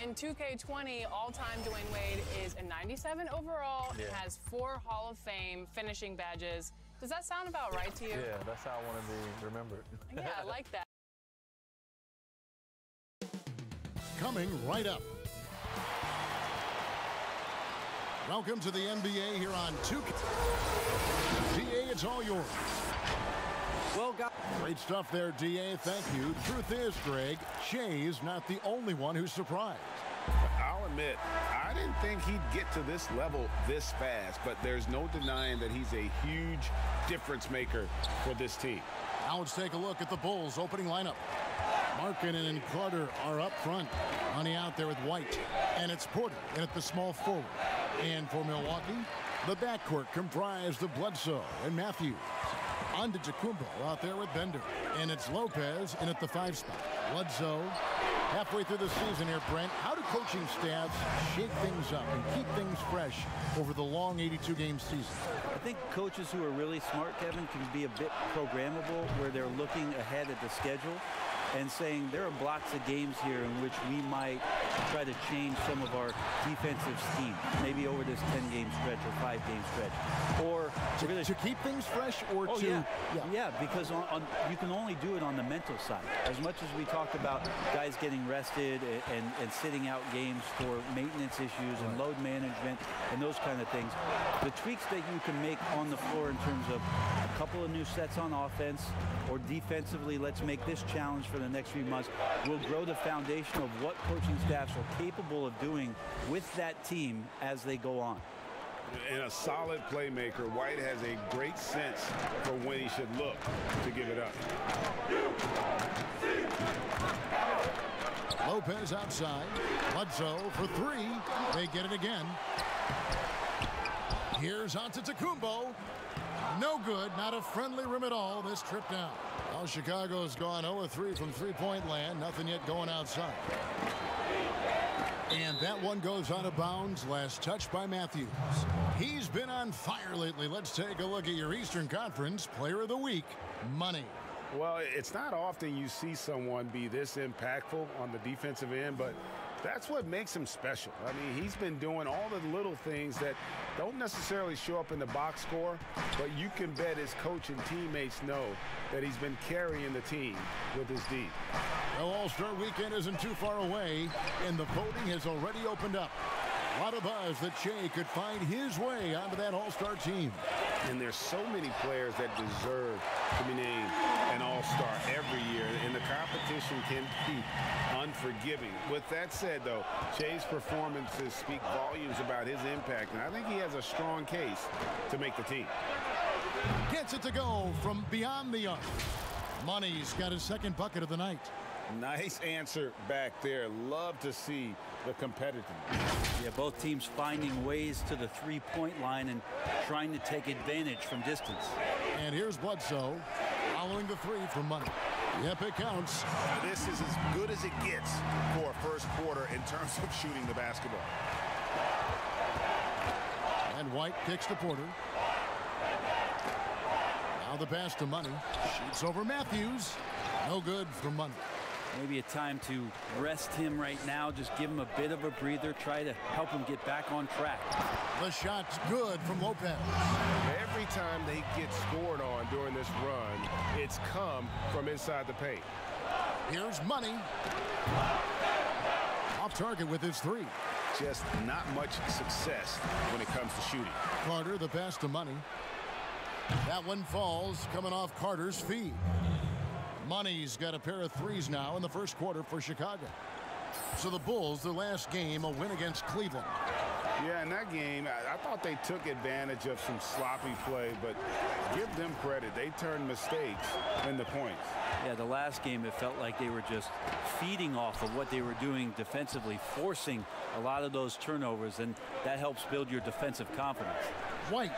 In 2K20, all-time Dwayne Wade is a 97 overall and has 4 Hall of Fame finishing badges. Does that sound about right to you? Yeah, that's how I want to be remembered. Yeah, I like that. Coming right up. Welcome to the NBA here on 2K. DA, it's all yours. Well, guys. Great stuff there, DA. Thank you. Truth is, Greg, Shay's not the only one who's surprised. I'll admit, I didn't think he'd get to this level this fast, but there's no denying that he's a huge difference maker for this team. Now let's take a look at the Bulls' opening lineup. Markkanen and Carter are up front. Money out there with White. And it's Porter in at the small forward. And for Milwaukee, the backcourt comprised of Bledsoe and Matthews. Antetokounmpo out there with Bender. And it's Lopez in at the 5 spot. Bledsoe, halfway through the season here, Brent, how do coaching staffs shake things up and keep things fresh over the long 82-game season? I think coaches who are really smart, Kevin, can be a bit programmable where they're looking ahead at the schedule and saying there are blocks of games here in which we might try to change some of our defensive scheme, maybe over this 10-game stretch or 5-game stretch. Or to keep things fresh or to... Yeah, because you can only do it on the mental side. As much as we talked about guys getting rested and sitting out games for maintenance issues and load management and those kind of things, the tweaks that you can make on the floor in terms of a couple of new sets on offense or defensively, let's make this challenge for the next few months, will grow the foundation of what coaching staffs are capable of doing with that team as they go on. And a solid playmaker, White has a great sense for when he should look to give it up. Lopez outside. Bledsoe for 3. They get it again. Here's Antetokounmpo. No good. Not a friendly rim at all this trip down. Well, Chicago's gone 0-3 from three-point land. Nothing yet going outside. And that one goes out of bounds. Last touch by Matthews. He's been on fire lately. Let's take a look at your Eastern Conference Player of the Week, Money. Well, it's not often you see someone be this impactful on the defensive end, but that's what makes him special. I mean, he's been doing all the little things that don't necessarily show up in the box score, but you can bet his coach and teammates know that he's been carrying the team with his D. The All-Star Weekend isn't too far away, and the voting has already opened up. A lot of buzz that Shea could find his way onto that All-Star team. And there's so many players that deserve to be named an All-Star every year, and the competition can be unforgiving. With that said, though, Shea's performances speak volumes about his impact, and I think he has a strong case to make the team. Gets it to go from beyond the arc. Money's got his second bucket of the night. Nice answer back there. Love to see the competitiveness. Yeah, both teams finding ways to the three-point line and trying to take advantage from distance. And here's Bledsoe following the 3 from Money. Yep, it counts. This is as good as it gets for a first quarter in terms of shooting the basketball. And White kicks to Porter. Now the pass to Money. Shoots over Matthews. No good for Money. Maybe a time to rest him right now. Just give him a bit of a breather. Try to help him get back on track. The shot's good from Lopez. Every time they get scored on during this run, it's come from inside the paint. Here's Money. Off target with his 3. Just not much success when it comes to shooting. Carter, the pass to Money. That one falls, coming off Carter's feet. Money's got a pair of 3s now in the first quarter for Chicago. So the Bulls, their last game, a win against Cleveland. Yeah, in that game, I thought they took advantage of some sloppy play, but give them credit. They turned mistakes into points. Yeah, the last game, it felt like they were just feeding off of what they were doing defensively, forcing a lot of those turnovers, and that helps build your defensive confidence. White.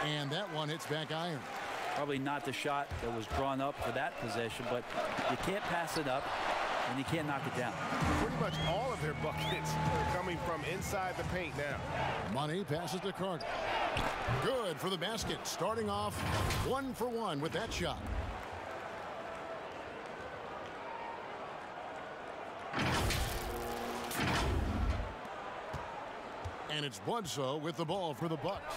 And that one hits back iron. Probably not the shot that was drawn up for that possession, but you can't pass it up, and you can't knock it down. Pretty much all of their buckets coming from inside the paint now. Money passes to Carter. Good for the basket, starting off 1 for 1 with that shot. And it's Bledsoe with the ball for the Bucks.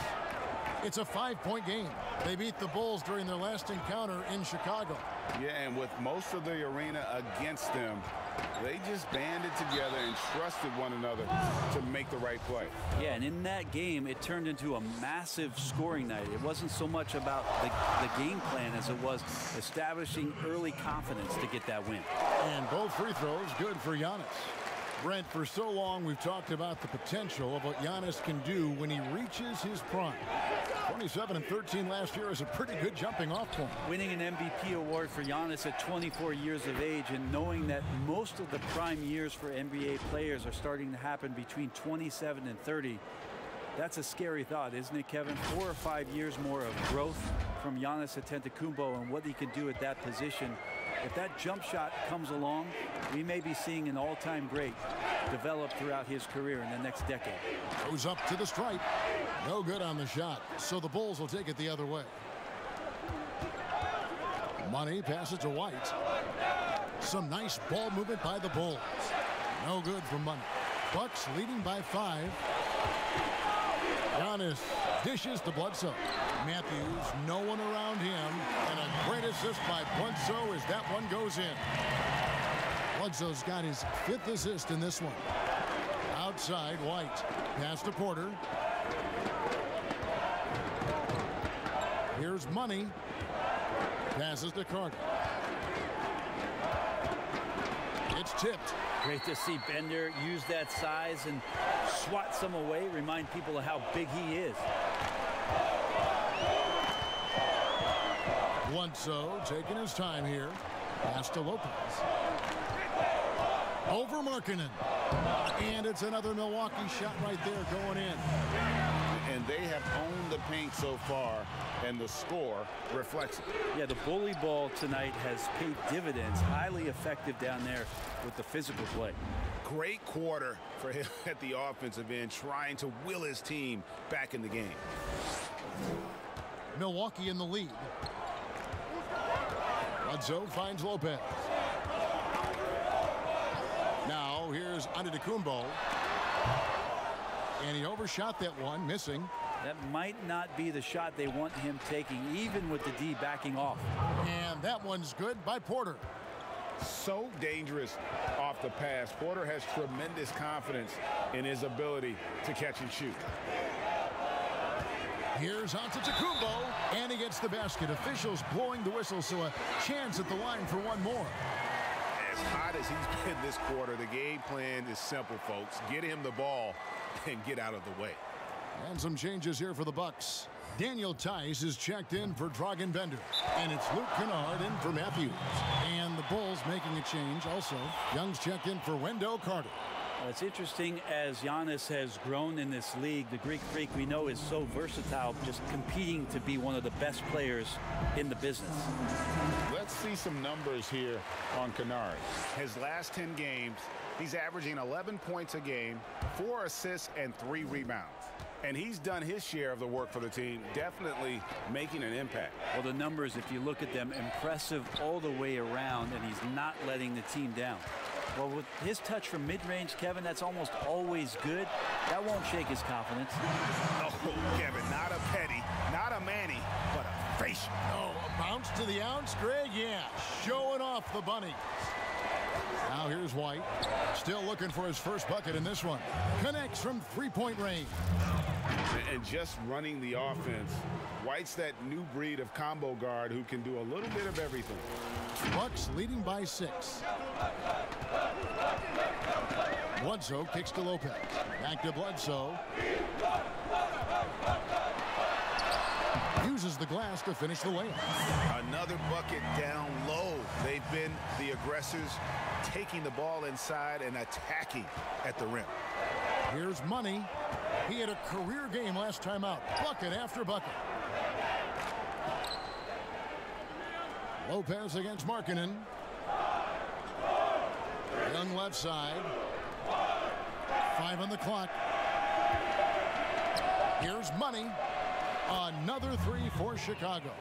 It's a 5-point game. They beat the Bulls during their last encounter in Chicago. Yeah, and with most of the arena against them, they just banded together and trusted one another to make the right play. Yeah, and in that game, it turned into a massive scoring night. It wasn't so much about the game plan as it was establishing early confidence to get that win. And both free throws good for Giannis. Brent, for so long we've talked about the potential of what Giannis can do when he reaches his prime. 27 and 13 last year is a pretty good jumping off point. Winning an MVP award for Giannis at 24 years of age, and knowing that most of the prime years for NBA players are starting to happen between 27 and 30, that's a scary thought, isn't it, Kevin? 4 or 5 years more of growth from Giannis Antetokounmpo and what he can do at that position. If that jump shot comes along, we may be seeing an all-time great develop throughout his career in the next decade. Goes up to the stripe. No good on the shot, so the Bulls will take it the other way. Money passes to White. Some nice ball movement by the Bulls. No good from Money. Bucks leading by 5. Giannis dishes to Bledsoe. Matthews, no one around him, and a great assist by Bledsoe as that one goes in. Bledsoe's got his 5th assist in this one. Outside, White. Pass to Porter. Here's Money. Passes to Carter. It's tipped. Great to see Bender use that size and swat some away, remind people of how big he is. Bledsoe taking his time here. Pass to Lopez. Over Markkanen. And it's another Milwaukee shot right there going in. And they have owned the paint so far, and the score reflects it. Yeah, the bully ball tonight has paid dividends. Highly effective down there with the physical play. Great quarter for him at the offensive end, trying to will his team back in the game. Milwaukee in the lead. Bledsoe finds Lopez. Now here's Antetokounmpo. And he overshot that one, missing. That might not be the shot they want him taking, even with the D backing off. And that one's good by Porter. So dangerous off the pass. Porter has tremendous confidence in his ability to catch and shoot. Here's Antetokounmpo, and he gets the basket. Officials blowing the whistle, so a chance at the line for one more. As hot as he's been this quarter, the game plan is simple, folks. Get him the ball and get out of the way. And some changes here for the Bucks. Daniel Tice is checked in for Dragan Bender. And it's Luke Kennard in for Matthews. And the Bulls making a change also. Young's checked in for Wendell Carter. It's interesting as Giannis has grown in this league. The Greek Freak we know is so versatile, just competing to be one of the best players in the business. Let's see some numbers here on Kennard. His last 10 games, he's averaging 11 points a game, 4 assists, and 3 rebounds. And he's done his share of the work for the team, definitely making an impact. Well, the numbers, if you look at them, impressive all the way around, and he's not letting the team down. Well, with his touch from mid-range, Kevin, that's almost always good. That won't shake his confidence. Oh, Kevin, not a Petty, not a Manny, but a facial. Oh, a bounce to the ounce, Greg? Yeah, showing off the bunny. Now here's White. Still looking for his first bucket in this one. Connects from three-point range. And just running the offense. White's that new breed of combo guard who can do a little bit of everything. Bucks leading by 6. Bledsoe kicks to Lopez. Back to Bledsoe. Uses the glass to finish the layup. Another bucket down low. They've been the aggressors, taking the ball inside and attacking at the rim. Here's Money. He had a career game last time out. Bucket after bucket. Lopez against Markkanen. Young left side. 5 on the clock. Here's Money. Another 3 for Chicago.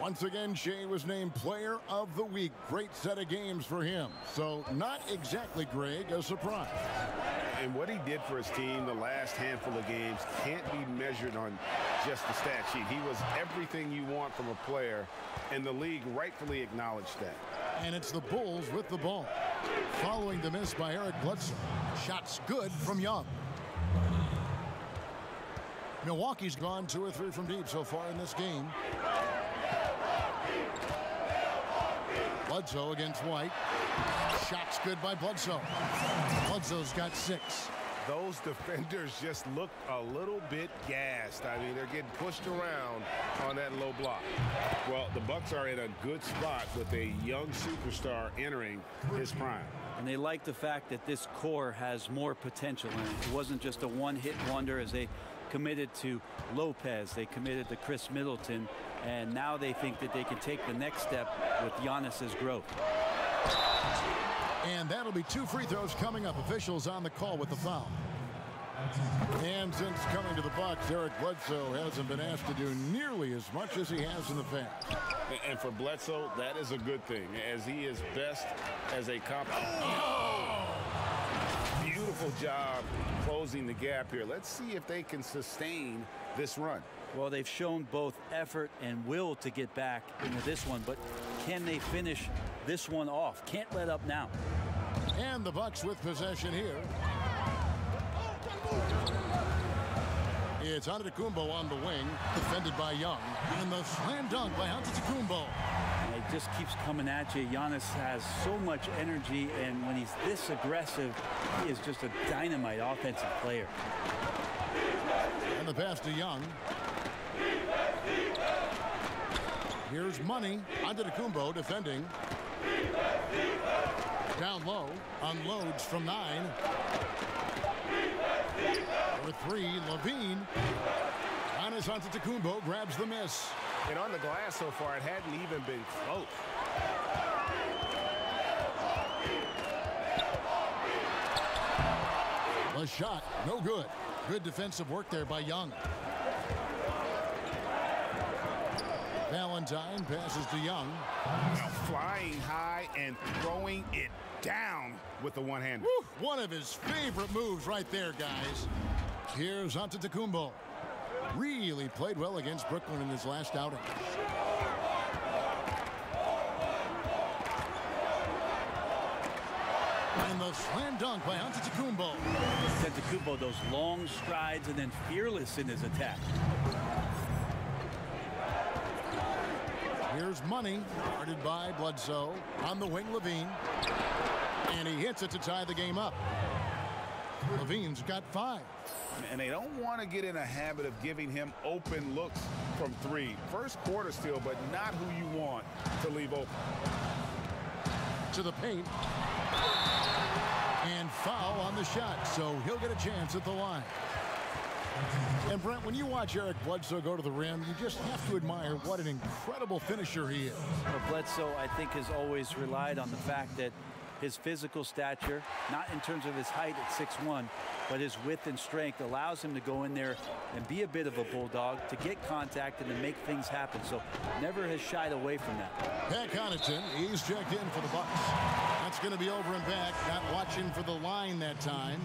Once again, Shea was named Player of the Week. Great set of games for him. So not exactly, Greg, a surprise. And what he did for his team the last handful of games can't be measured on just the stat sheet. He was everything you want from a player, and the league rightfully acknowledged that. And it's the Bulls with the ball. Following the miss by Eric Bledsoe. Shots good from Young. Milwaukee's gone 2 or 3 from deep so far in this game. Bledsoe against White. Shots good by Bledsoe. Bledsoe's got 6. Those defenders just look a little bit gassed. I mean, they're getting pushed around on that low block. Well, the Bucks are in a good spot with a young superstar entering his prime. And they like the fact that this core has more potential in it. It wasn't just a one-hit wonder as they committed to Lopez. They committed to Chris Middleton. And now they think that they can take the next step with Giannis's growth. And that'll be 2 free throws coming up. Officials on the call with the foul. And since coming to the Bucks, Eric Bledsoe hasn't been asked to do nearly as much as he has in the past. And for Bledsoe, that is a good thing, as he is best as a beautiful job closing the gap here. Let's see if they can sustain this run. Well, they've shown both effort and will to get back into this one, but can they finish this one off? Can't let up now. And the Bucks with possession here. It's Antetokounmpo on the wing, defended by Young. And the slam dunk by Antetokounmpo. It just keeps coming at you. Giannis has so much energy, and when he's this aggressive, he is just a dynamite offensive player. And the pass to Young. Here's Money. Antetokounmpo defending. Down low. Unloads from 9. For 3, Levine. Giannis Antetokounmpo grabs the miss. And on the glass so far, it hadn't even been close. The shot, no good. Good defensive work there by Young. Valentine passes to Young. Flying high and throwing it down with the one-hander. One of his favorite moves right there, guys. Here's Antetokounmpo. Really played well against Brooklyn in his last outing. And the slam dunk by Antetokounmpo. Antetokounmpo, those long strides and then fearless in his attack. Here's Money, guarded by Bledsoe. On the wing, Levine. And he hits it to tie the game up. Levine's got 5. And they don't want to get in a habit of giving him open looks from 3. First quarter still, but not who you want to leave open. To the paint. And foul on the shot, so he'll get a chance at the line. And Brent, when you watch Eric Bledsoe go to the rim, you just have to admire what an incredible finisher he is. Well, Bledsoe, I think, has always relied on the fact that his physical stature, not in terms of his height at 6'1", but his width and strength allows him to go in there and be a bit of a bulldog, to get contact and to make things happen. So never has shied away from that. Pat Connaughton, he's checked in for the Bucks. That's going to be over and back. Not watching for the line that time.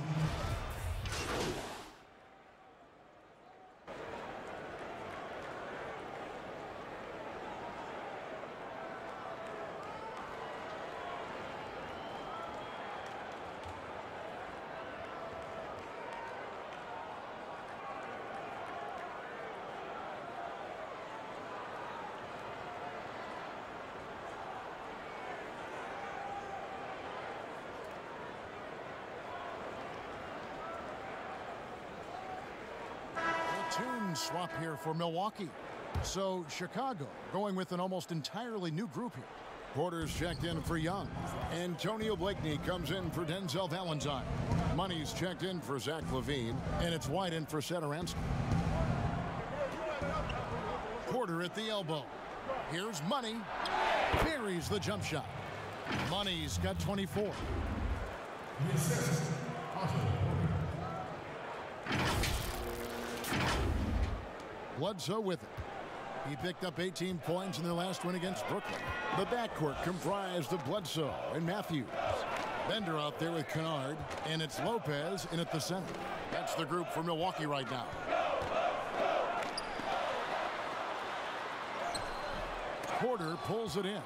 Tune swap here for Milwaukee. So Chicago going with an almost entirely new group here. Porter's checked in for Young. Antonio Blakeney comes in for Denzel Valentine. Money's checked in for Zach LaVine. And it's White in for Satoransky. Porter at the elbow. Here's Money. Buries the jump shot. Money's got 24. Bledsoe with it. He picked up 18 points in their last win against Brooklyn. The backcourt comprised of Bledsoe and Matthews. Bender out there with Kennard, and it's Lopez in at the center. That's the group for Milwaukee right now. Porter pulls it in.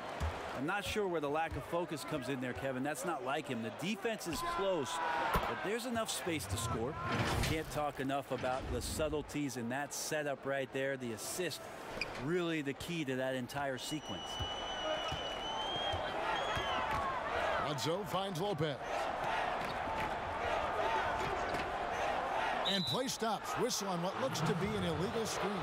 I'm not sure where the lack of focus comes in there, Kevin. That's not like him. The defense is close, but there's enough space to score. Can't talk enough about the subtleties in that setup right there. The assist, really the key to that entire sequence. Bledsoe finds Lopez. And play stops. Whistle on what looks to be an illegal screen.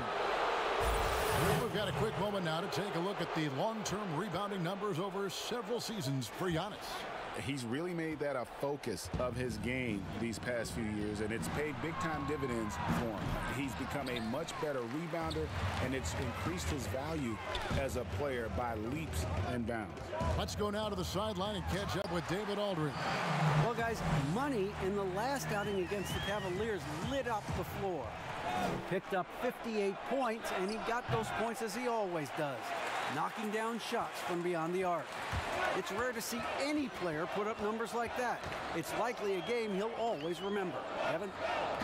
We've got a quick moment now to take a look at the long-term rebounding numbers over several seasons for Giannis. He's really made that a focus of his game these past few years, and it's paid big-time dividends for him. He's become a much better rebounder, and it's increased his value as a player by leaps and bounds. Let's go now to the sideline and catch up with David Aldridge. Well, guys, Money in the last outing against the Cavaliers lit up the floor. He picked up 58 points, and he got those points as he always does, knocking down shots from beyond the arc. It's rare to see any player put up numbers like that. It's likely a game he'll always remember. Evan?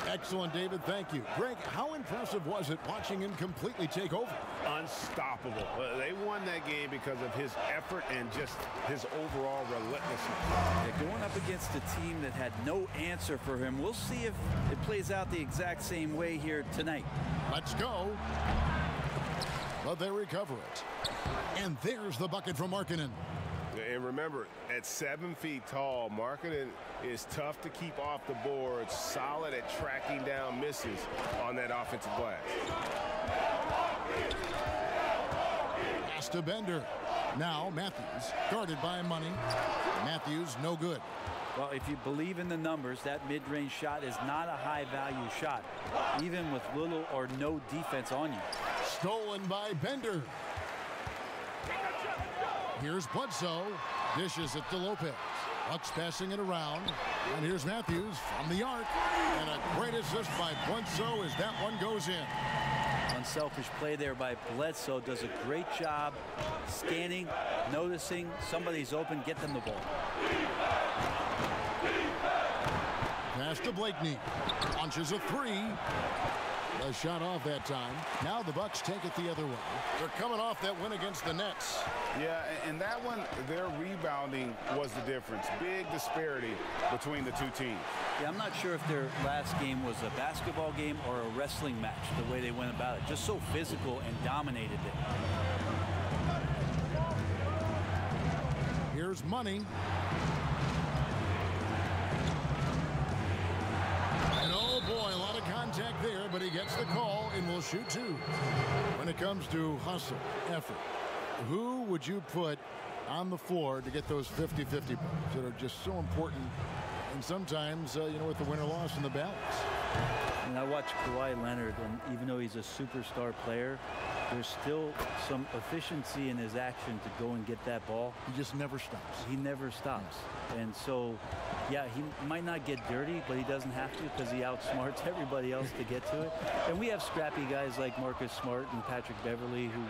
Excellent, David. Thank you. Greg, how impressive was it watching him completely take over? Unstoppable. They won that game because of his effort and just his overall relentlessness. Yeah, going up against a team that had no answer for him. We'll see if it plays out the exact same way here tonight. Let's go. But they recover it. And there's the bucket from Markkanen. And remember, at 7 feet tall, Markkanen is tough to keep off the board, solid at tracking down misses on that offensive glass. Pass to Bender. Now Matthews, guarded by Money. Matthews, no good. Well, if you believe in the numbers, that mid-range shot is not a high-value shot, even with little or no defense on you. Stolen by Bender. Here's Bledsoe. Dishes it to Lopez. Bucks passing it around. And here's Matthews from the arc. And a great assist by Bledsoe as that one goes in. Unselfish play there by Bledsoe. Does a great job scanning, noticing somebody's open, get them the ball. Pass to Blakeney. Launches a three. A shot off that time. Now the Bucks take it the other way. They're coming off that win against the Nets. Yeah, and that one, their rebounding was the difference. Big disparity between the two teams. Yeah, I'm not sure if their last game was a basketball game or a wrestling match, the way they went about it. Just so physical and dominated it. Here's Money. And oh boy, a lot of contact there, but he gets the call and will shoot two. When it comes to hustle, effort, who would you put on the floor to get those 50-50 points that are just so important? And sometimes, you know, with the win or loss in the balance. And I watch Kawhi Leonard, and even though he's a superstar player, there's still some efficiency in his action to go and get that ball. He just never stops. He never stops. And so, yeah, he might not get dirty, but he doesn't have to because he outsmarts everybody else to get to it. And we have scrappy guys like Marcus Smart and Patrick Beverly who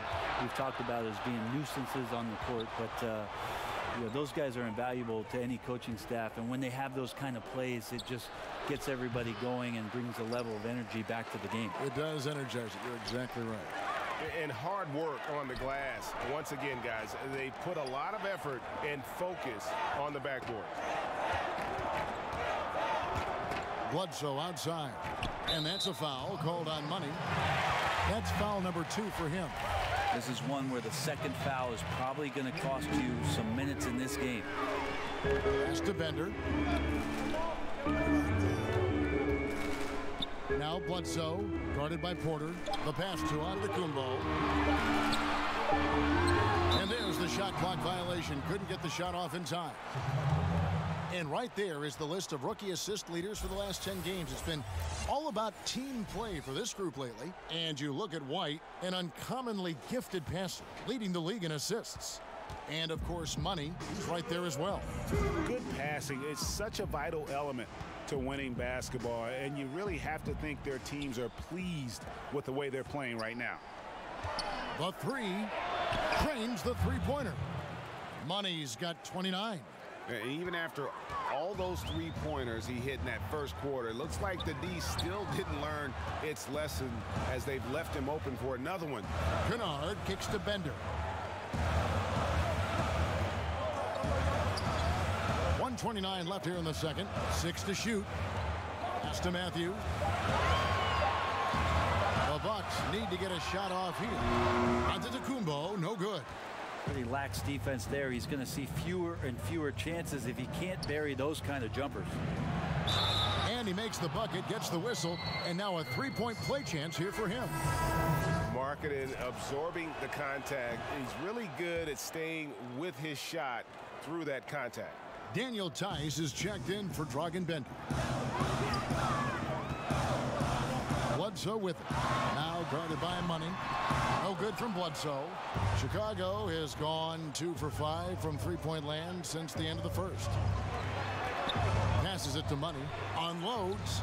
we've talked about as being nuisances on the court. But, you know, those guys are invaluable to any coaching staff. And when they have those kind of plays, it just gets everybody going and brings a level of energy back to the game. It does energize it. You're exactly right. And hard work on the glass. Once again, guys, they put a lot of effort and focus on the backboard. Bledsoe outside. And that's a foul called on Money. That's foul number 2 for him. This is one where the second foul is probably going to cost you some minutes in this game. Pass to Bender. Now Bledsoe, guarded by Porter. The pass to Antetokounmpo. And there's the shot clock violation. Couldn't get the shot off in time. And right there is the list of rookie assist leaders for the last 10 games. It's been all about team play for this group lately. And you look at White, an uncommonly gifted passer, leading the league in assists. And, of course, Money, he's right there as well. Good passing. It's such a vital element to winning basketball, and you really have to think their teams are pleased with the way they're playing right now. The three trains the three-pointer. Money's got 29. And even after all those three-pointers he hit in that first quarter, it looks like the D still didn't learn its lesson as they've left him open for another one. Kennard kicks to Bender. 1:29 left here in the second. 6 to shoot. Pass to Matthews. The Bucks need to get a shot off here. Antetokounmpo, no good. Pretty lax defense there. He's going to see fewer and fewer chances if he can't bury those kind of jumpers. And he makes the bucket, gets the whistle, and now a three-point play chance here for him. Marketing, absorbing the contact. He's really good at staying with his shot through that contact. Daniel Tice is checked in for Dragan Bender. Bledsoe with it. Now guarded by Money. No good from Bledsoe. Chicago has gone 2 for 5 from three-point land since the end of the first. Passes it to Money. Unloads.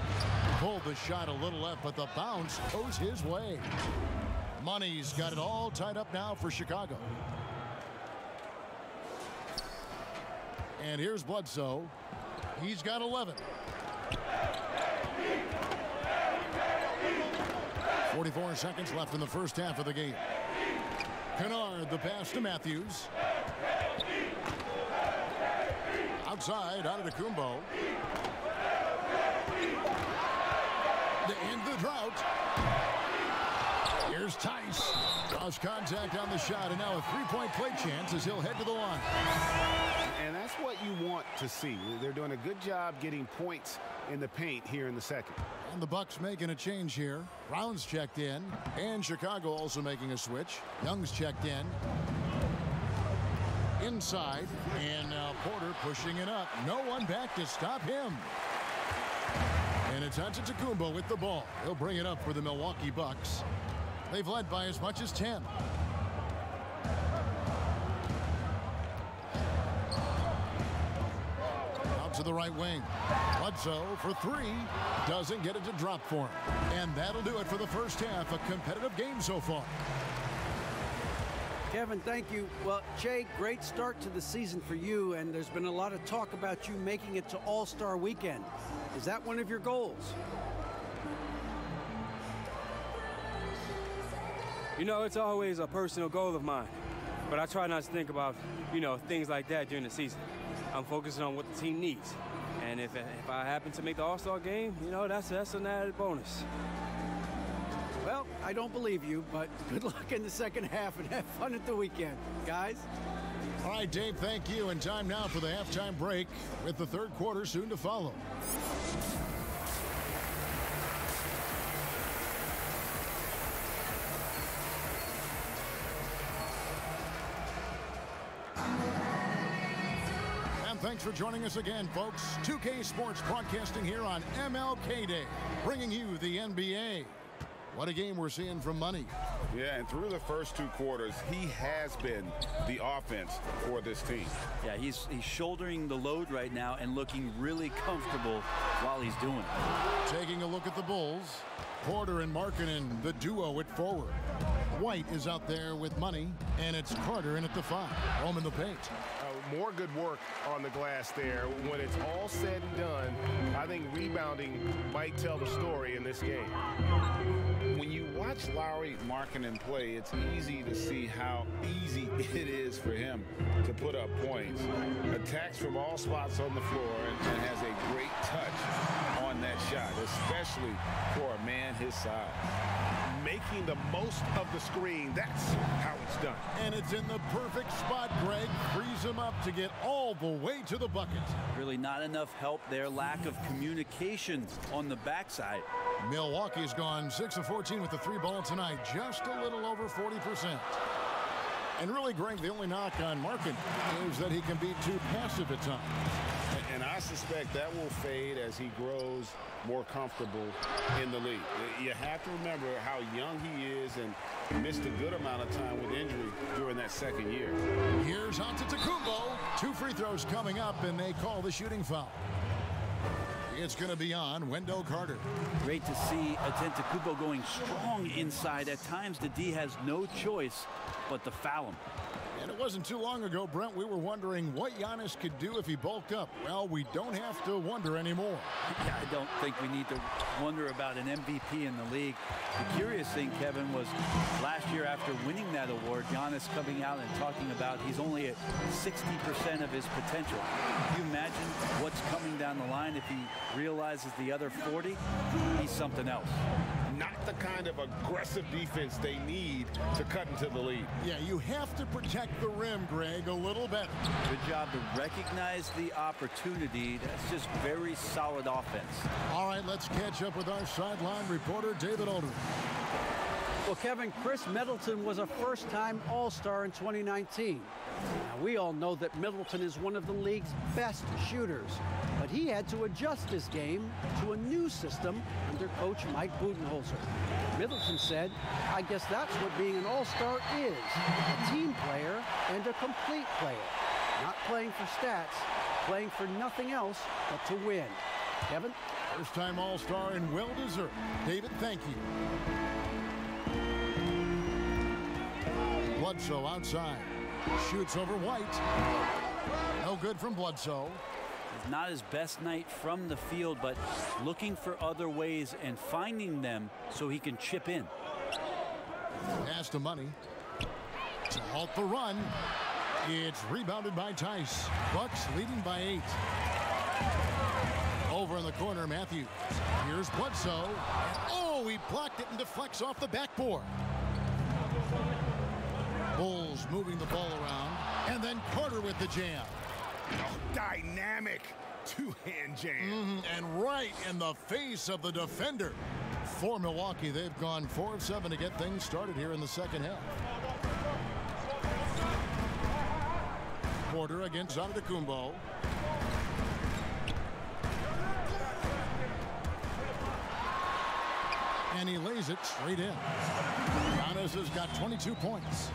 Pulled the shot a little left, but the bounce goes his way. Money's got it all tied up now for Chicago. And here's Bledsoe. He's got 11. 44 seconds left in the first half of the game. Kennard, the pass to Matthews. Outside, Antetokounmpo. To end the drought. Here's Tice. Draws contact on the shot, and now a three-point play chance as he'll head to the line. And that's what you want to see. They're doing a good job getting points in the paint here in the second. And the Bucks making a change here. Brown's checked in, and Chicago also making a switch. Young's checked in. Inside, and now Porter pushing it up. No one back to stop him. And it's Antetokounmpo with the ball. He'll bring it up for the Milwaukee Bucks. They've led by as much as 10. Out to the right wing. Bledsoe for 3. Doesn't get it to drop for him. And that'll do it for the first half. A competitive game so far. Kevin, thank you. Well, Jay, great start to the season for you, and there's been a lot of talk about you making it to All-Star Weekend. Is that one of your goals? You know, it's always a personal goal of mine, but I try not to think about, things like that during the season. I'm focusing on what the team needs, and if I happen to make the All-Star game, that's an added bonus. Well, I don't believe you, but good luck in the second half and have fun at the weekend, guys. All right, Dave, thank you. And time now for the halftime break with the third quarter soon to follow. And thanks for joining us again, folks. 2K Sports broadcasting here on MLK Day, bringing you the NBA. What a game we're seeing from Money. Yeah, and through the first 2 quarters, he has been the offense for this team. Yeah, he's shouldering the load right now and looking really comfortable while he's doing it. Taking a look at the Bulls. Porter and Markkanen, the duo at forward. White is out there with Money, and it's Carter in at the 5. Home in the paint. More good work on the glass there. When it's all said and done, I think rebounding might tell the story in this game. When you watch Lauri Markkanen play, it's easy to see how easy it is for him to put up points. Attacks from all spots on the floor and has a great touch on that shot, especially for a man his size. Making the most of the screen, that's how it's done. And it's in the perfect spot, Greg. Frees him up to get all the way to the bucket. Really not enough help there. Lack of communication on the backside. Milwaukee's gone 6 of 14 with the 3 ball tonight. Just a little over 40%. And really, Greg, the only knock on Markkanen is that he can be too passive at times. And I suspect that will fade as he grows more comfortable in the league. You have to remember how young he is and missed a good amount of time with injury during that second year. Here's Antetokounmpo. 2 free throws coming up, and they call the shooting foul. It's going to be on Wendell Carter. Great to see Antetokounmpo going strong inside. At times, the D has no choice but to foul him. And it wasn't too long ago, Brent, we were wondering what Giannis could do if he bulked up. Well, we don't have to wonder anymore. Yeah, I don't think we need to wonder about an MVP in the league. The curious thing, Kevin, was last year after winning that award, Giannis coming out and talking about he's only at 60% of his potential. Can you imagine what's coming down the line if he realizes the other 40? He's something else. Not the kind of aggressive defense they need to cut into the lead. Yeah, you have to protect the rim, Greg, a little better. Good job to recognize the opportunity. That's just very solid offense. All right, let's catch up with our sideline reporter, David Aldridge. Well, Kevin, Chris Middleton was a first-time All-Star in 2019. Now, we all know that Middleton is one of the league's best shooters, but he had to adjust his game to a new system under coach Mike Budenholzer. Middleton said, "I guess that's what being an All-Star is, a team player and a complete player. Not playing for stats, playing for nothing else but to win." Kevin? First-time All-Star and well-deserved. David, thank you. Bledsoe outside. Shoots over White. No good from Bledsoe. It's not his best night from the field, but looking for other ways and finding them so he can chip in. Pass to Money. To halt the run. It's rebounded by Tice. Bucks leading by 8. Over in the corner, Matthews. Here's Bledsoe. Oh, he blocked it and deflects off the backboard. Bulls moving the ball around. And then Carter with the jam. Oh, dynamic two-hand jam. And right in the face of the defender. For Milwaukee, they've gone 4 of 7 to get things started here in the second half. Porter against Antetokounmpo. And he lays it straight in. Giannis has got 22 points.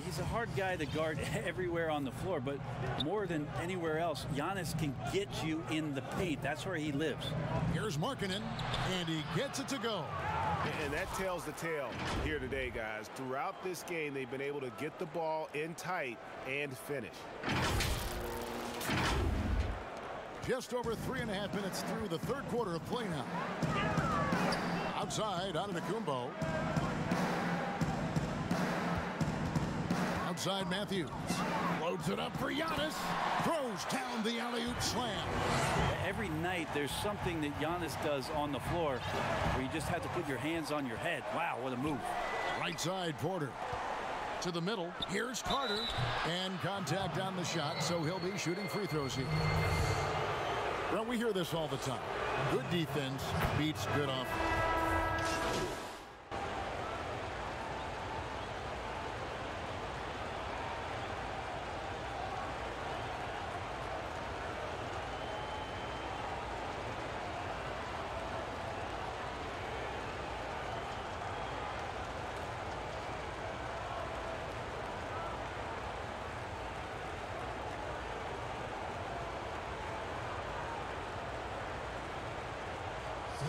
He's a hard guy to guard everywhere on the floor, but more than anywhere else, Giannis can get you in the paint. That's where he lives. Here's Markkanen, and he gets it to go. And that tells the tale here today, guys. Throughout this game, they've been able to get the ball in tight and finish. Just over 3.5 minutes through the third quarter of play now. Outside, Antetokounmpo. Outside, Matthews. Loads it up for Giannis. Throws down the alley-oop slam. Every night there's something that Giannis does on the floor where you just have to put your hands on your head. Wow, what a move. Right side, Porter. To the middle. Here's Carter. And contact on the shot, so he'll be shooting free throws here. Well, we hear this all the time. Good defense beats good offense.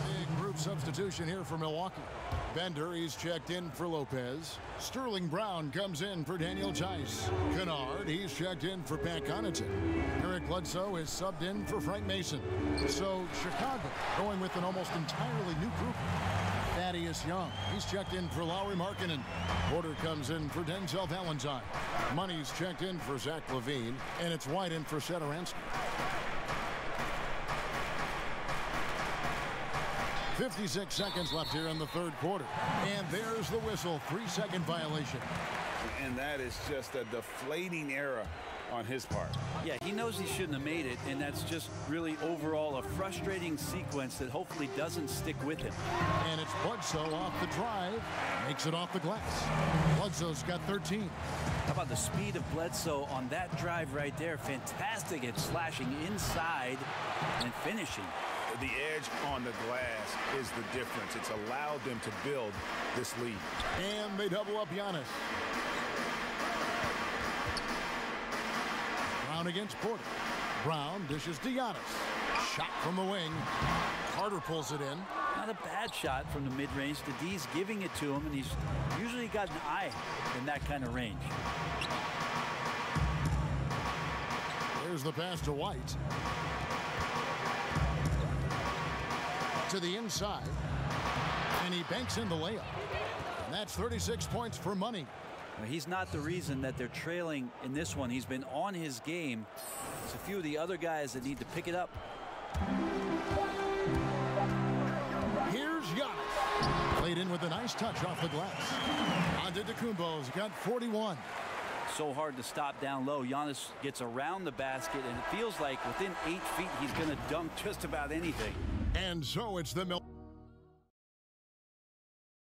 Big group substitution here for Milwaukee. Bender, he's checked in for Lopez. Sterling Brown comes in for Daniel Tice. Kennard, he's checked in for Pat Connaughton. Eric Bledsoe is subbed in for Frank Mason. So Chicago going with an almost entirely new group. Thaddeus Young, he's checked in for Lauri Markkanen. Porter comes in for Denzel Valentine. Money's checked in for Zach LaVine. And it's White in for Satoransky. 56 seconds left here in the third quarter. And there's the whistle. 3-second violation. And that is just a deflating error on his part. Yeah, he knows he shouldn't have made it, and that's just really overall a frustrating sequence that hopefully doesn't stick with him. And it's Bledsoe off the drive. Makes it off the glass. Bledsoe's got 13. How about the speed of Bledsoe on that drive right there? Fantastic at slashing inside and finishing. The edge on the glass is the difference. It's allowed them to build this lead. And they double up Giannis. Brown against Porter. Brown dishes to Giannis. Shot from the wing. Carter pulls it in. Not a bad shot from the mid-range. The D's giving it to him, and he's usually got an eye in that kind of range. Here's the pass to White. To the inside. And he banks in the layup. And that's 36 points for Money. He's not the reason that they're trailing in this one. He's been on his game. There's a few of the other guys that need to pick it up. Here's Giannis. Played in with a nice touch off the glass. Antetokounmpo's got 41. So hard to stop down low. Giannis gets around the basket, and it feels like within 8 feet he's going to dunk just about anything. And so it's the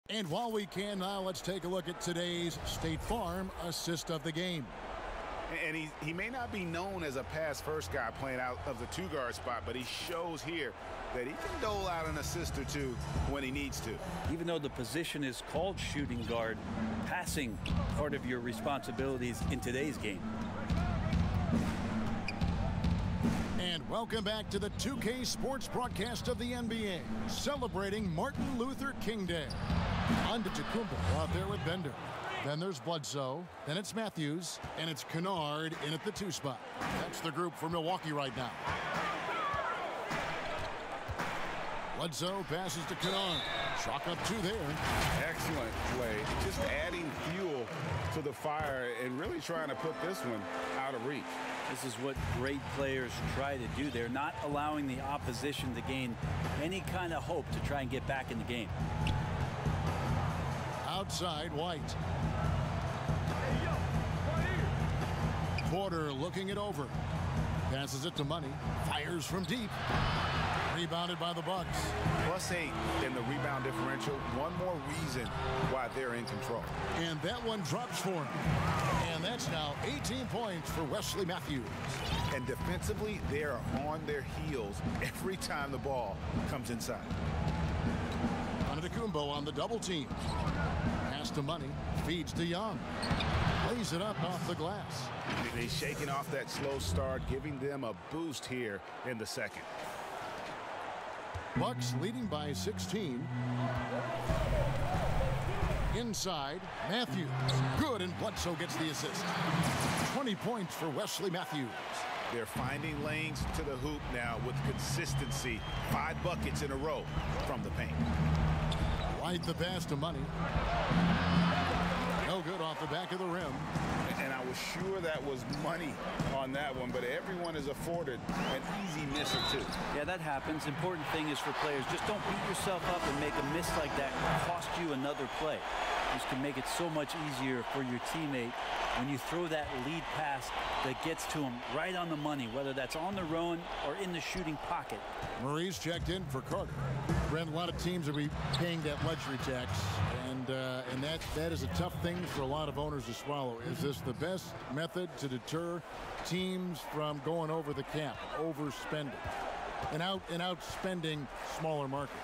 And while we can now, let's take a look at today's State Farm assist of the game. And he may not be known as a pass-first guy playing out of the two-guard spot, but he shows here that he can dole out an assist or two when he needs to. Even though the position is called shooting guard, passing part of your responsibilities in today's game. And welcome back to the 2K Sports broadcast of the NBA, celebrating Martin Luther King Day. Antetokounmpo out there with Bender. Then there's Bledsoe, then it's Matthews, and it's Kennard in at the 2 spot. That's the group for Milwaukee right now. Bledsoe passes to Kennard. Chalk up 2 there. Excellent play. Just adding fuel to the fire and really trying to put this one out of reach. This is what great players try to do. They're not allowing the opposition to gain any kind of hope to try and get back in the game. Outside, White. Porter looking it over. Passes it to Money. Fires from deep. Rebounded by the Bucks. +8 in the rebound differential. One more reason why they're in control. And that one drops for him. And that's now 18 points for Wesley Matthews. And defensively, they are on their heels every time the ball comes inside. Antetokounmpo on the double team. Pass to Money. Feeds to Young. Lays it up off the glass. He's shaking off that slow start, giving them a boost here in the second. Bucks leading by 16. Inside, Matthews. Good, and Bledsoe gets the assist. 20 points for Wesley Matthews. They're finding lanes to the hoop now with consistency. 5 buckets in a row from the paint. White the pass to Money. No good off the back of the rim. And I was sure that was Money on that one, but everyone is afforded an easy miss or 2. Yeah, that happens. Important thing is for players, just don't beat yourself up and make a miss like that cost you another play. This can make it so much easier for your teammate when you throw that lead pass that gets to him right on the money, whether that's on the run or in the shooting pocket. Marie's checked in for Carter. Brent, a lot of teams are paying that luxury tax, and that is a tough thing for a lot of owners to swallow. Is this the best method to deter teams from going over the cap, overspending, and outspending smaller markets?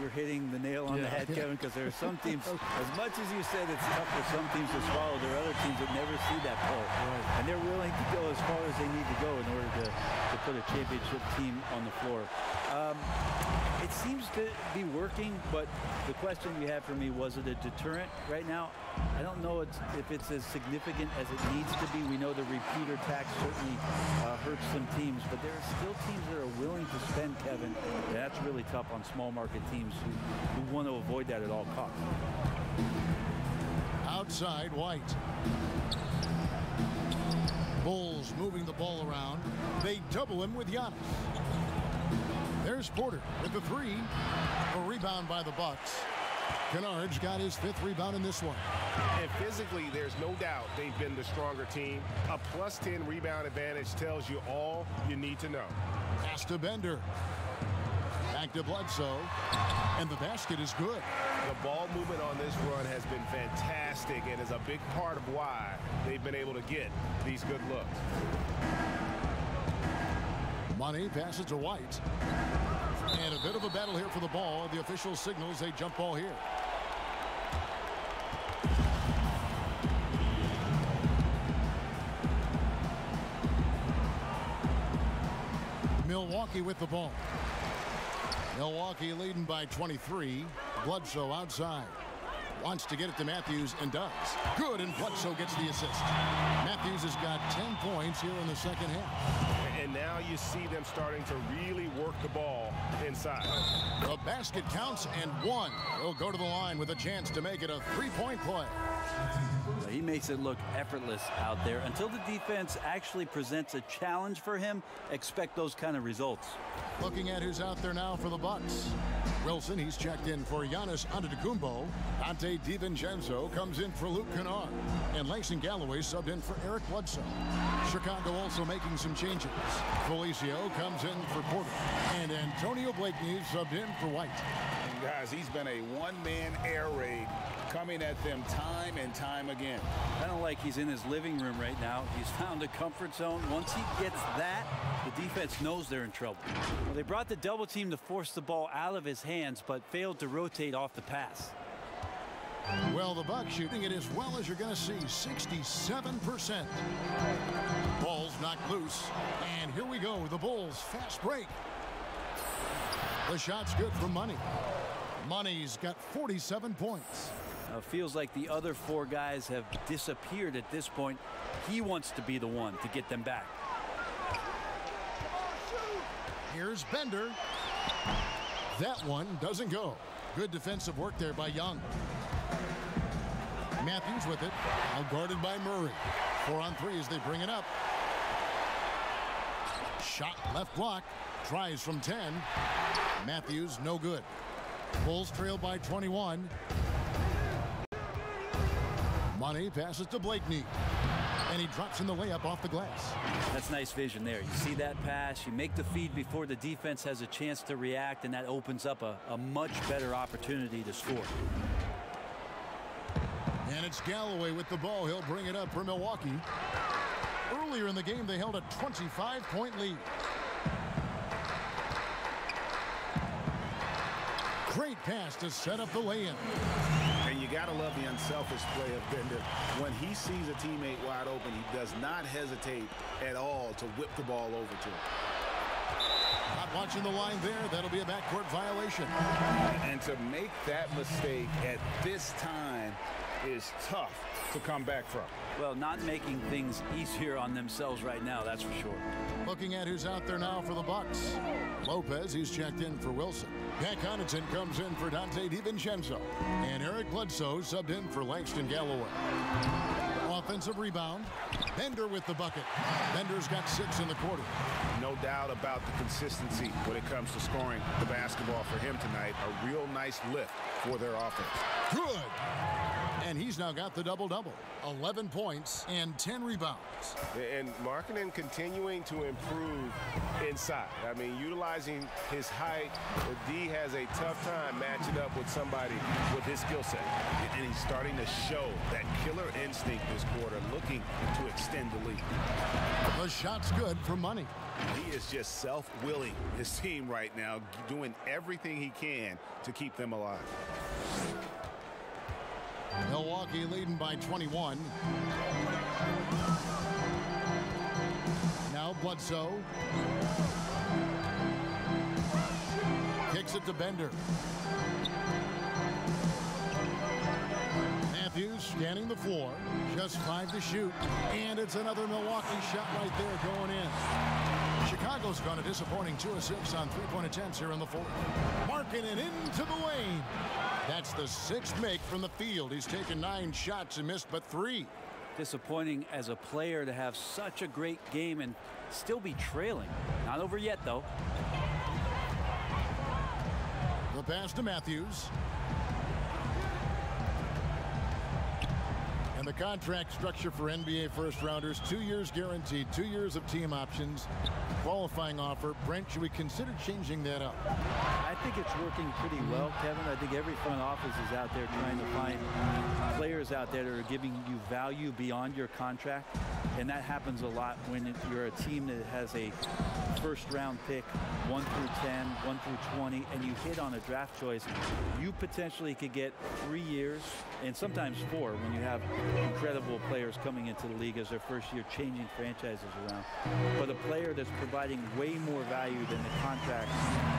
You're hitting the nail on the head, Kevin, because there are some teams, as much as you said it's tough for some teams to swallow, there are other teams that never see that pull. Right. And they're willing to go as far as they need to go in order to put a championship team on the floor. It seems to be working, but the question you have for me, was it a deterrent right now? I don't know if it's as significant as it needs to be. We know the repeater tax certainly hurts some teams, but there are still teams that are willing to spend, Kevin. And that's really tough on small market teams who want to avoid that at all costs. Outside, White. Bulls moving the ball around. They double him with Giannis. There's Porter with the 3. A rebound by the Bucks. Kennard's got his 5th rebound in this one. And physically, there's no doubt they've been the stronger team. A +10 rebound advantage tells you all you need to know. Pass to Bender. Back to Bledsoe. And the basket is good. The ball movement on this run has been fantastic and is a big part of why they've been able to get these good looks. Money passes to White. And a bit of a battle here for the ball. The official signals a jump ball here. Milwaukee with the ball. Milwaukee leading by 23. Bledsoe outside. Wants to get it to Matthews and does. Good, and Bledsoe gets the assist. Matthews has got 10 points here in the second half. And now you see them starting to really work the ball inside. The basket counts and one. He'll go to the line with a chance to make it a three-point play. He makes it look effortless out there. Until the defense actually presents a challenge for him, expect those kind of results. Looking at who's out there now for the Bucks. Wilson, he's checked in for Giannis Antetokounmpo. Dante DiVincenzo comes in for Luke Kennard. And Langston Galloway subbed in for Eric Bledsoe. Chicago also making some changes. Felicio comes in for Porter. And Antonio Blakeney subbed in for White. And guys, he's been a one-man air raid coming at them time and time again. Kind of like he's in his living room right now. He's found a comfort zone. Once he gets that, the defense knows they're in trouble. Well, they brought the double team to force the ball out of his hands, but failed to rotate off the pass. Well, the Bucks shooting it as well as you're going to see, 67%. Ball's knocked loose, and here we go. The Bulls fast break. The shot's good for Money. Money's got 47 points. Feels like the other four guys have disappeared at this point. He wants to be the one to get them back. Here's Bender. That one doesn't go. Good defensive work there by Young. Matthews with it. Now guarded by Murray. 4 on 3 as they bring it up. Shot left block. Tries from 10. Matthews no good. Bulls trail by 21. Money passes to Blakeney. And he drops in the layup off the glass. That's nice vision there. You see that pass, you make the feed before the defense has a chance to react, and that opens up a much better opportunity to score. And it's Galloway with the ball. He'll bring it up for Milwaukee. Earlier in the game, they held a 25-point lead. Great pass to set up the lay-in. And you got to love the unselfish play of Bender. When he sees a teammate wide open, he does not hesitate at all to whip the ball over to him. Not watching the line there. That'll be a backcourt violation. And to make that mistake at this time is tough to come back from. Well, not making things easier on themselves right now, that's for sure. Looking at who's out there now for the Bucks. Lopez, he's checked in for Wilson. Pat Connaughton comes in for Dante DiVincenzo. And Eric Bledsoe subbed in for Langston Galloway. Offensive rebound. Bender with the bucket. Bender's got 6 in the quarter. No doubt about the consistency when it comes to scoring the basketball for him tonight. A real nice lift for their offense. Good. And he's now got the double-double. 11 points and 10 rebounds. And Markkanen continuing to improve inside. I mean, utilizing his height. D has a tough time matching up with somebody with his skill set. And he's starting to show that killer instinct this quarter, looking to extend the lead. The shot's good for Money. He is just self-willing his team right now, doing everything he can to keep them alive. Milwaukee leading by 21. Now Bledsoe. Kicks it to Bender. Matthews scanning the floor. Just 5 to shoot. And it's another Milwaukee shot right there going in. Chicago's gone a disappointing 2 of 6 on 3-point attempts here in the fourth. Marking it into the lane. That's the 6th make from the field. He's taken 9 shots and missed but 3. Disappointing as a player to have such a great game and still be trailing. Not over yet, though. The pass to Matthews. And the contract structure for NBA first-rounders, 2 years guaranteed, 2 years of team options, qualifying offer. Brent, should we consider changing that up? I think it's working pretty well, Kevin. I think every front office is out there trying to find players players out there that are giving you value beyond your contract, and that happens a lot when you're a team that has a first-round pick, 1 through 10, 1 through 20, and you hit on a draft choice. You potentially could get 3 years and sometimes 4 when you have incredible players coming into the league as their first year, changing franchises around. But a player that's providing way more value than the contract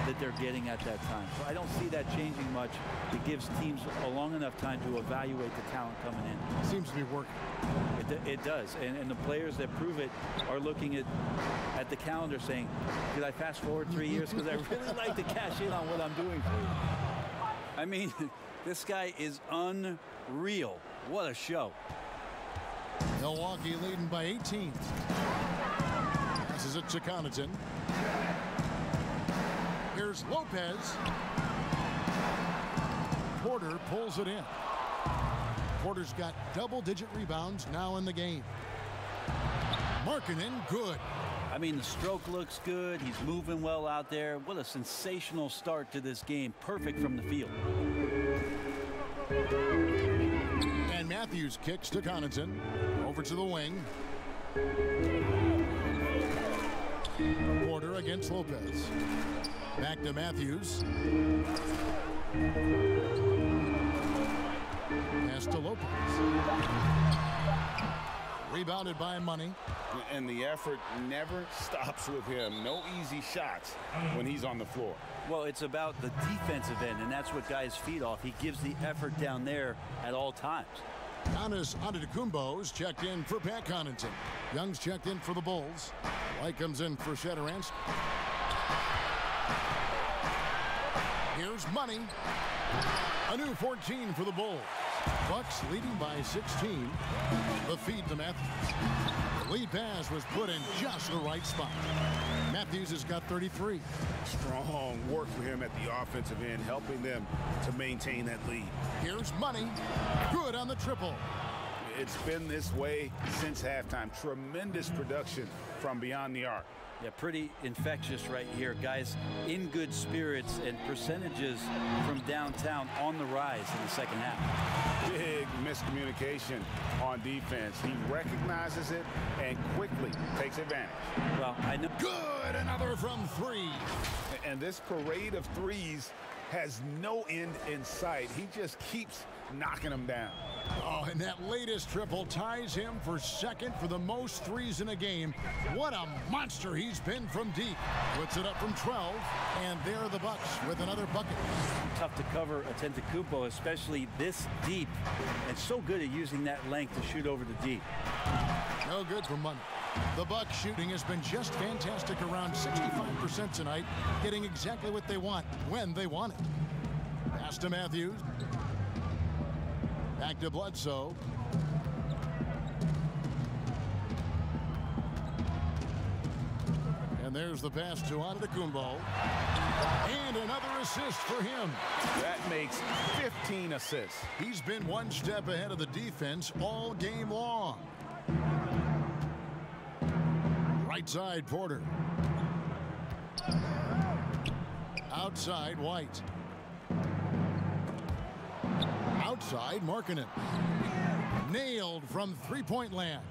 that they're getting at that time. So I don't see that changing much. It gives teams a long enough time to evaluate the talent coming in. Seems to be working. It does, and the players that prove it are looking at the calendar saying, did I fast forward 3 years because I really like to cash in on what I'm doing for you. I mean, this guy is unreal. What a show. Milwaukee leading by 18. This is it to Connaughton. Here's Lopez. Porter pulls it in. Porter's got double-digit rebounds now in the game. Markkanen, good. I mean, the stroke looks good. He's moving well out there. What a sensational start to this game. Perfect from the field. And Matthews kicks to Connaughton. Over to the wing. Porter against Lopez. Back to Matthews. Pass to Lopez. Rebounded by Money. And the effort never stops with him. No easy shots when he's on the floor. Well, it's about the defensive end, and that's what guys feed off. He gives the effort down there at all times. Giannis Antetokounmpo's checked in for Pat Connaughton. Young's checked in for the Bulls. White comes in for Shataransky. Here's Money. A new 14 for the Bulls. Bucks leading by 16. The feed to Matthews. The lead pass was put in just the right spot. Matthews has got 33. Strong work for him at the offensive end, helping them to maintain that lead. Here's Money. Good on the triple. It's been this way since halftime. Tremendous production from beyond the arc. Yeah, pretty infectious right here. Guys in good spirits, and percentages from downtown on the rise in the second half. Big miscommunication on defense. He recognizes it and quickly takes advantage. Well, I know. Good, another from 3. And this parade of threes has no end in sight. He just keeps knocking them down. Oh, and that latest triple ties him for second for the most threes in a game. What a monster he's been from deep. Puts it up from 12, and there are the Bucks with another bucket. Tough to cover Antetokounmpo, especially this deep, and so good at using that length to shoot over the deep. No good for Money. The Bucks shooting has been just fantastic, around 65% tonight, getting exactly what they want when they want it. Pass to Matthews. Back to Bledsoe. And there's the pass to Antetokounmpo. And another assist for him. That makes 15 assists. He's been one step ahead of the defense all game long. Right side, Porter. Outside, White. Outside, Markkanen. Nailed from three-point land.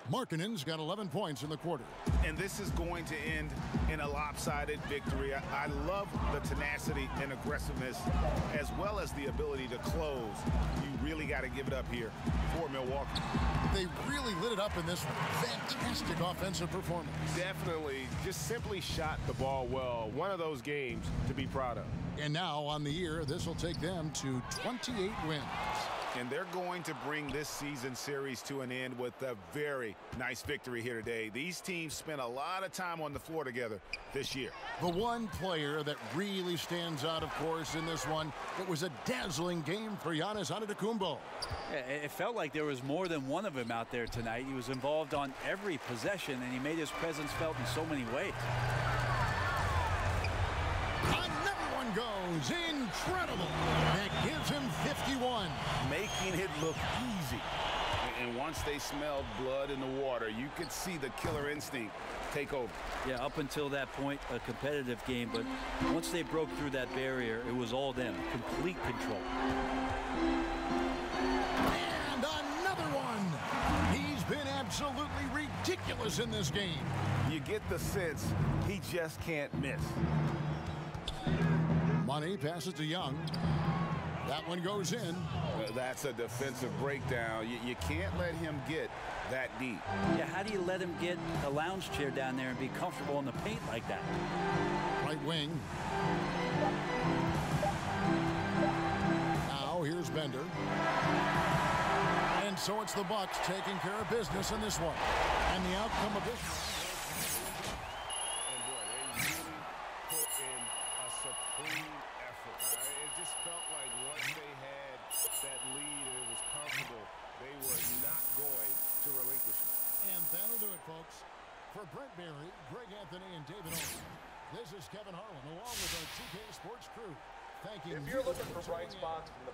Markkanen's got 11 points in the quarter. And this is going to end in a lopsided victory. I love the tenacity and aggressiveness, as well as the ability to close. You really got to give it up here for Milwaukee. They really lit it up in this one. Fantastic offensive performance. Definitely just simply shot the ball well. One of those games to be proud of. And now on the year, this will take them to 28 wins. And they're going to bring this season series to an end with a very nice victory here today. These teams spent a lot of time on the floor together this year. The one player that really stands out, of course, in this one, it was a dazzling game for Giannis Antetokounmpo. It felt like there was more than one of them out there tonight. He was involved on every possession, and he made his presence felt in so many ways. Another one goes. Incredible. That gives him 51. Making it look easy. And once they smelled blood in the water, you could see the killer instinct take over. Yeah, up until that point, a competitive game. But once they broke through that barrier, it was all them. Complete control. ridiculous in this game. You get the sense he just can't miss. Money passes to Young. That one goes in. That's a defensive breakdown. You can't let him get that deep. Yeah, how do you let him get a lounge chair down there and be comfortable in the paint like that? Right wing. Now here's Bender. And so it's the Bucks taking care of business in this one. And the outcome of this one. And boy, they really put in a supreme effort. It just felt like once they had that lead and it was comfortable, they were not going to relinquish it. And that'll do it, folks. For Brent Berry, Greg Anthony, and David Olson, this is Kevin Harlan along with our 2K Sports crew. Thanking you. If you're looking for bright spots from the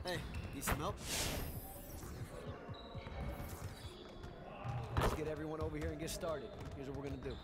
Hey, need some help? Let's get everyone over here and get started. Here's what we're gonna do.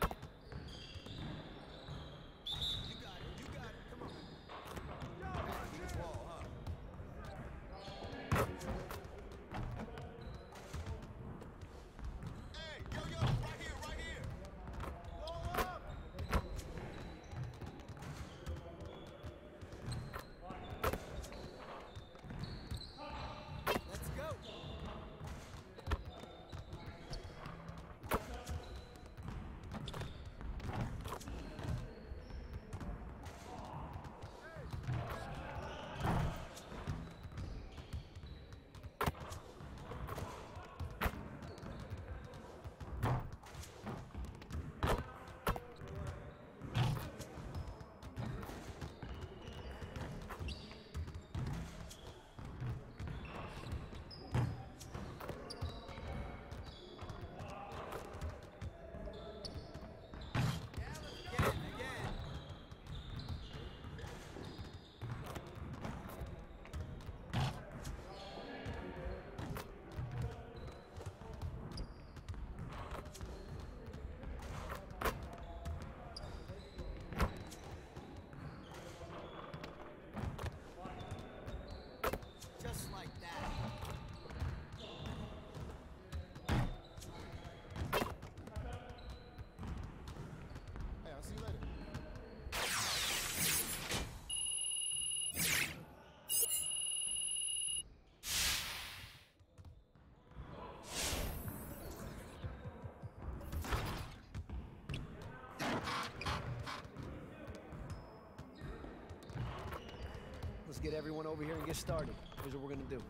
Let's get everyone over here and get started. Here's what we're gonna do.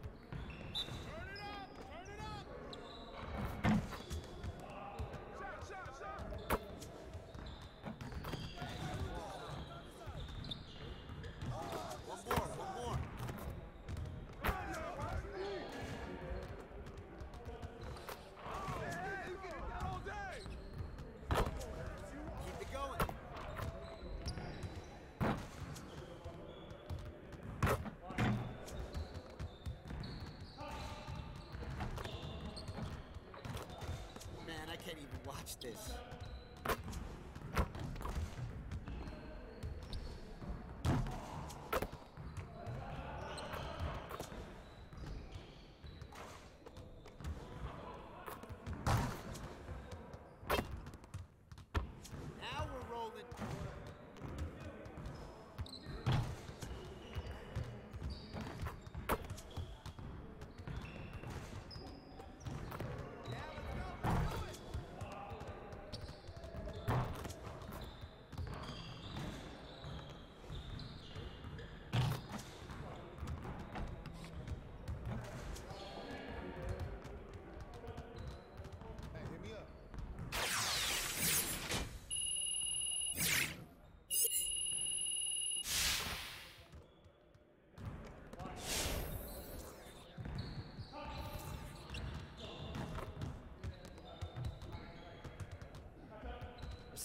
Can't even watch this. Now we're rolling.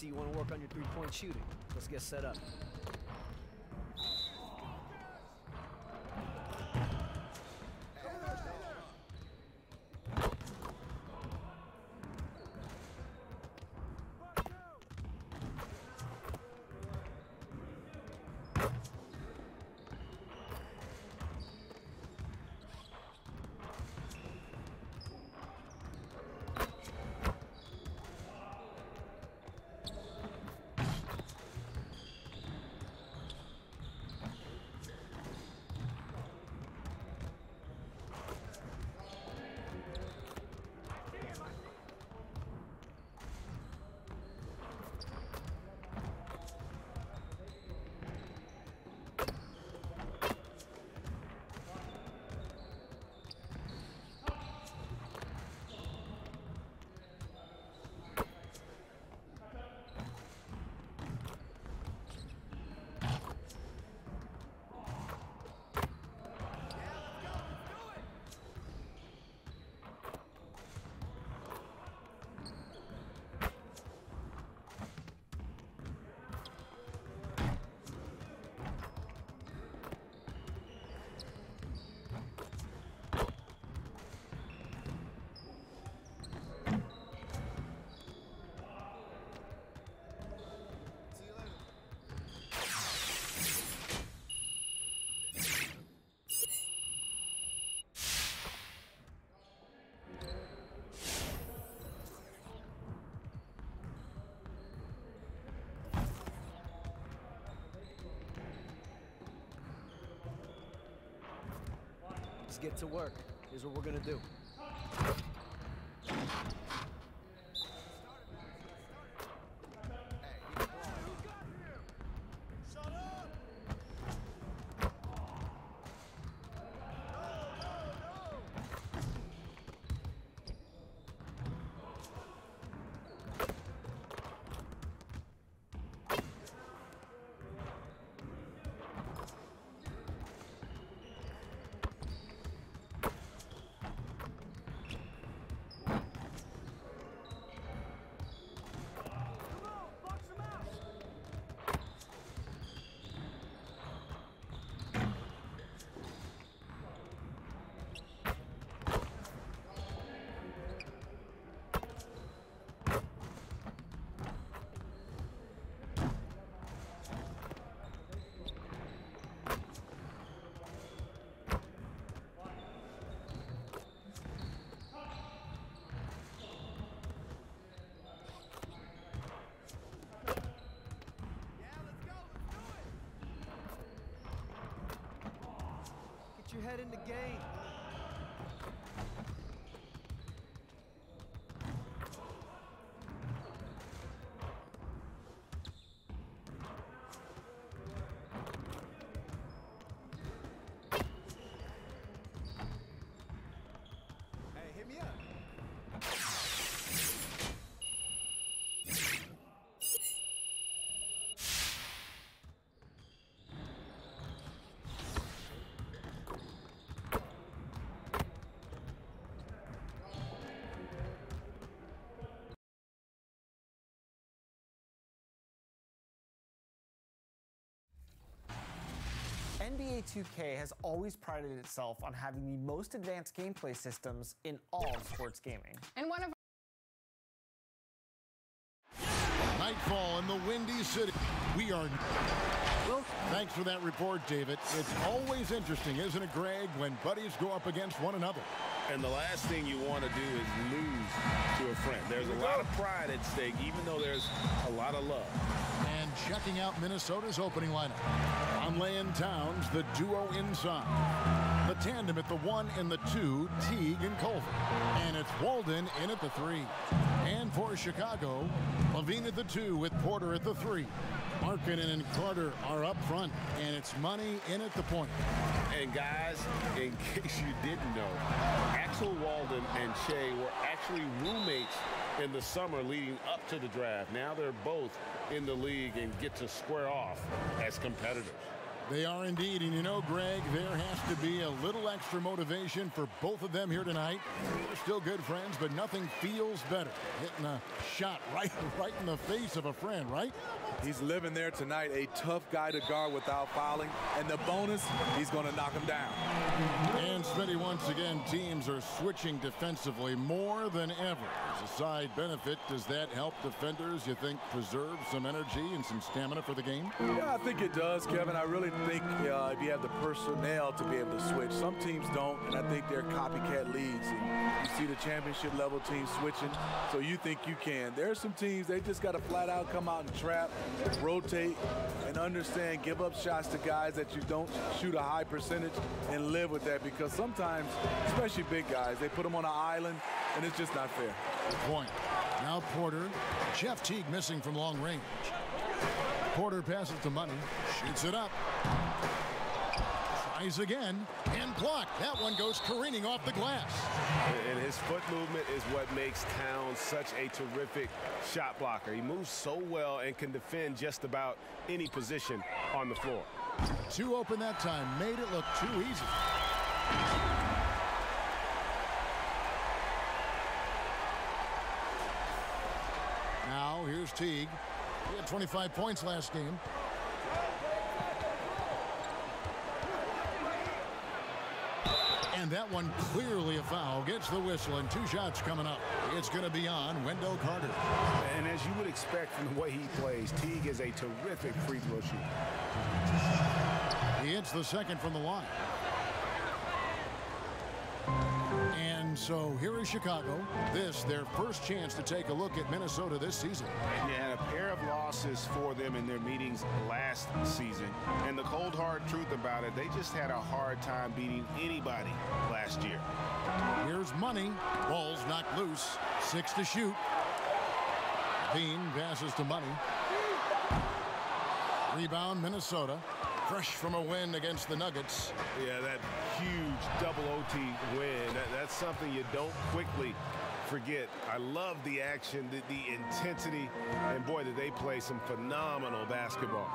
see you want to work on your three-point shooting. Let's get set up. Let's get to work. Here's what we're gonna do. Get your head in the game. Hey, hit me up. NBA 2K has always prided itself on having the most advanced gameplay systems in all of sports gaming. And one of Nightfall in the Windy City. We are... Well, thanks for that report, David. It's always interesting, isn't it, Greg, when buddies go up against one another? And the last thing you want to do is lose to a friend. There's a lot of pride at stake, even though there's a lot of love. And checking out Minnesota's opening lineup. On laying Towns, the duo inside. The tandem at the 1 and the 2, Teague and Culver. And it's Walden in at the 3. And for Chicago, Levine at the 2 with Porter at the 3. Markkanen and Carter are up front, and it's Money in at the point. And guys, in case you didn't know, Axel Walden and Shea were actually roommates in the summer leading up to the draft. Now they're both in the league and get to square off as competitors. They are indeed, and you know, Greg, there has to be a little extra motivation for both of them here tonight. They're still good friends, but nothing feels better. Hitting a shot right in the face of a friend, right? He's living there tonight, a tough guy to guard without fouling, and the bonus, he's going to knock him down. And Smitty, once again, teams are switching defensively more than ever. As a side benefit, does that help defenders, you think, preserve some energy and some stamina for the game? Yeah, I think it does, Kevin. I really think if you have the personnel to be able to switch. Some teams don't, and I think they're copycat leagues. And you see the championship level teams switching, so you think you can. There are some teams, they just got to flat out come out and trap, rotate, and understand, give up shots to guys that you don't shoot a high percentage and live with that, because sometimes, especially big guys, they put them on an island, and it's just not fair. Good point. Now Porter. Jeff Teague missing from long range. Porter passes to Money. Shoots it up. Tries again and blocked. That one goes careening off the glass. And his foot movement is what makes Towns such a terrific shot blocker. He moves so well and can defend just about any position on the floor. Too open that time. Made it look too easy. Now here's Teague. He had 25 points last game. And that one clearly a foul. Gets the whistle, and 2 shots coming up. It's going to be on Wendell Carter. And as you would expect from the way he plays, Teague is a terrific free throw shooter. He hits the second from the line. And so here is Chicago. This, their first chance to take a look at Minnesota this season. Yeah, a pair of losses for them in their meetings last season. And the cold, hard truth about it, they just had a hard time beating anybody last year. Here's Money. Ball's knocked loose. 6 to shoot. Dean passes to Money. Rebound, Minnesota. Fresh from a win against the Nuggets. Yeah, that huge double OT win. That's something you don't quickly forget. I love the action, the intensity, and boy, did they play some phenomenal basketball.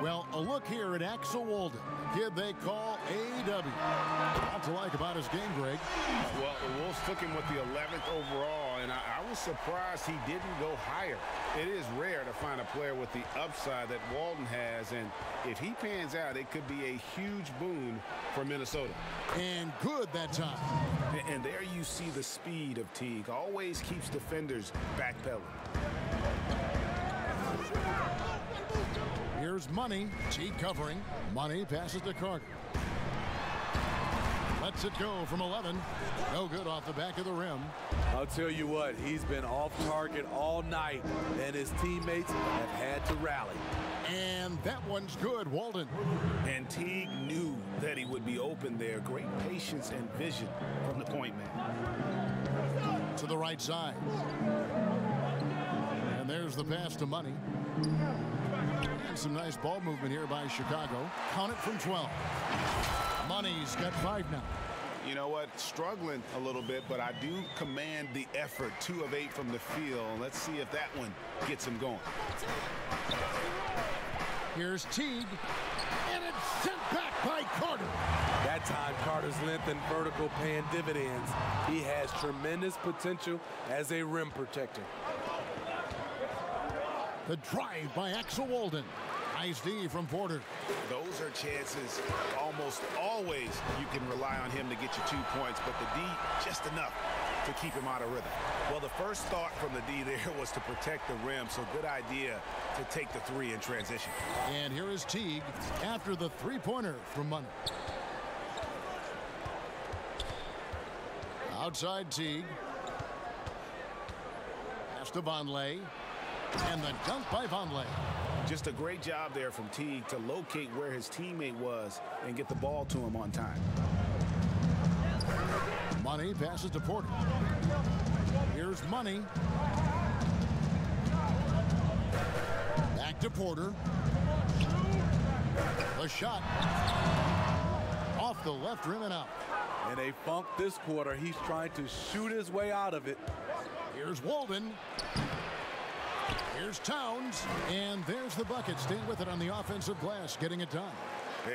Well, a look here at Axel Walden, kid they call AW. What to like about his game, Greg? Well, the Wolves took him with the 11th overall, and I was surprised he didn't go higher. It is rare to find a player with the upside that Walden has, and if he pans out, it could be a huge boon for Minnesota. And good that time. And there you see the speed of Teague. Always keeps defenders backpedaling. Here's Money. Teague covering. Money passes to Carter. Lets it go from 11. No good off the back of the rim. I'll tell you what, he's been off target all night, and his teammates have had to rally. And that one's good, Walden. And Teague knew that he would be open there. Great patience and vision from the point man. To the right side. And there's the pass to Money. And some nice ball movement here by Chicago. Count it from 12. Money's got 5 now. You know what? Struggling a little bit, but I do command the effort. 2 of 8 from the field. Let's see if that one gets him going. Here's Teague, and it's sent back by Carter. That time, Carter's length and vertical paying dividends. He has tremendous potential as a rim protector. The drive by Axel Walden. Nice D from Porter. Those are chances almost always you can rely on him to get you 2 points, but the D just enough to keep him out of rhythm. Well, the first thought from the D there was to protect the rim, so good idea to take the 3 in transition. And here is Teague after the 3-pointer from Money. Outside Teague. Pass to Vonleh. And the dunk by Vonleh. Just a great job there from Teague to locate where his teammate was and get the ball to him on time. Money passes to Porter. Here's Money. Back to Porter. The shot. Off the left rim and out. In a funk this quarter, he's trying to shoot his way out of it. Here's Walden. Here's Towns. And there's the bucket. Staying with it on the offensive glass, getting it done.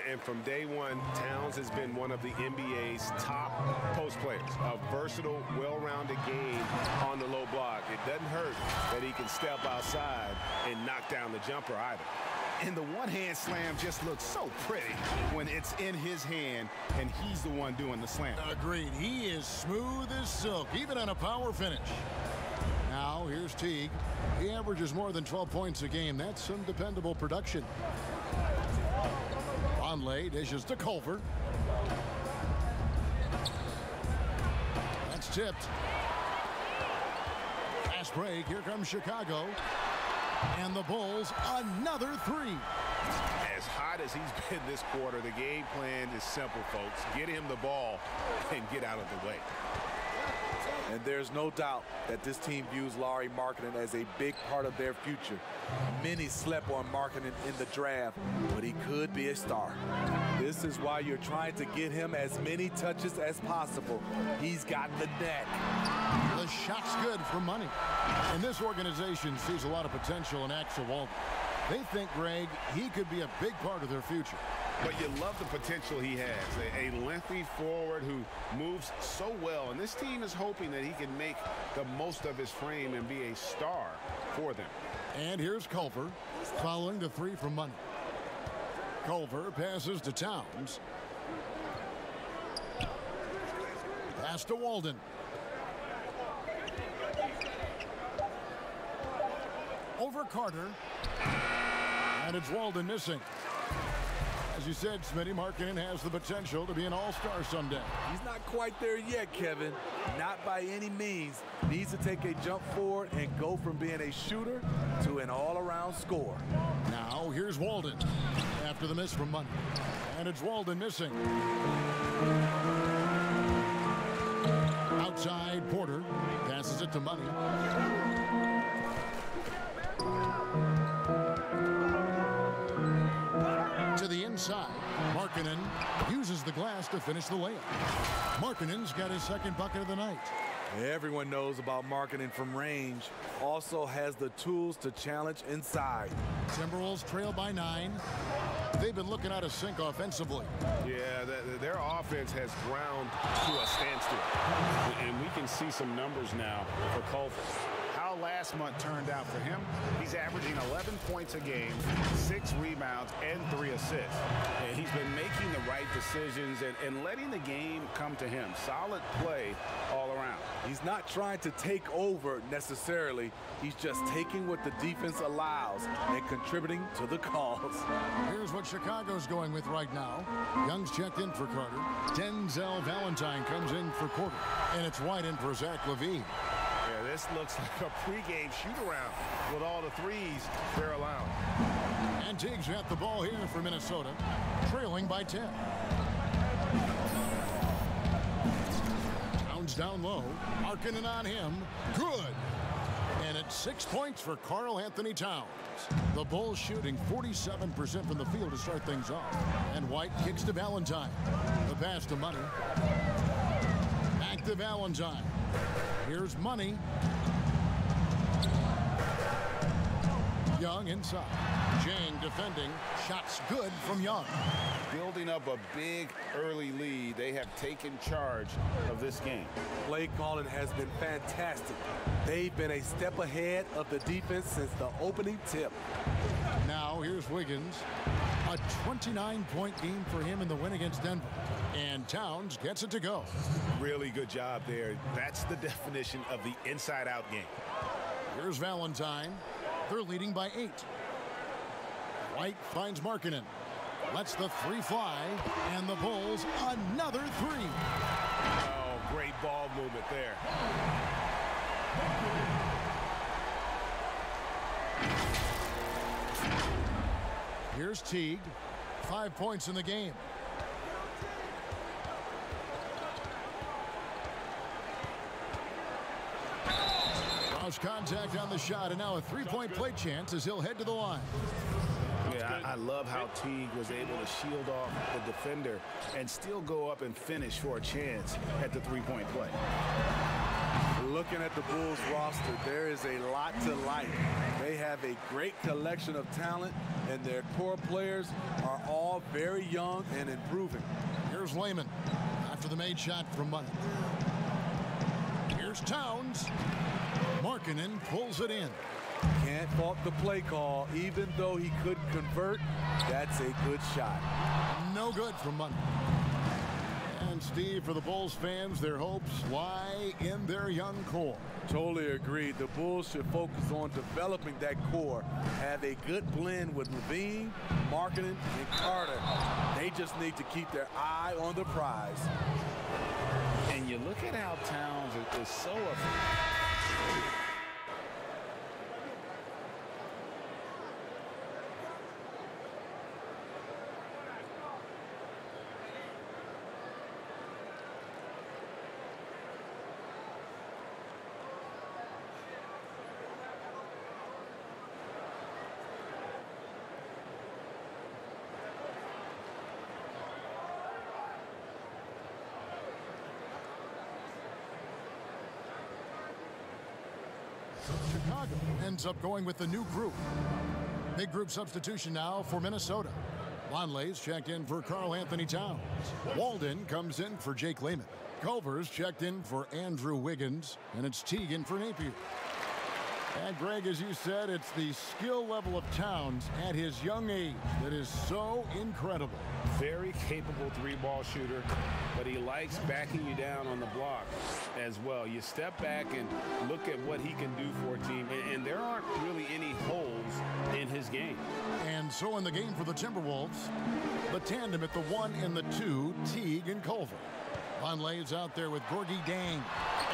And from day one, Towns has been one of the NBA's top post players. A versatile, well-rounded game on the low block. It doesn't hurt that he can step outside and knock down the jumper either. And the one-hand slam just looks so pretty when it's in his hand and he's the one doing the slam. Agreed. He is smooth as silk, even on a power finish. Now, here's Teague. He averages more than 12 points a game. That's some dependable production. Conley dishes to Culver. That's tipped. Fast break. Here comes Chicago. And the Bulls, another three. As hot as he's been this quarter, the game plan is simple, folks. Get him the ball and get out of the way. And there's no doubt that this team views Lauri Markkanen as a big part of their future. Many slept on Markkanen in the draft, but he could be a star. This is why you're trying to get him as many touches as possible. He's got the net. The shot's good for money. And this organization sees a lot of potential in Axel Walden. They think, Greg, he could be a big part of their future. But you love the potential he has. A lengthy forward who moves so well. And this team is hoping that he can make the most of his frame and be a star for them. And here's Culver following the three from money. Culver passes to Towns. Pass to Walden. Over Carter. And it's Walden missing. As you said, Smitty, Markkanen has the potential to be an all-star someday. He's not quite there yet, Kevin. Not by any means. Needs to take a jump forward and go from being a shooter to an all-around scorer. Now, here's Walden after the miss from money. And it's Walden missing. Outside, Porter passes it to money. To the inside, Markkanen uses the glass to finish the layup. Markkanen's got his second bucket of the night. Everyone knows about Markkanen from range. Also has the tools to challenge inside. Timberwolves trail by 9. They've been looking out of sync offensively. Yeah, their offense has ground to a standstill. And we can see some numbers now for Culver. How last month turned out for him, he's averaging 11 points a game, 6 rebounds, and 3 assists. And he's been making the right decisions and letting the game come to him. Solid play all around. He's not trying to take over necessarily. He's just taking what the defense allows and contributing to the cause. Here's what Chicago's going with right now. Young's checked in for Carter. Denzel Valentine comes in for Porter. And it's White in for Zach LaVine. Yeah, this looks like a pregame shoot-around with all the threes they're allowing. And Teague's got the ball here for Minnesota, trailing by 10. Towns down low. Markkanen on him. Good. And it's 6 points for Karl Anthony Towns. The Bulls shooting 47% from the field to start things off. And White kicks to Valentine. The pass to Money. Back to Valentine. Here's Money. Young inside. Jang defending. Shots good from Young. Building up a big early lead, they have taken charge of this game. Play calling has been fantastic. They've been a step ahead of the defense since the opening tip. Now here's Wiggins. A 29-point game for him in the win against Denver. And Towns gets it to go. Really good job there. That's the definition of the inside-out game. Here's Valentine. They're leading by 8. White finds Markkanen. Lets the three fly. And the Bulls another 3. Oh, great ball movement there. Here's Teague. 5 points in the game. Cross contact on the shot, and now a three-point play chance as he'll head to the line. Yeah, I love how Teague was able to shield off the defender and still go up and finish for a chance at the three-point play. Look looking at the Bulls roster, there is a lot to like. They have a great collection of talent, and their core players are all very young and improving. Here's Lehman after the made shot from money. Here's Towns. Markkanen pulls it in. Can't fault the play call. Even though he couldn't convert, that's a good shot. No good from money. And Steve, for the Bulls fans, their hopes lie in their young core. Totally agreed. The Bulls should focus on developing that core. Have a good blend with Levine, Markkanen, and Carter. They just need to keep their eye on the prize. And you look at how Towns is so effective. Chicago ends up going with the new group. Big group substitution now for Minnesota. Vonleh's checked in for Karl Anthony Towns. Walden comes in for Jake Lehman. Culver's checked in for Andrew Wiggins. And it's Teague in for Napier. And Greg, as you said, it's the skill level of Towns at his young age that is so incredible. Very capable three-ball shooter, but he likes backing you down on the block as well. You step back and look at what he can do for a team, and there aren't really any holes in his game. And so in the game for the Timberwolves, the tandem at the 1 and the 2, Teague and Culver. Vonleh is out there with Gorgie Dang.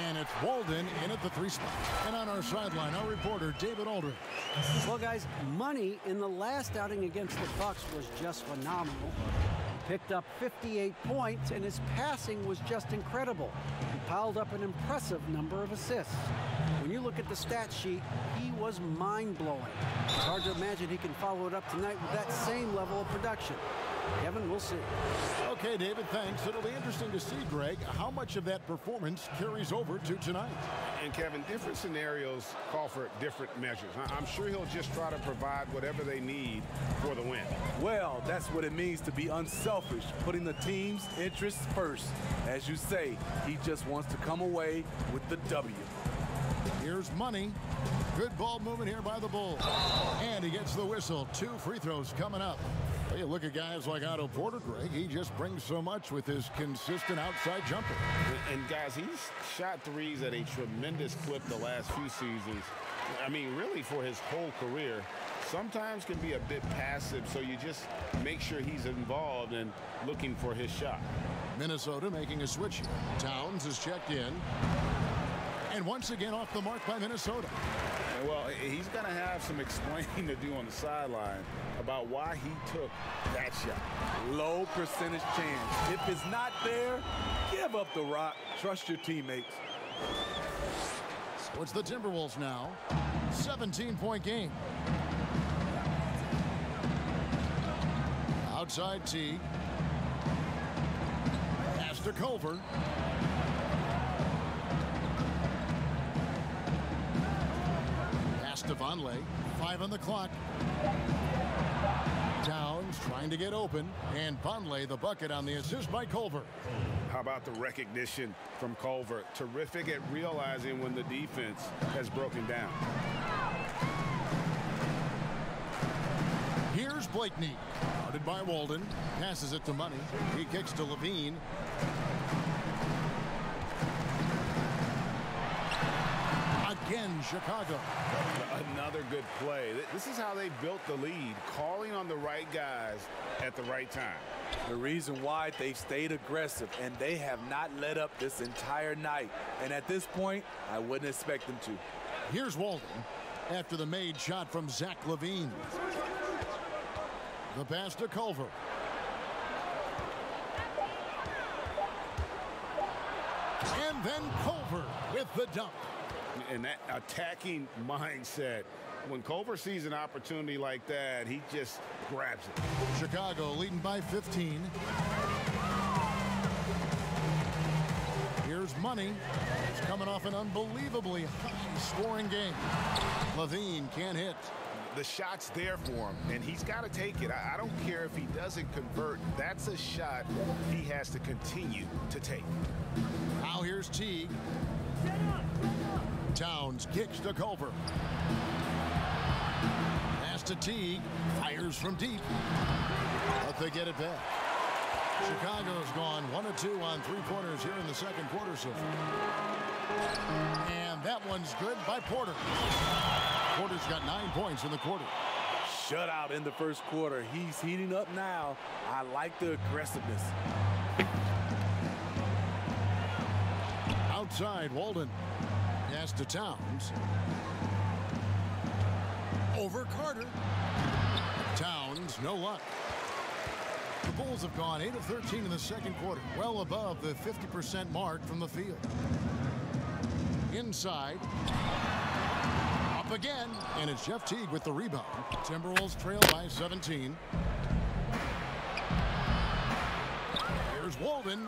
And it's Walden in at the 3 spot. And on our sideline, our reporter, David Aldridge. Well, guys, Money in the last outing against the Bucks was just phenomenal. He picked up 58 points, and his passing was just incredible. He piled up an impressive number of assists. When you look at the stat sheet, he was mind-blowing. It's hard to imagine he can follow it up tonight with that same level of production. Kevin, we'll see. Okay, David, thanks. It'll be interesting to see, Greg, how much of that performance carries over to tonight. And, Kevin, different scenarios call for different measures. I'm sure he'll just try to provide whatever they need for the win. Well, that's what it means to be unselfish, putting the team's interests first. As you say, he just wants to come away with the W. Here's Money. Good ball movement here by the Bulls. And he gets the whistle. 2 free throws coming up. Well, you look at guys like Otto Porter, Greg. He just brings so much with his consistent outside jumper. And guys, he's shot threes at a tremendous clip the last few seasons. I mean, really for his whole career. Sometimes can be a bit passive, so you just make sure he's involved and looking for his shot. Minnesota making a switch here. Towns is checked in. And once again off the mark by Minnesota. Well, he's going to have some explaining to do on the sideline about why he took that shot. Low percentage chance. If it's not there, give up the rock. Trust your teammates. So it's the Timberwolves now. 17-point game. Outside Teague. Pass to Culver. To Vonleh, 5 on the clock. Towns trying to get open, and Vonleh the bucket on the assist by Culver. How about the recognition from Culver? Terrific at realizing when the defense has broken down. Here's Blakeney, guarded by Walden, passes it to Money. He kicks to Levine. Again, Chicago. Another good play. This is how they built the lead, calling on the right guys at the right time. The reason why they stayed aggressive, and they have not let up this entire night. And at this point, I wouldn't expect them to. Here's Walden after the made shot from Zach LaVine. The pass to Culver. And then Culver with the dunk. And that attacking mindset, when Culver sees an opportunity like that, he just grabs it. Chicago leading by 15. Here's Money. He's coming off an unbelievably high-scoring game. Levine can't hit. The shot's there for him, and he's got to take it. I don't care if he doesn't convert. That's a shot he has to continue to take. Now here's Teague. Towns kicks to Culver. Pass to Teague. Fires from deep. But they get it back. Chicago's gone 1 of 2 on three-pointers here in the second quarter so far. And that one's good by Porter. Porter's got 9 points in the quarter. Shutout in the first quarter. He's heating up now. I like the aggressiveness. Outside, Walden. Pass to Towns. Over Carter. Towns, no luck. The Bulls have gone 8 of 13 in the second quarter, well above the 50% mark from the field. Inside. Up again, and it's Jeff Teague with the rebound. Timberwolves trail by 17. Here's Walden.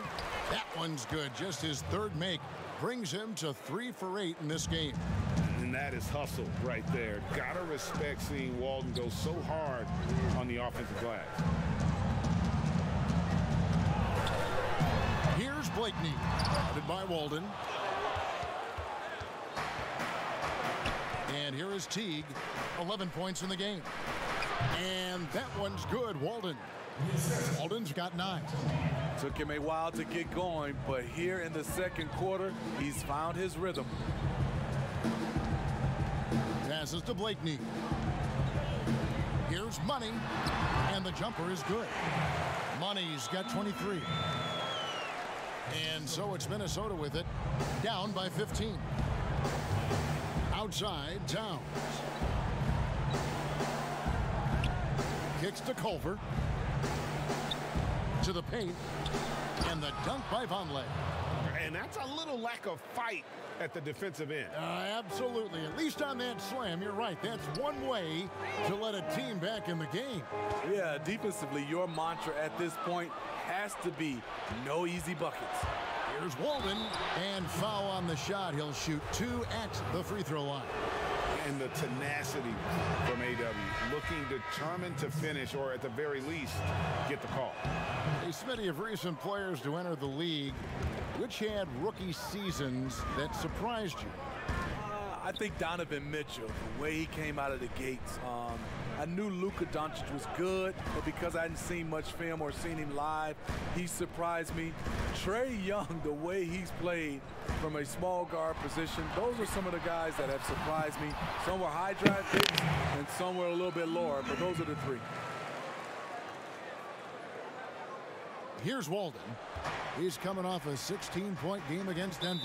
That one's good. Just his third make brings him to 3 for 8 in this game. And that is hustle right there. Gotta respect seeing Walden go so hard on the offensive glass. Here's Blakeney, guarded by Walden. And here is Teague, 11 points in the game. And that one's good, Walden. Walden's got 9. Took him a while to get going, but here in the second quarter, he's found his rhythm. Passes to Blakeney. Here's Money, and the jumper is good. Money's got 23. And so it's Minnesota with it, down by 15. Outside, Towns. Kicks to Culver. To the paint. And the dunk by Vonleh. And that's a little lack of fight at the defensive end. Absolutely. At least on that slam, you're right. That's one way to let a team back in the game. Yeah, defensively, your mantra at this point has to be no easy buckets. Here's Walden, and foul on the shot. He'll shoot 2 at the free throw line. And the tenacity from AW, looking determined to finish, or at the very least, get the call. A smitty of recent players to enter the league. Which had rookie seasons that surprised you? I think Donovan Mitchell, the way he came out of the gates. I knew Luka Doncic was good, but because I hadn't seen much film or seen him live, he surprised me. Trae Young, the way he's played from a small guard position, those are some of the guys that have surprised me. Some were high draft picks, and some were a little bit lower, but those are the 3. Here's Walden. He's coming off a 16-point game against Denver.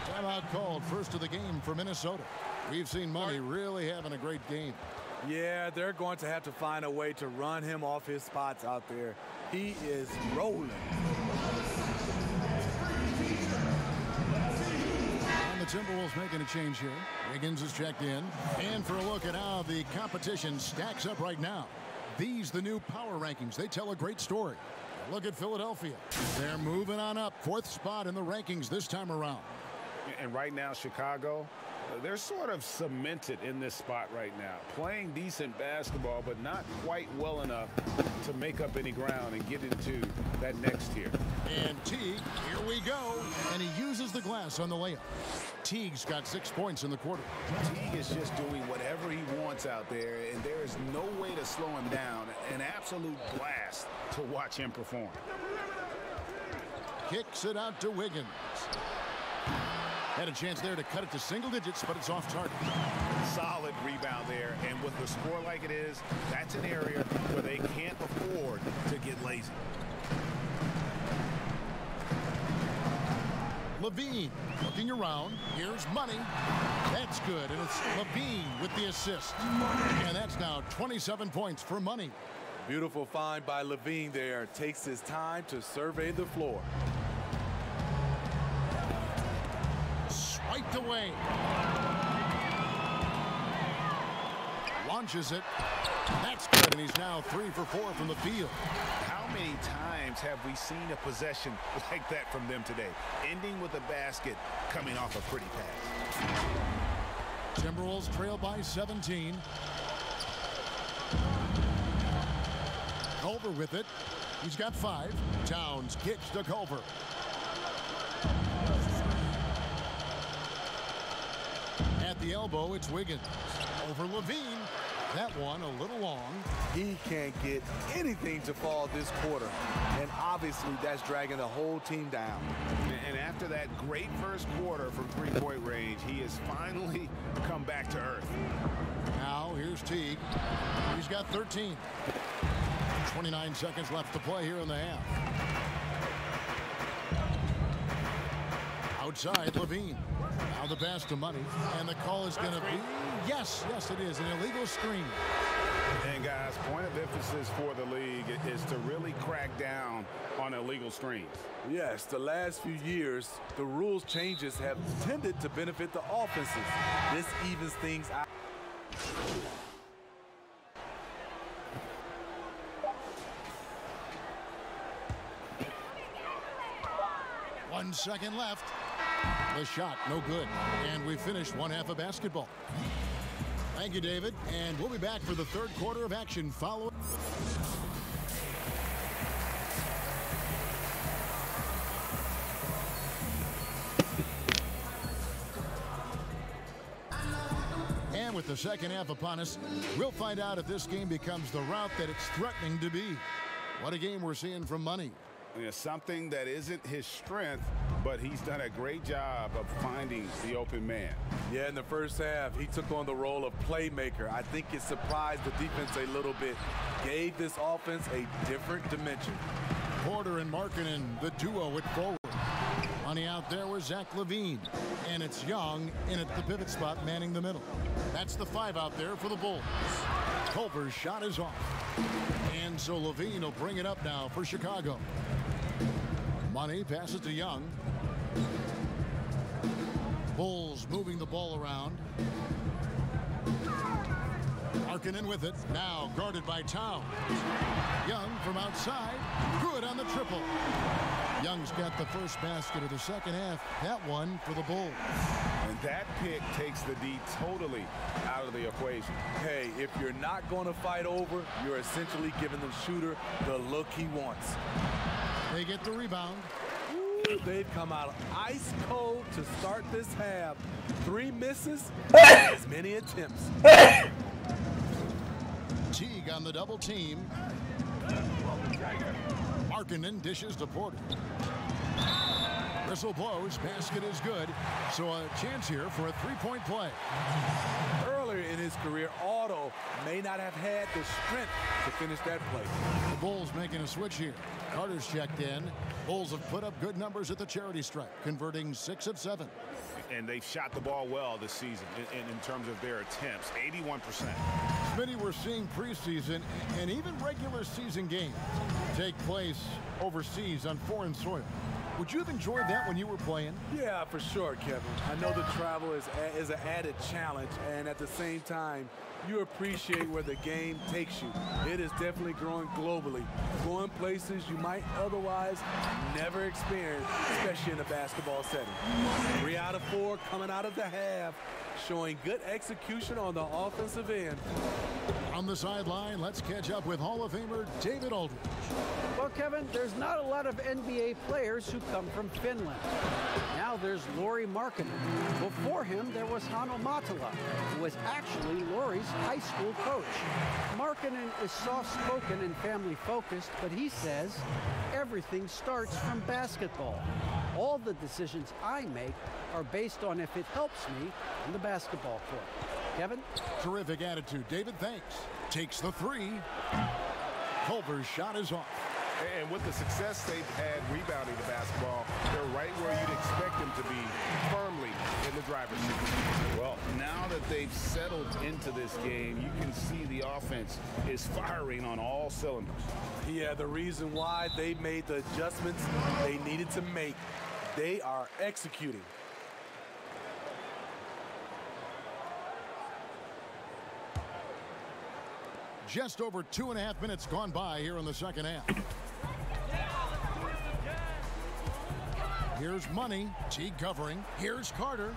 Timeout called, first of the game for Minnesota. We've seen Money really having a great game. Yeah, they're going to have to find a way to run him off his spots out there. He is rolling. And the Timberwolves making a change here. Higgins is checked in. And for a look at how the competition stacks up right now. These, the new power rankings, they tell a great story. Look at Philadelphia. They're moving on up. 4th spot in the rankings this time around. And right now, Chicago, they're sort of cemented in this spot right now. Playing decent basketball, but not quite well enough to make up any ground and get into that next tier. And Teague, here we go. And he uses the glass on the layup. Teague's got 6 points in the quarter. Teague is just doing whatever he wants out there, and there is no way to slow him down. An absolute blast to watch him perform. Kicks it out to Wiggins. Had a chance there to cut it to single digits, but it's off target. Solid rebound there, and with the score like it is, that's an area where they can't afford to get lazy. Levine looking around. Here's Money. That's good, and it's Levine with the assist. And that's now 27 points for Money. Beautiful find by Levine there. Takes his time to survey the floor. Swiped away. Launches it. That's good, and he's now 3 for 4 from the field. How many times have we seen a possession like that from them today, ending with a basket coming off a pretty pass? Timberwolves trail by 17. Culver with it. He's got 5. Towns kicks to Culver. At the elbow, it's Wiggins. Over Levine. That one a little long. He can't get anything to fall this quarter. And obviously that's dragging the whole team down. And after that great first quarter from three-point range, he has finally come back to earth. Now here's Teague. He's got 13. 29 seconds left to play here in the half. Outside, Levine. Now the pass to Money. And the call is going to be, yes, it is, an illegal screen. And guys, point of emphasis for the league is to really crack down on illegal screens. Yes, the last few years, the rules changes have tended to benefit the offenses. This evens things out. One second left. The shot, no good. And we finished one half of basketball. Thank you, David. And we'll be back for the third quarter of action following. And with the second half upon us, we'll find out if this game becomes the route that it's threatening to be. What a game we're seeing from Money. Yeah, something that isn't his strength, but he's done a great job of finding the open man. Yeah, in the first half, he took on the role of playmaker. I think it surprised the defense a little bit. Gave this offense a different dimension. Porter and Markkanen, the duo at forward. Money out there with Zach Levine. And it's Young in at the pivot spot, manning the middle. That's the 5 out there for the Bulls. Culver's shot is off. And so Levine will bring it up now for Chicago. Money passes to Young. Bulls moving the ball around. Markkanen with it. Now guarded by Towns. Young from outside. Good on the triple. Young's got the first basket of the second half. That one for the Bulls. And that pick takes the D totally out of the equation. Hey, if you're not going to fight over, you're essentially giving the shooter the look he wants. They get the rebound. Ooh, they've come out ice cold to start this half. 3 misses, as many attempts. Teague on the double team. Markkanen dishes to Porter. Whistle blows. Basket is good. So a chance here for a 3-point play. Earlier in his career, Otto may not have had the strength to finish that play. The Bulls making a switch here. Carter's checked in. Bulls have put up good numbers at the charity stripe, converting 6 of 7. And they've shot the ball well this season in terms of their attempts, 81%. Smitty, we're seeing preseason and even regular season games take place overseas on foreign soil. Would you have enjoyed that when you were playing? Yeah, for sure, Kevin. I know the travel is an added challenge, and at the same time, you appreciate where the game takes you. It is definitely growing globally, going places you might otherwise never experience, especially in a basketball setting. 3 out of 4 coming out of the half, showing good execution on the offensive end. On the sideline, let's catch up with Hall of Famer David Aldridge. Well, Kevin, there's not a lot of NBA players who come from Finland. Now there's Lauri Markkanen. Before him, there was Hanno Matala, who was actually Lauri's high school coach. Markkanen is soft-spoken and family-focused, but he says everything starts from basketball. All the decisions I make are based on if it helps me on the basketball court. Kevin? Terrific attitude. David, thanks. Takes the 3. Culver's shot is off. And with the success they've had rebounding the basketball, they're right where you'd expect them to be, firmly in the driver's seat. Well, now that they've settled into this game, you can see the offense is firing on all cylinders. Yeah, the reason why they made the adjustments they needed to make, they are executing. Just over 2.5 minutes gone by here in the second half. Here's Money. Teague covering. Here's Carter.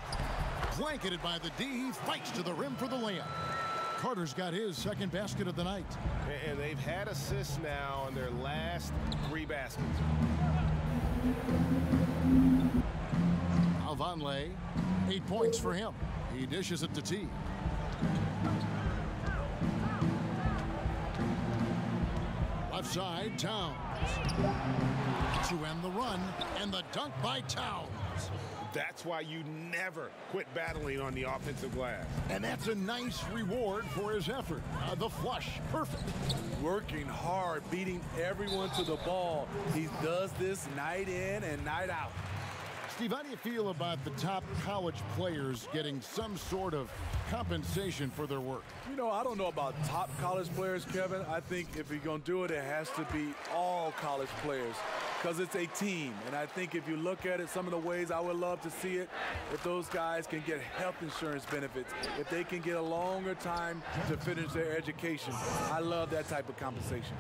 Blanketed by the D. He fights to the rim for the layup. Carter's got his second basket of the night. And they've had assists now in their last 3 baskets. Alvanley, 8 points for him. He dishes it to Teague. Left side, Towns. To end the run, and the dunk by Towns. That's why you never quit battling on the offensive glass. And that's a nice reward for his effort. The flush, perfect. Working hard, beating everyone to the ball. He does this night in and night out. Steve, how do you feel about the top college players getting some sort of compensation for their work? You know, I don't know about top college players, Kevin. I think if you're going to do it, it has to be all college players because it's a team. And I think if you look at it, some of the ways I would love to see it, if those guys can get health insurance benefits, if they can get a longer time to finish their education. I love that type of compensation.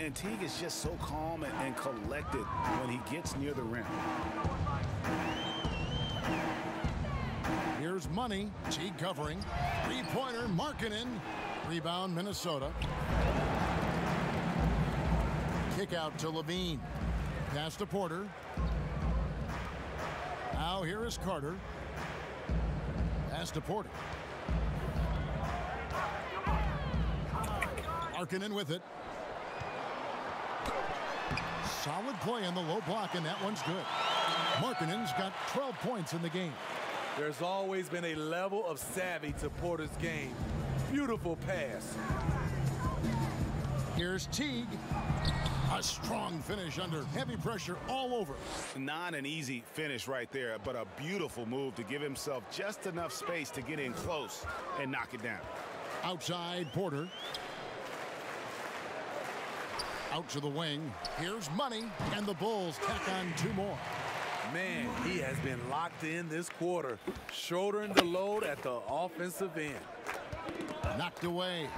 And Teague is just so calm and collected when he gets near the rim. Here's Money. Teague covering. Three-pointer, Markkanen. Rebound, Minnesota. Kick out to Levine. Pass to Porter. Now here is Carter. Pass to Porter. Markkanen with it. Solid play on the low block, and that one's good. Markkanen's got 12 points in the game. There's always been a level of savvy to Porter's game. Beautiful pass. Here's Teague. A strong finish under heavy pressure all over. Not an easy finish right there, but a beautiful move to give himself just enough space to get in close and knock it down. Outside, Porter. Out to the wing. Here's Money, and the Bulls tack on 2 more. Man, he has been locked in this quarter, shouldering the load at the offensive end. Knocked away.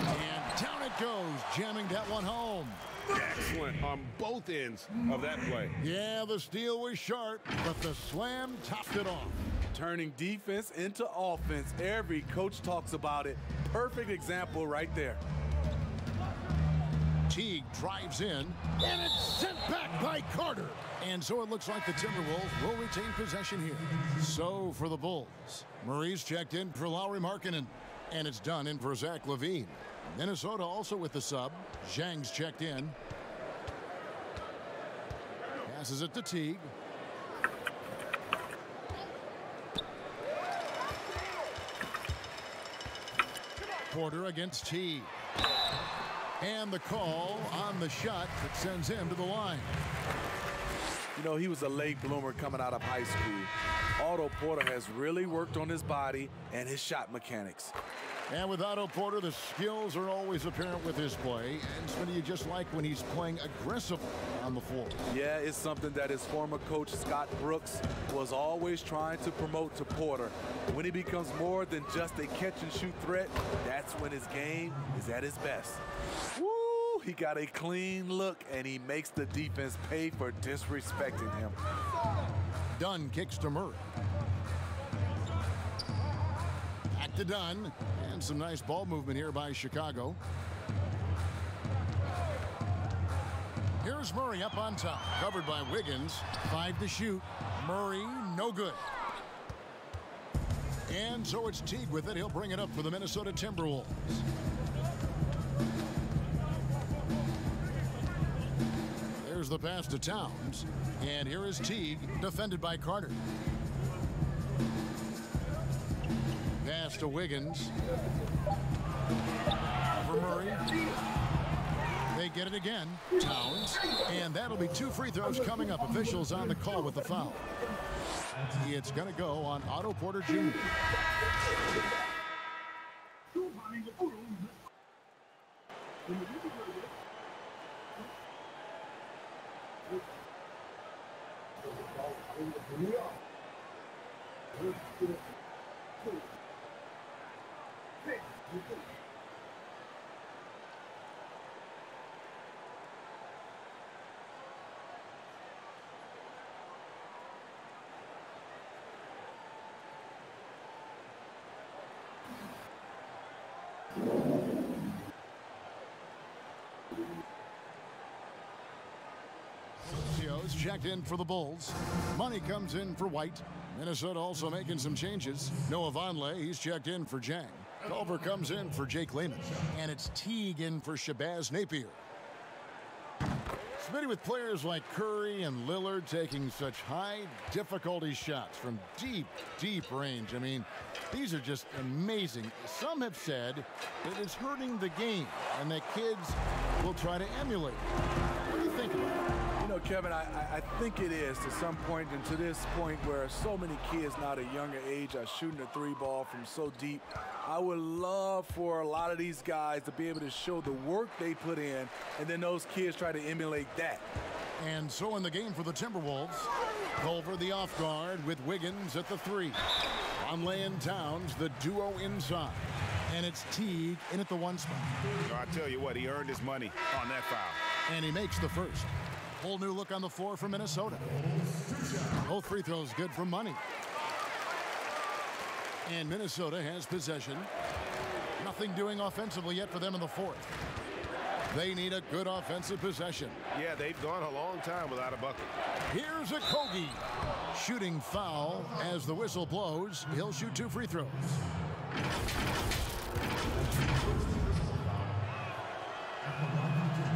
And down it goes, jamming that one home. Excellent on both ends of that play. Yeah, the steal was sharp, but the slam topped it off. Turning defense into offense. Every coach talks about it. Perfect example right there. Teague drives in, and it's sent back by Carter. And so it looks like the Timberwolves will retain possession here. So for the Bulls, Murray's checked in for Lauri Markkanen, and it's done in for Zach LaVine. Minnesota also with the sub. Zhang's checked in. Passes it to Teague. Porter against Teague. And the call on the shot that sends him to the line. You know, he was a late bloomer coming out of high school. Otto Porter has really worked on his body and his shot mechanics. And with Otto Porter, the skills are always apparent with his play. And something you just like when he's playing aggressively on the floor. Yeah, it's something that his former coach, Scott Brooks, was always trying to promote to Porter. When he becomes more than just a catch-and-shoot threat, that's when his game is at its best. Woo! He got a clean look, and he makes the defense pay for disrespecting him. Dunn kicks to Murray. Back to Dunn. And some nice ball movement here by Chicago. Here's Murray up on top. Covered by Wiggins. 5 to shoot. Murray, no good. And so it's Teague with it. He'll bring it up for the Minnesota Timberwolves. There's the pass to Towns. And here is Teague, defended by Carter. Pass to Wiggins. For Murray. They get it again. Towns. And that'll be 2 free throws coming up. Officials on the call with the foul. It's going to go on Otto Porter Jr. Lucio's checked in for the Bulls. Money comes in for White. Minnesota also making some changes. Noah Vonleh, he's checked in for Jang. Culver comes in for Jake Lehman. And it's Teague in for Shabazz Napier. Smitty, with players like Curry and Lillard taking such high difficulty shots from deep, deep range. I mean, these are just amazing. Some have said that it's hurting the game and that kids will try to emulate. What do you think about it? You know, Kevin, I think it is to some point, and to this point where so many kids now at a younger age are shooting a three ball from so deep. I would love for a lot of these guys to be able to show the work they put in, and then those kids try to emulate that. And so in the game for the Timberwolves, Culver the off guard with Wiggins at the three. Vonleh and Towns, the duo inside. And it's Teague in at the one spot. I tell you what, he earned his money on that foul. And he makes the first. Whole new look on the floor for Minnesota. Both free throws good for Money. And Minnesota has possession. Nothing doing offensively yet for them in the fourth. They need a good offensive possession. Yeah, they've gone a long time without a bucket. Here's a Kogi. Shooting foul as the whistle blows. He'll shoot 2 free throws.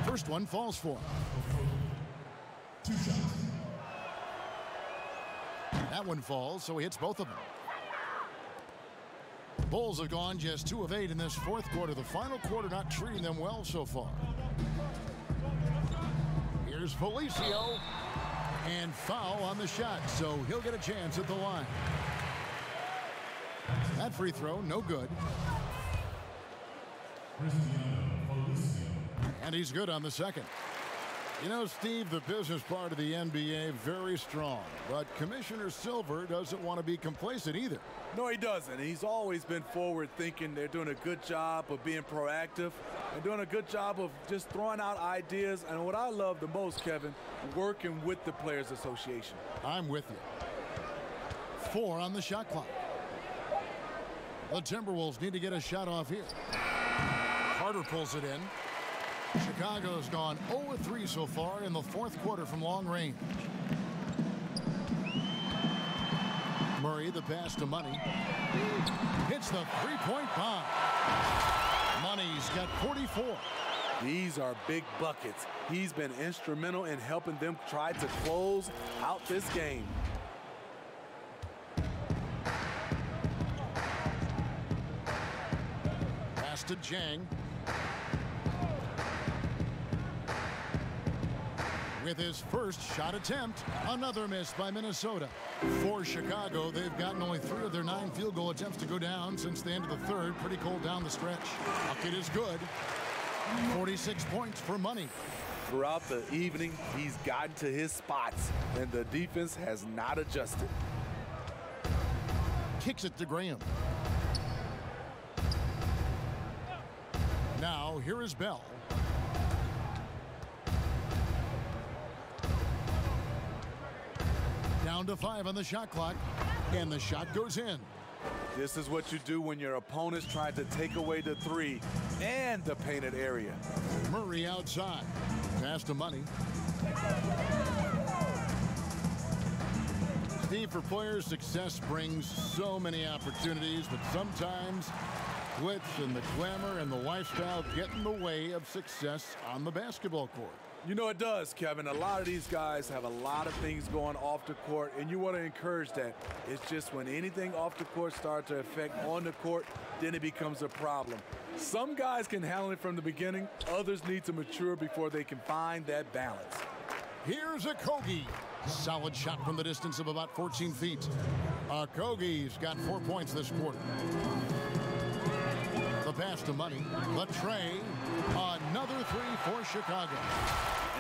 First one falls for him. That one falls, so he hits both of them. Bulls have gone just 2 of 8 in this fourth quarter. The final quarter not treating them well so far. Here's Felicio. And foul on the shot, so he'll get a chance at the line. That free throw, no good. And he's good on the second. You know, Steve, the business part of the NBA, very strong. But Commissioner Silver doesn't want to be complacent either. No, he doesn't. He's always been forward thinking. They're doing a good job of being proactive and doing a good job of just throwing out ideas. And what I love the most, Kevin, working with the Players Association. I'm with you. 4 on the shot clock. The Timberwolves need to get a shot off here. Carter pulls it in. Chicago's gone 0-3 so far in the fourth quarter from long range. Murray, the pass to Money. Hits the three-point bomb. Money's got 44. These are big buckets. He's been instrumental in helping them try to close out this game. Pass to Jang. With his first shot attempt, another miss by Minnesota. For Chicago, they've gotten only 3 of their 9 field goal attempts to go down since the end of the third. Pretty cold down the stretch. Bucket is good. 46 points for Money. Throughout the evening, he's gotten to his spots, and the defense has not adjusted. Kicks it to Graham. Now, here is Bell. Down to 5 on the shot clock, and the shot goes in. This is what you do when your opponents try to take away the 3 and the painted area. Murray outside. Pass to Money. Steve, for players, success brings so many opportunities, but sometimes glitz and the glamour and the lifestyle get in the way of success on the basketball court. You know it does, Kevin. A lot of these guys have a lot of things going off the court, and you want to encourage that. It's just when anything off the court starts to affect on the court, then it becomes a problem. Some guys can handle it from the beginning. Others need to mature before they can find that balance. Here's a Kogi. Solid shot from the distance of about 14 feet. Kogi's got 4 points this quarter. The pass to Money. The tray. Another 3 for Chicago.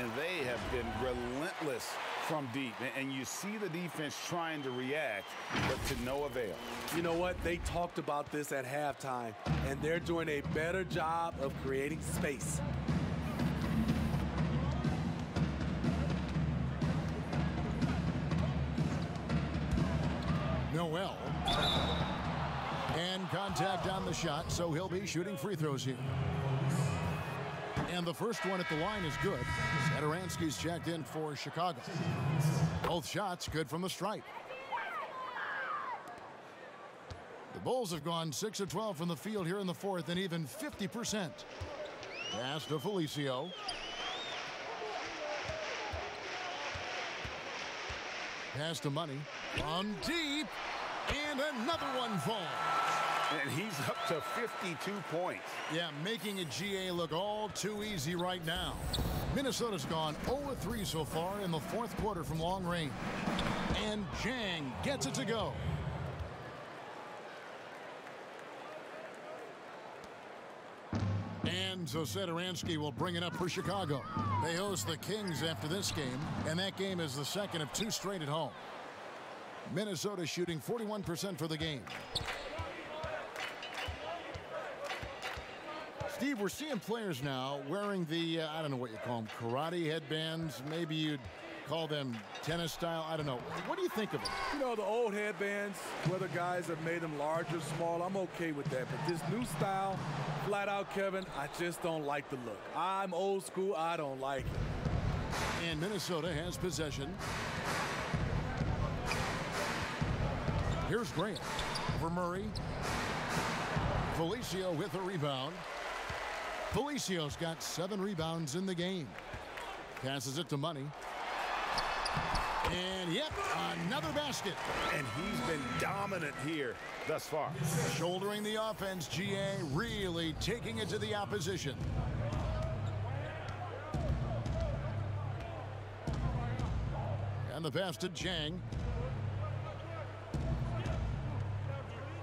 And they have been relentless from deep. And you see the defense trying to react, but to no avail. You know what? They talked about this at halftime, and they're doing a better job of creating space. Noel. And contact on the shot, so he'll be shooting free throws here. And the first one at the line is good. Satoransky's checked in for Chicago. Both shots good from the stripe. The Bulls have gone 6 of 12 from the field here in the fourth, and even 50%. Pass to Felicio. Pass to Money. On deep. And another one falls. And he's up to 52 points. Yeah, making a GA look all too easy right now. Minnesota's gone 0-3 so far in the fourth quarter from long range. And Jang gets it to go. And so Satoransky will bring it up for Chicago. They host the Kings after this game, and that game is the second of 2 straight at home. Minnesota shooting 41% for the game. Steve, we're seeing players now wearing the, I don't know what you call them, karate headbands. Maybe you'd call them tennis style. I don't know. What do you think of it? You know, the old headbands, whether guys have made them large or small, I'm okay with that. But this new style, flat out, Kevin, I just don't like the look. I'm old school. I don't like it. And Minnesota has possession. Here's Grant over Murray. Felicio with a rebound. Felicio's got 7 rebounds in the game. Passes it to Money. And yep, another basket. And he's been dominant here thus far. Shouldering the offense, GA really taking it to the opposition. And the pass to Jang.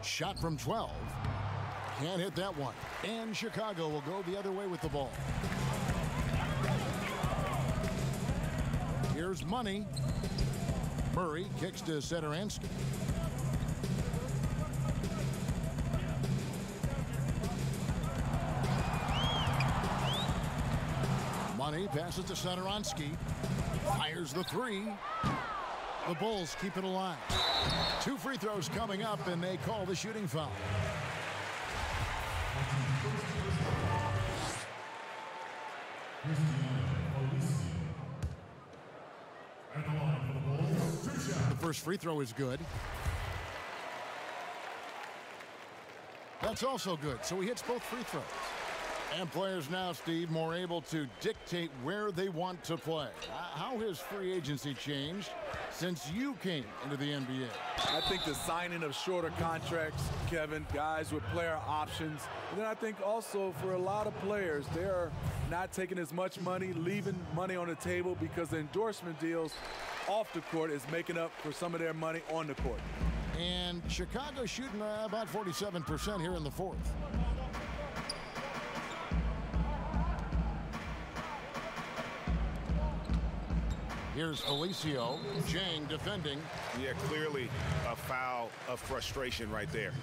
Shot from 12. Can't hit that one. And Chicago will go the other way with the ball. Here's Money. Murray kicks to Satoransky. Money passes to Satoransky. Fires the 3. The Bulls keep it alive. 2 free throws coming up, and they call the shooting foul. The first free throw is good. That's also good, so he hits both free throws. And players now, Steve, more able to dictate where they want to play. How has free agency changed since you came into the NBA? I think the signing of shorter contracts, Kevin, guys with player options. And then I think also for a lot of players, they're not taking as much money, leaving money on the table because the endorsement deals off the court is making up for some of their money on the court. And Chicago shooting about 47% here in the fourth. Here's Felicio. Jang defending. Yeah, clearly a foul of frustration right there.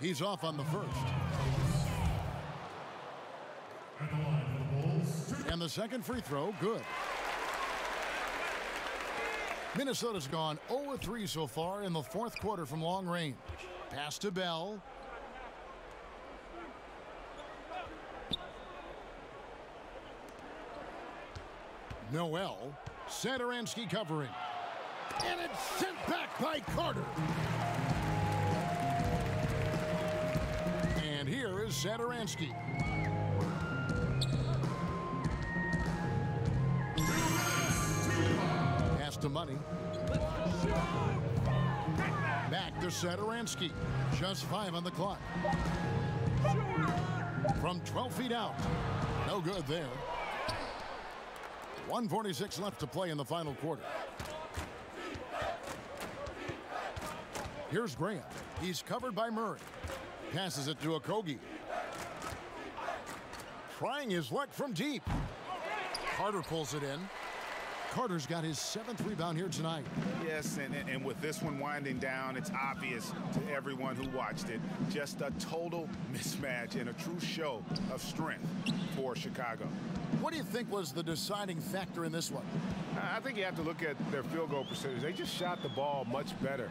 He's off on the first. And the second free throw, good. Minnesota's gone 0-3 so far in the fourth quarter from long range. Pass to Bell. Noel. Satoransky covering. And it's sent back by Carter. And here is Satoransky. Pass to Money. Back to Satoransky. Just 5 on the clock. From 12 feet out. No good there. 1:46 left to play in the final quarter. Here's Grant. He's covered by Murray. Passes it to Okogie. Trying his luck from deep. Carter pulls it in. Carter's got his 7th rebound here tonight. Yes, and with this one winding down, it's obvious to everyone who watched it. Just a total mismatch and a true show of strength for Chicago. What do you think was the deciding factor in this one? I think you have to look at their field goal percentage. They just shot the ball much better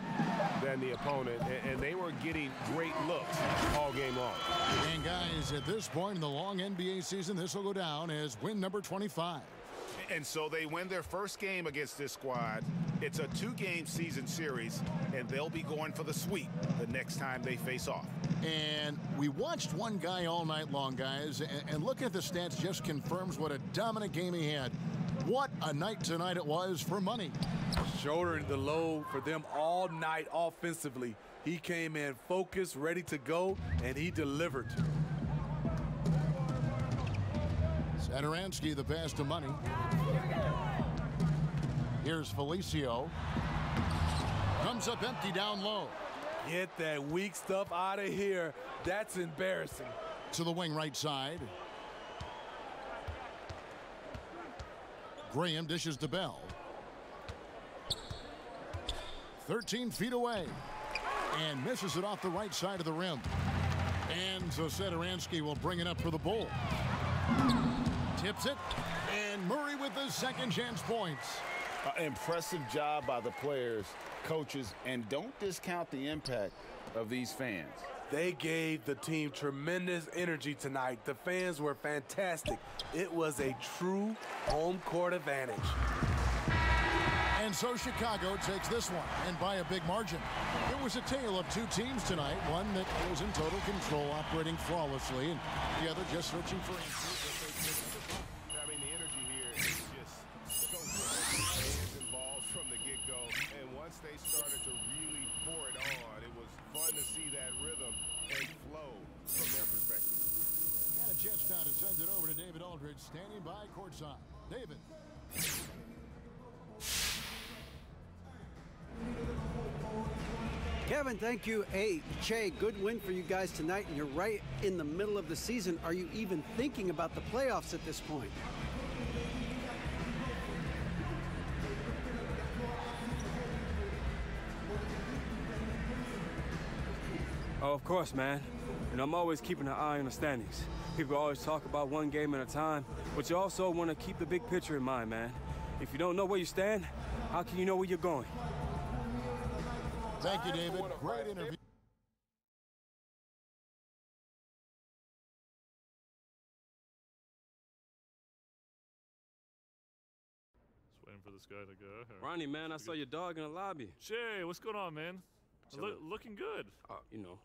than the opponent, and they were getting great looks all game long. And guys, at this point in the long NBA season, this will go down as win number 25. And so they win their first game against this squad. It's a 2-game season series, and they'll be going for the sweep the next time they face off. And we watched one guy all night long, guys, and looking at the stats just confirms what a dominant game he had. What a night tonight it was for Money. Shouldering the load for them all night offensively. He came in focused, ready to go, and he delivered. Saturansky, the pass to Money. Here's Felicio. Comes up empty down low. Get that weak stuff out of here. That's embarrassing. To the wing right side. Graham dishes to Bell. 13 feet away. And misses it off the right side of the rim. And so Saturansky will bring it up for the Bull. Tips it. And Murray with the second chance points. Impressive job by the players, coaches, and don't discount the impact of these fans. They gave the team tremendous energy tonight. The fans were fantastic. It was a true home court advantage. And so Chicago takes this one, and by a big margin. It was a tale of two teams tonight, one that was in total control, operating flawlessly, and the other just searching for answers. I mean, the energy here is just so good. It's involved from the get-go, and once they started to really pour it on, it was fun to see that rhythm and flow from their perspective. Got a chance now to send it over to David Aldridge, standing by courtside. David. Kevin, thank you. Hey, Che, good win for you guys tonight, and you're right in the middle of the season. Are you even thinking about the playoffs at this point? Oh, of course, man. And I'm always keeping an eye on the standings. People always talk about one game at a time, but you also want to keep the big picture in mind, man. If you don't know where you stand, how can you know where you're going? Thank you, David. Great interview. Just waiting for this guy to go. Ronnie, man, I saw your dog in the lobby. Jay, what's going on, man? Looking good. You know,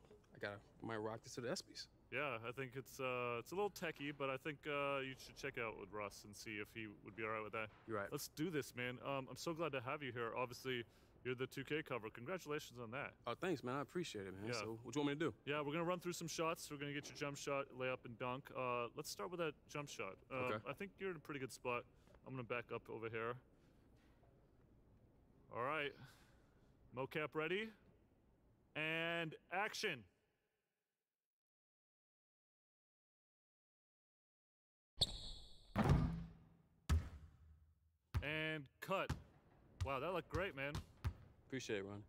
might rock this to the ESPYs. Yeah, I think it's a little techie, but I think you should check out with Russ and see if he would be all right with that. You're right. Let's do this, man. I'm so glad to have you here. Obviously, you're the 2K cover. Congratulations on that. Oh, thanks, man. I appreciate it, man. Yeah. So, what do you want me to do? Yeah, we're gonna run through some shots. We're gonna get your jump shot, layup, and dunk. Let's start with that jump shot. Okay. I think you're in a pretty good spot. I'm gonna back up over here. All right. Mocap ready. And action. And cut. Wow, that looked great, man. Appreciate it, Ron.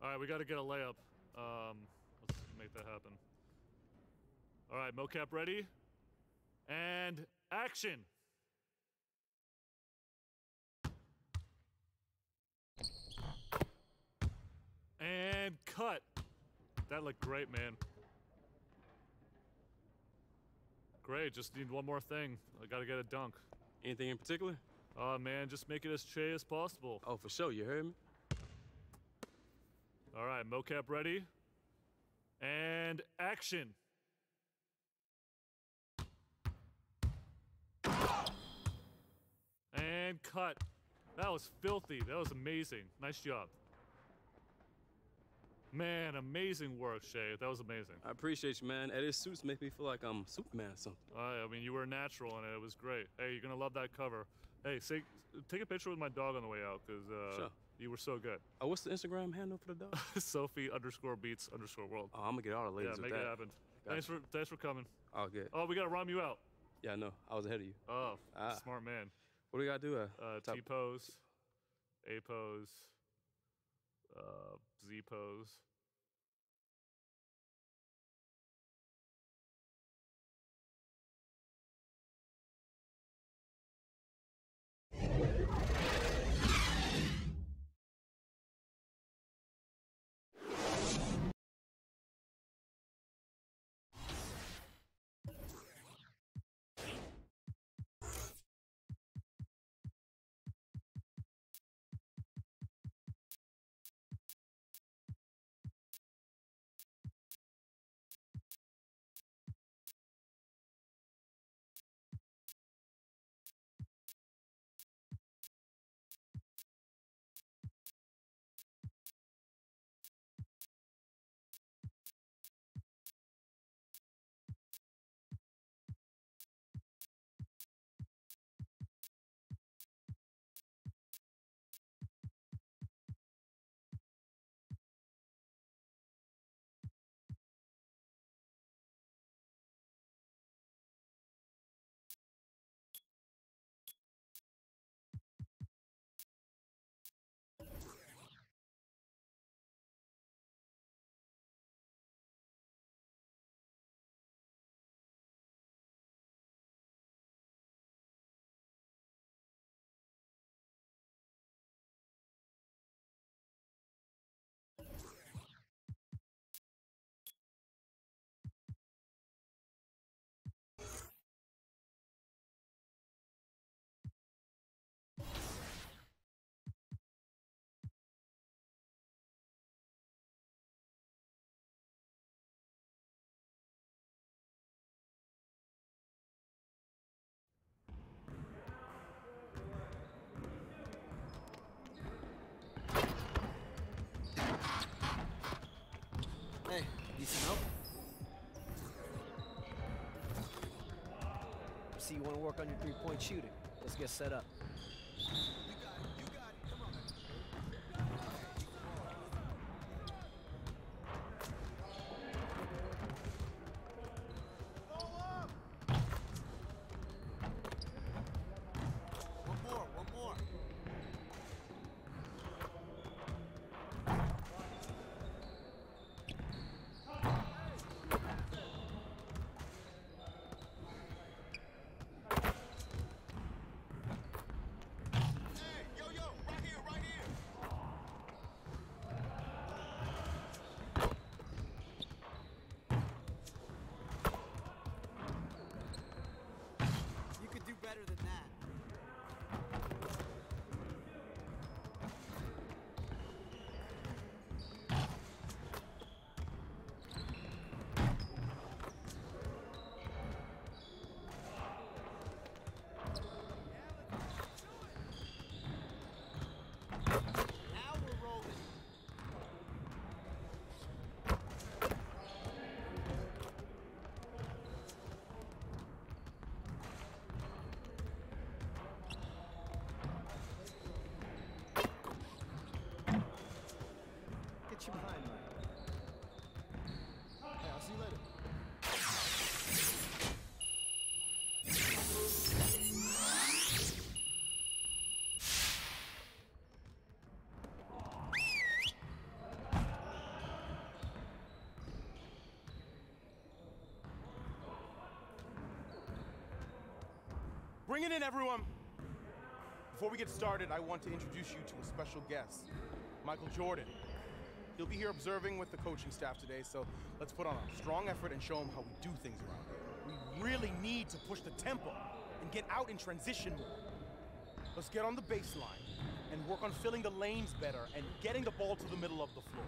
All right, we got to get a layup. Let's make that happen. All right, mocap ready. And action. And cut. That looked great, man. Great, just need one more thing. I gotta get a dunk. Anything in particular? Man, just make it as Che as possible. Oh, for sure, you heard me? All right, mocap ready. And action. And cut. That was filthy. That was amazing. Nice job. Man, amazing work, Shay. That was amazing. I appreciate you, man. These suits make me feel like I'm Superman or something. I mean, you were natural and it was great. Hey, you're gonna love that cover. Hey, take a picture with my dog on the way out, because sure. You were so good. Oh, what's the Instagram handle for the dog? Sophie_beats_world. Oh, I'm gonna get all the ladies Yeah, make with it that. happen. Thanks for coming. All good. Oh, we gotta rhyme you out. Yeah, I know. I was ahead of you. Oh, smart man. What do we got to do? T-pose, A-pose, Z-pose. Hey, need some help? I see you want to work on your three-point shooting. Let's get set up. One more. You could do better than that. Now we're rolling. Get your behind me. Hey, I'll see you later. Bring it in, everyone. Before we get started, I want to introduce you to a special guest, Michael Jordan. He'll be here observing with the coaching staff today, so let's put on a strong effort and show him how we do things around here. We really need to push the tempo and get out in transition more. Let's get on the baseline and work on filling the lanes better and getting the ball to the middle of the floor.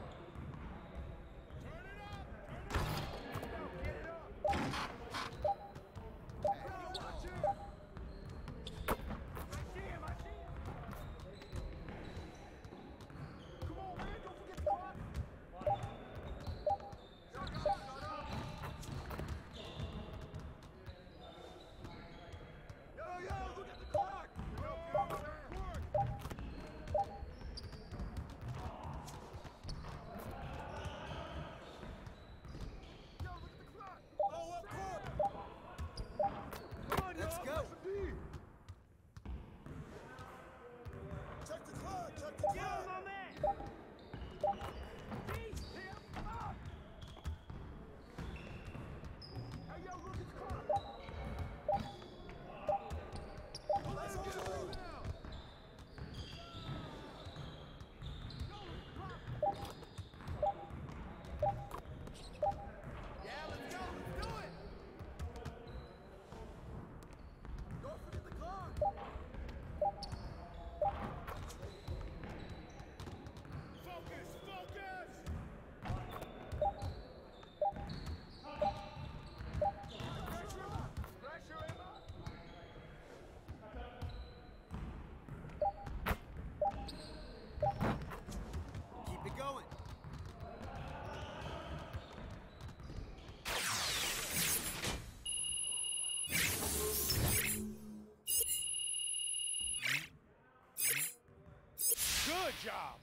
Good job.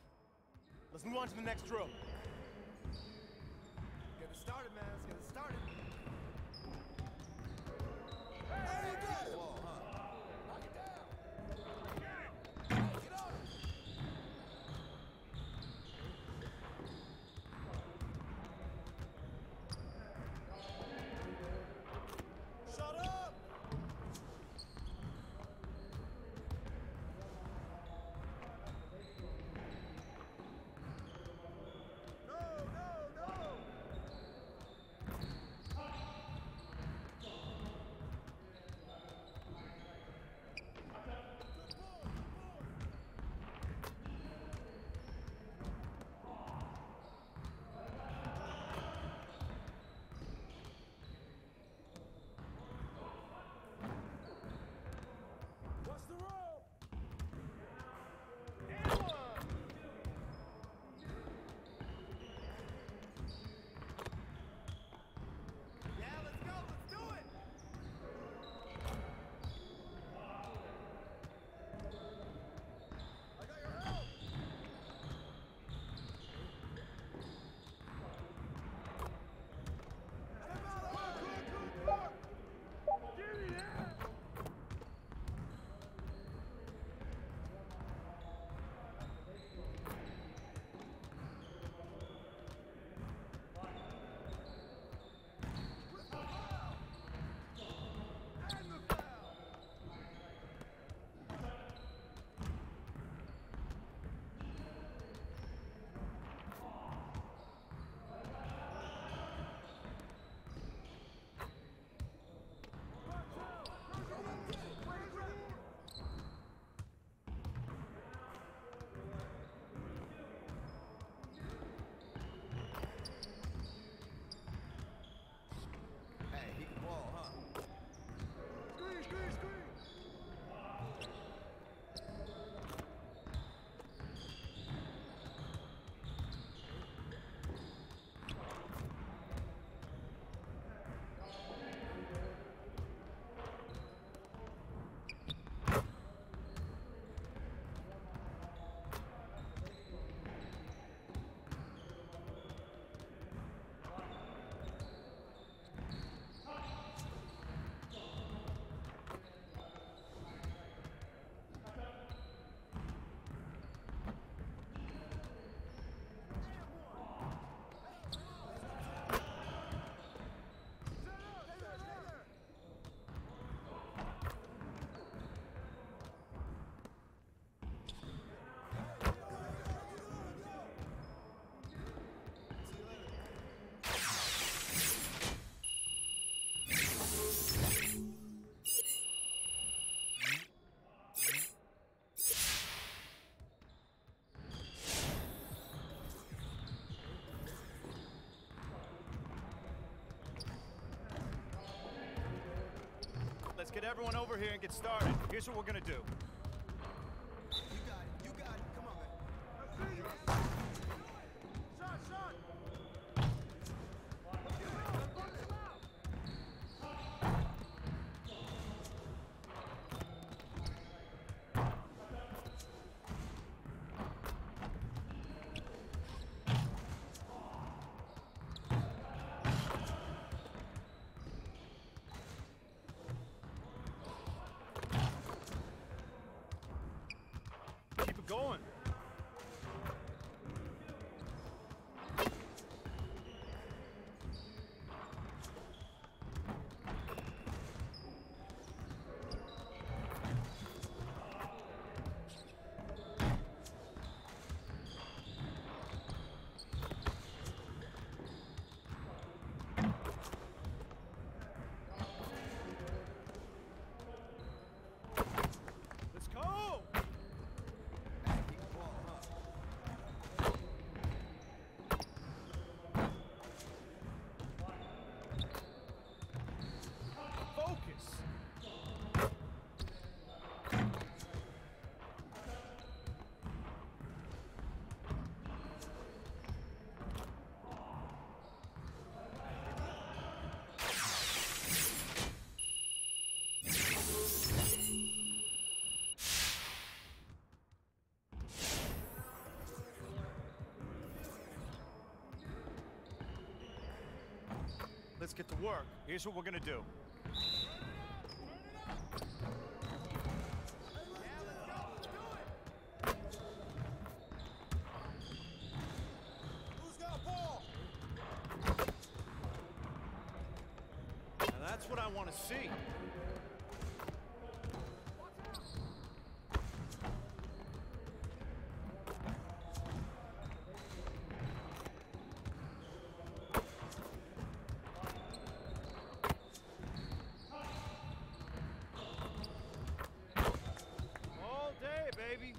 Let's move on to the next drill. Get it started, man. Let's get it started. Let's get everyone over here and get started. Here's what we're gonna do. You got it. You got it. Come on, man. I see you. Shot, shot. Keep it going. let's get to work. Here's what we're gonna do. Who's got ball? Now that's what I want to see. All day, baby.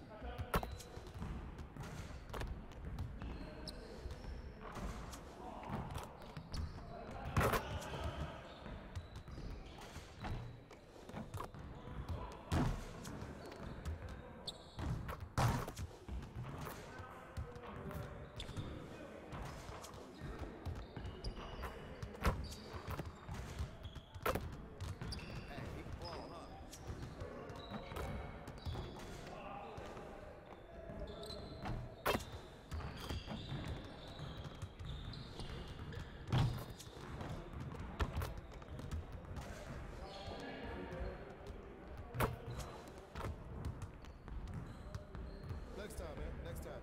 Next time, man. Next time.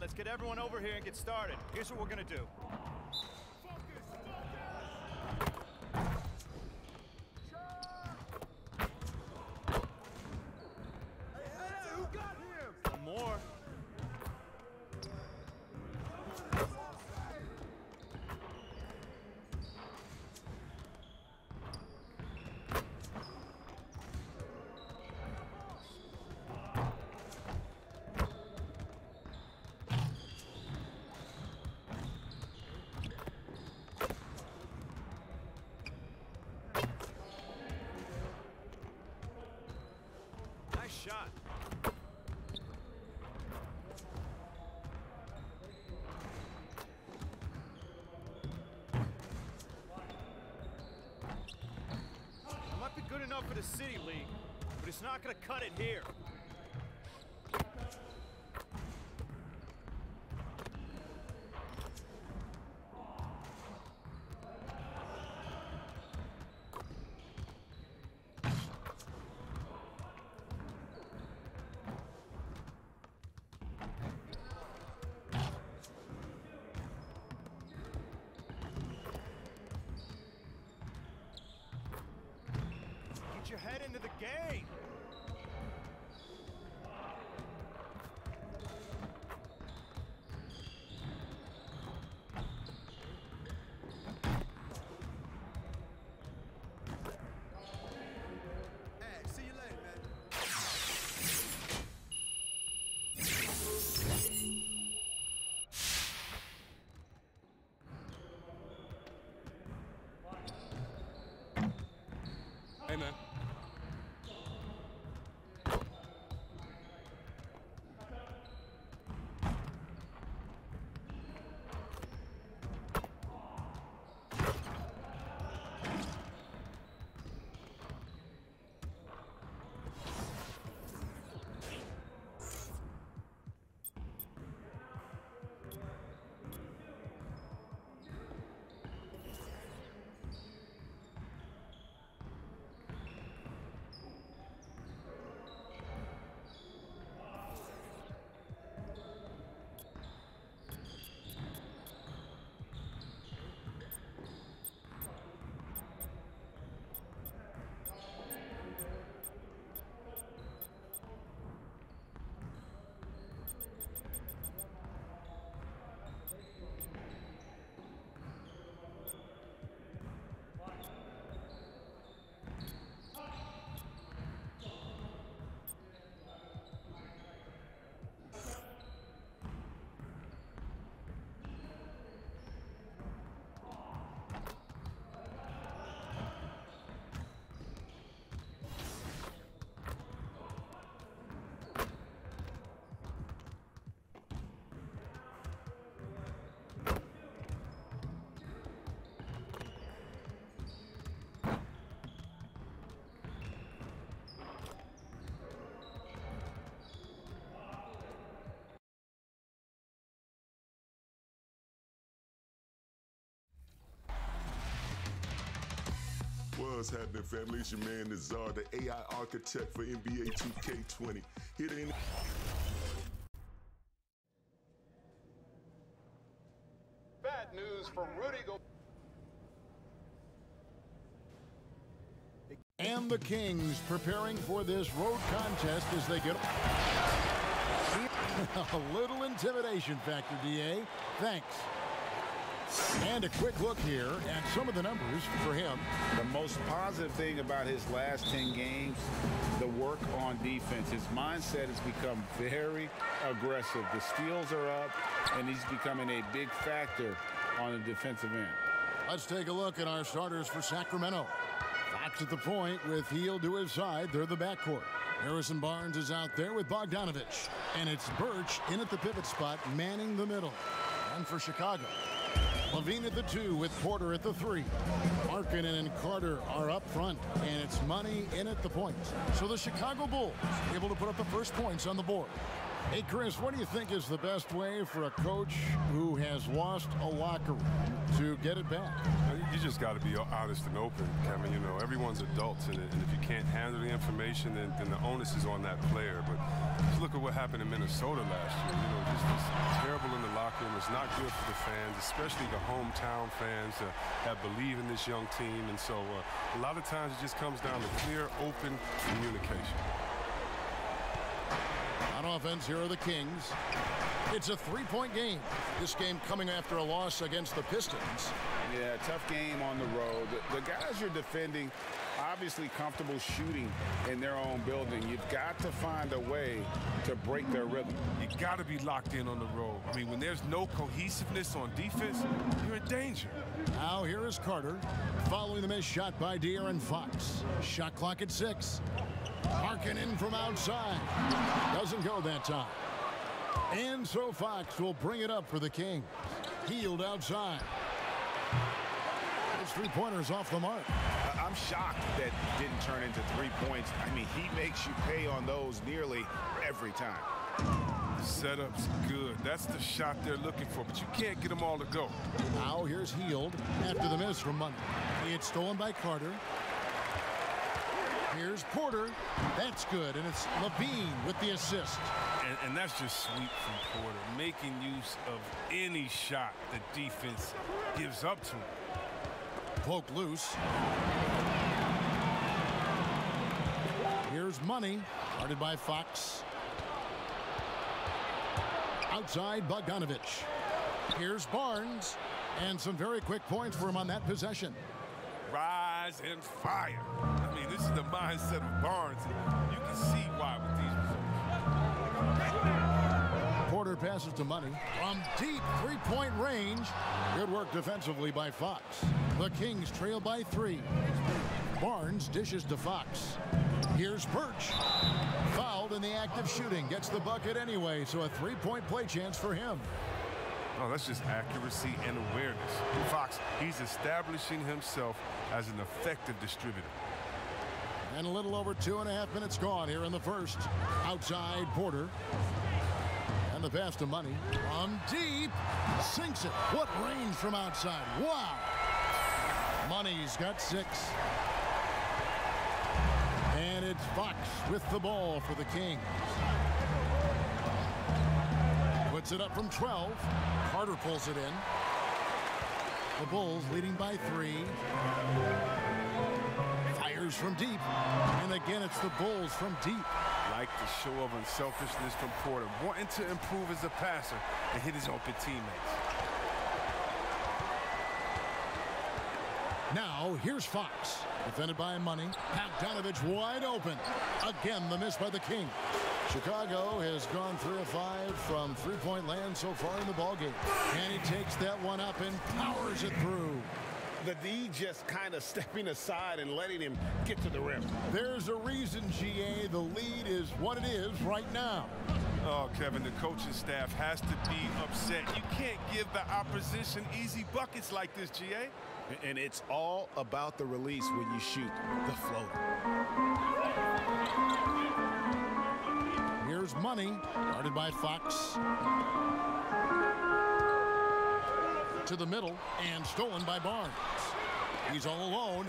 Let's get everyone over here and get started. Here's what we're gonna do. Who got him? One more. Nice shot. It might be good enough for the City League, but it's not going to cut it here. Get your head into the game. Hey, see you later, man. Hey, man. What's happening, family? It's your man, Nazar, the AI architect for NBA2K20. Here to Bad news from Rudy Gobert. And the Kings preparing for this road contest as they get a little intimidation factor, DA. Thanks. And a quick look here at some of the numbers for him. The most positive thing about his last 10 games, the work on defense. His mindset has become very aggressive. The steals are up, and he's becoming a big factor on the defensive end. Let's take a look at our starters for Sacramento. Fox at the point with Hield to his side. They're the backcourt. Harrison Barnes is out there with Bogdanovich. And it's Birch in at the pivot spot, manning the middle. And for Chicago, Levine at the 2 with Porter at the 3. Markkanen and Carter are up front, and it's Money in at the point. So the Chicago Bulls able to put up the first points on the board. Hey, Chris, what do you think is the best way for a coach who has lost a locker room to get it back? You just got to be honest and open, Kevin. You know, everyone's adults in it, and if you can't handle the information, then the onus is on that player. But just look at what happened in Minnesota last year. You know, just terrible in the locker room. It's not good for the fans, especially the hometown fans that believe in this young team. And so a lot of times it just comes down to clear, open communication. On offense, here are the Kings. It's a three-point game. This game coming after a loss against the Pistons. Yeah, tough game on the road. The guys you're defending, obviously comfortable shooting in their own building. You've got to find a way to break their rhythm. You got to be locked in on the road. I mean, when there's no cohesiveness on defense, you're in danger. Now here is Carter, following the missed shot by De'Aaron Fox. Shot clock at 6. Markkanen from outside. Doesn't go that time. And so Fox will bring it up for the Kings. Hield outside. Those three-pointers off the mark. I'm shocked that didn't turn into 3 points. I mean, he makes you pay on those nearly every time. The setup's good. That's the shot they're looking for, but you can't get them all to go. Now here's Hield after the miss from Money. It's stolen by Carter. Here's Porter. That's good, and it's Levine with the assist. And that's just sweet from Porter, making use of any shot the defense gives up to him. Poke loose. Here's Money, guarded by Fox. Outside, Bogdanovich. Here's Barnes, and some very quick points for him on that possession. Rise and fire. I mean, this is the mindset of Barnes, and you can see why with these results. Porter passes to Money from deep three-point range. Good work defensively by Fox. The Kings trail by 3. Barnes dishes to Fox. Here's Birch. Fouled in the act of shooting. Gets the bucket anyway, so a three-point play chance for him. Oh, that's just accuracy and awareness. Fox, he's establishing himself as an effective distributor. And a little over 2.5 minutes gone here in the first. Outside, Porter. And the pass to Money. From deep. Sinks it. What range from outside. Wow. Money's got 6. And it's Fox with the ball for the Kings. Puts it up from 12. Carter pulls it in. The Bulls leading by 3. Fires from deep. And again, it's the Bulls from deep. Like the show of unselfishness from Porter, wanting to improve as a passer and hit his open teammates. Now, here's Fox. Defended by Money. Bogdanovich wide open. Again, the miss by the Kings. Chicago has gone 3 of 5 from three-point land so far in the ballgame. And he takes that one up and powers it through. The D just kind of stepping aside and letting him get to the rim. There's a reason, GA, the lead is what it is right now. Oh, Kevin, the coaching staff has to be upset. You can't give the opposition easy buckets like this, GA. And it's all about the release when you shoot the floater. Here's Money, guarded by Fox. To the middle and stolen by Barnes. He's all alone.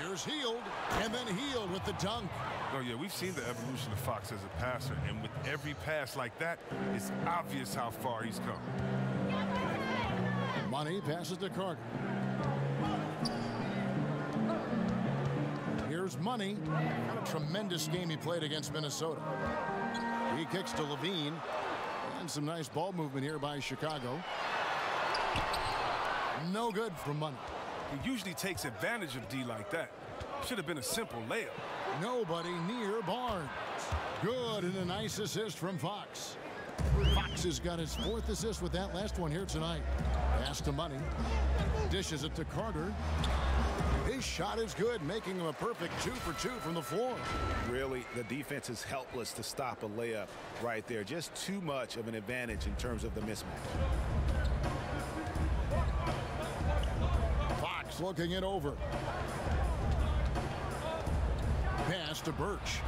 Here's Hield, and then Hield with the dunk. Oh, yeah, we've seen the evolution of Fox as a passer, and with every pass like that, it's obvious how far he's come. Money passes to Carter. Here's Money. What a tremendous game he played against Minnesota. He kicks to Levine. And some nice ball movement here by Chicago. No good from Money. He usually takes advantage of D like that. Should have been a simple layup. Nobody near Barnes. Good, and a nice assist from Fox. Fox has got his 4th assist with that last one here tonight. Pass to Money. Dishes it to Carter. His shot is good, making him a perfect 2 for 2 from the floor. Really, the defense is helpless to stop a layup right there. Just too much of an advantage in terms of the mismatch. Fox looking it over. Pass to Birch.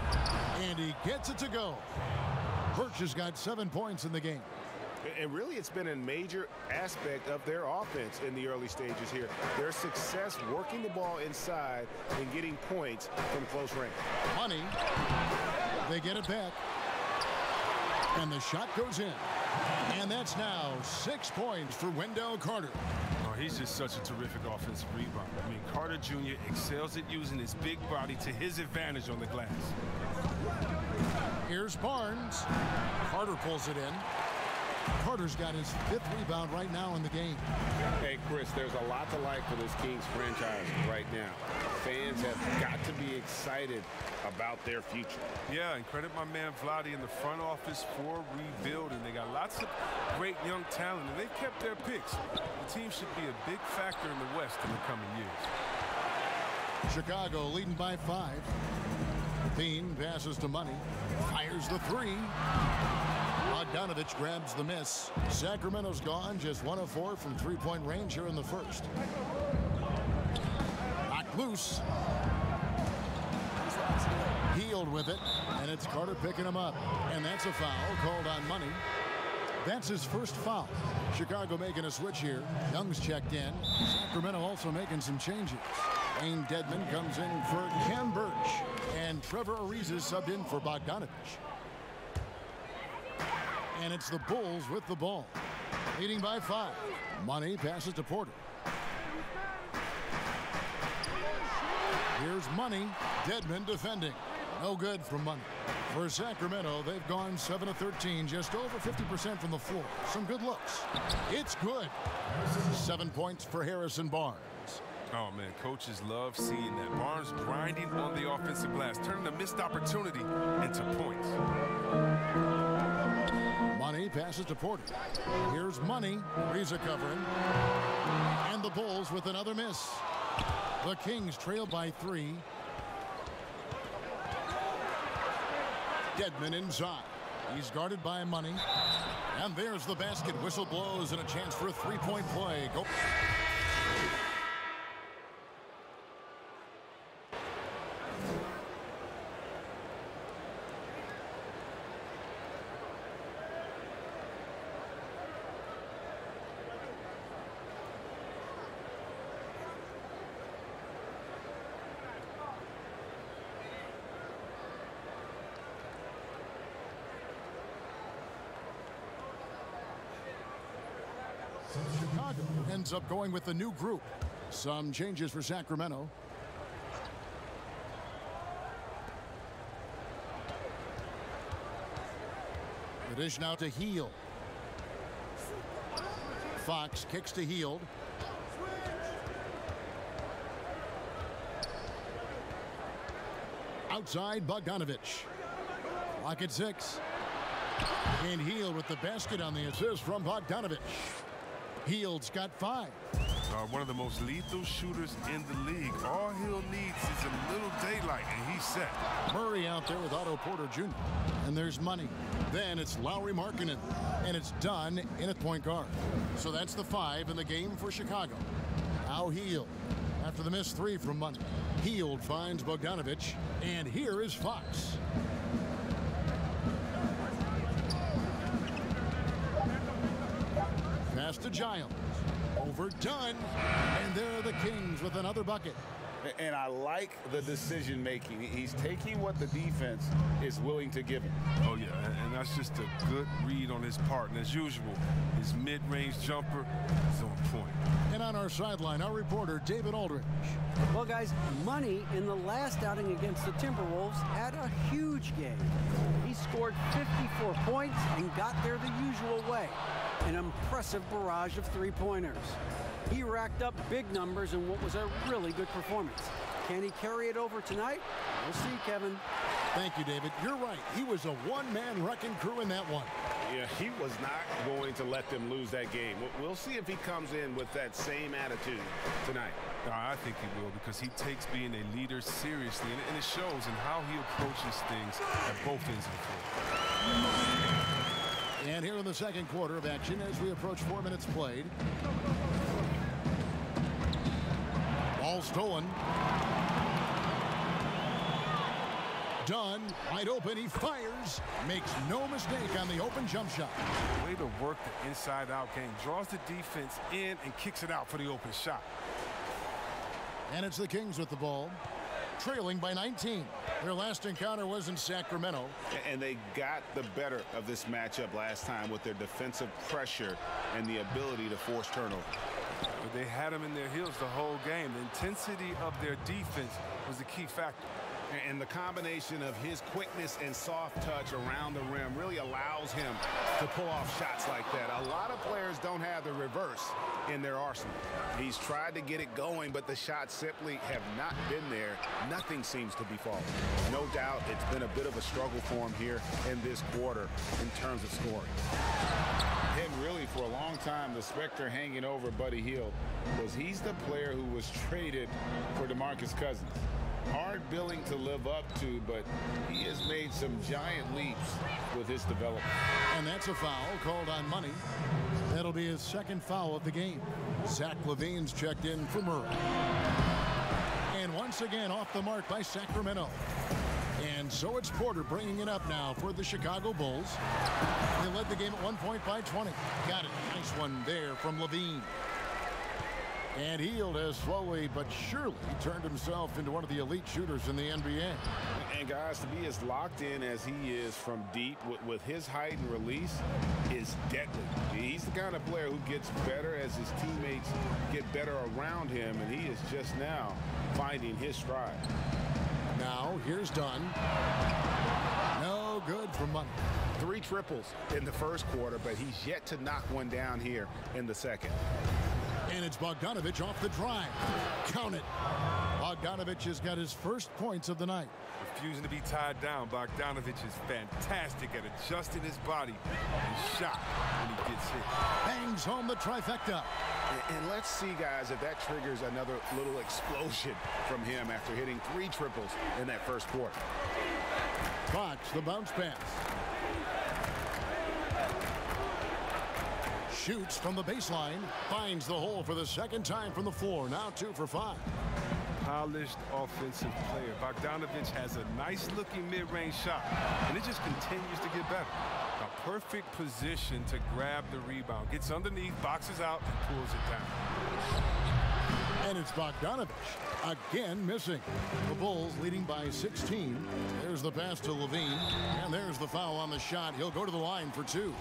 And he gets it to go. Birch has got 7 points in the game. And really, it's been a major aspect of their offense in the early stages here. Their success working the ball inside and getting points from close range. Money. They get it back. And the shot goes in. And that's now 6 points for Wendell Carter. Oh, he's just such a terrific offensive rebounder. I mean, Carter Jr. excels at using his big body to his advantage on the glass. Here's Barnes. Carter pulls it in. Carter's got his 5th rebound right now in the game. Hey, Chris, there's a lot to like for this Kings franchise right now. Fans have got to be excited about their future. Yeah, and credit my man Vlade in the front office for rebuilding. They got lots of great young talent, and they've kept their picks. The team should be a big factor in the West in the coming years. Chicago leading by 5. Bean passes to Money. Fires the 3. Bogdanovich grabs the miss. Sacramento's gone, just 1 of 4 from 3-point range here in the first. Knocked loose. Hield with it, and it's Carter picking him up. And that's a foul called on Money. That's his first foul. Chicago making a switch here. Young's checked in. Sacramento also making some changes. Wayne Dedman comes in for Ken Birch. And Trevor Ariza is subbed in for Bogdanovich. And it's the Bulls with the ball. Leading by 5. Money passes to Porter. Here's Money. Dedman defending. No good from Money. For Sacramento, they've gone 7 of 13, just over 50% from the floor. Some good looks. It's good. 7 points for Harrison Barnes. Oh, man, coaches love seeing that. Barnes grinding on the offensive glass, turning a missed opportunity into points. Money passes to Porter. Here's Money. Ariza covering. And the Bulls with another miss. The Kings trail by 3. Dedman inside. He's guarded by Money. And there's the basket. Whistle blows and a chance for a 3-point play. Go. Chicago ends up going with the new group. Some changes for Sacramento. The dish now to Hield. Fox kicks to Hield. Outside Bogdanovich. Lock at 6. And Hield with the basket on the assist from Bogdanovich. Hield's got 5. One of the most lethal shooters in the league. All Hield needs is a little daylight, and he's set. Murray out there with Otto Porter Jr. And there's Money. Then it's Lowry Markkanen. And it's done in at point guard. So that's the 5 in the game for Chicago. Now Hield. After the missed 3 from Money. Hield finds Bogdanovich. And here is Fox. Pass to Giles. Overdone. And there are the Kings with another bucket. And I like the decision making. He's taking what the defense is willing to give him. Oh, yeah, and that's just a good read on his part. And as usual, his mid-range jumper is on point. And on our sideline, our reporter, David Aldridge. Well, guys, Money in the last outing against the Timberwolves had a huge game. He scored 54 points and got there the usual way. An impressive barrage of three-pointers. He racked up big numbers in what was a really good performance. Can he carry it over tonight? We'll see, Kevin. Thank you, David. You're right. He was a one-man wrecking crew in that one. Yeah, he was not going to let them lose that game. We'll see if he comes in with that same attitude tonight. I think he will, because he takes being a leader seriously, and it shows in how he approaches things at both ends of the floor. And here in the second quarter of action, as we approach 4 minutes played. Ball stolen. Dunn, wide open, he fires. Makes no mistake on the open jump shot. Way to work the inside-out game. Draws the defense in and kicks it out for the open shot. And it's the Kings with the ball, trailing by 19. Their last encounter was in Sacramento. And they got the better of this matchup last time with their defensive pressure and the ability to force turnover. But they had them in their heels the whole game. The intensity of their defense was the key factor. And the combination of his quickness and soft touch around the rim really allows him to pull off shots like that. A lot of players don't have the reverse in their arsenal. He's tried to get it going, but the shots simply have not been there. Nothing seems to be falling. No doubt it's been a bit of a struggle for him here in this quarter in terms of scoring. And really, for a long time, the specter hanging over Buddy Hield was he's the player who was traded for DeMarcus Cousins. Hard billing to live up to, but he has made some giant leaps with his development. And that's a foul called on Money. That'll be his second foul of the game. Zach LaVine's checked in for Murray. And once again off the mark by Sacramento. And so it's Porter bringing it up now for the Chicago Bulls. They led the game at 1 point by 20. Got it. Nice one there from LaVine. And Hield has slowly but surely turned himself into one of the elite shooters in the NBA. And guys, to be as locked in as he is from deep with his height and release is deadly. He's the kind of player who gets better as his teammates get better around him, and he is just now finding his stride. Now here's Dunn. No good for Money. 3 triples in the first quarter, but he's yet to knock one down here in the second. And it's Bogdanovich off the drive. Count it. Bogdanovich has got his first points of the night. Refusing to be tied down, Bogdanovich is fantastic at adjusting his body and shot when he gets hit. Bangs home the trifecta. And let's see, guys, if that triggers another little explosion from him after hitting 3 triples in that first quarter. Fox, the bounce pass. Shoots from the baseline, finds the hole for the second time from the floor. Now 2 for 5. Polished offensive player. Bogdanovich has a nice-looking mid-range shot, and it just continues to get better. A perfect position to grab the rebound. Gets underneath, boxes out, and pulls it down. And it's Bogdanovich again missing. The Bulls leading by 16. There's the pass to LaVine, and there's the foul on the shot. He'll go to the line for 2.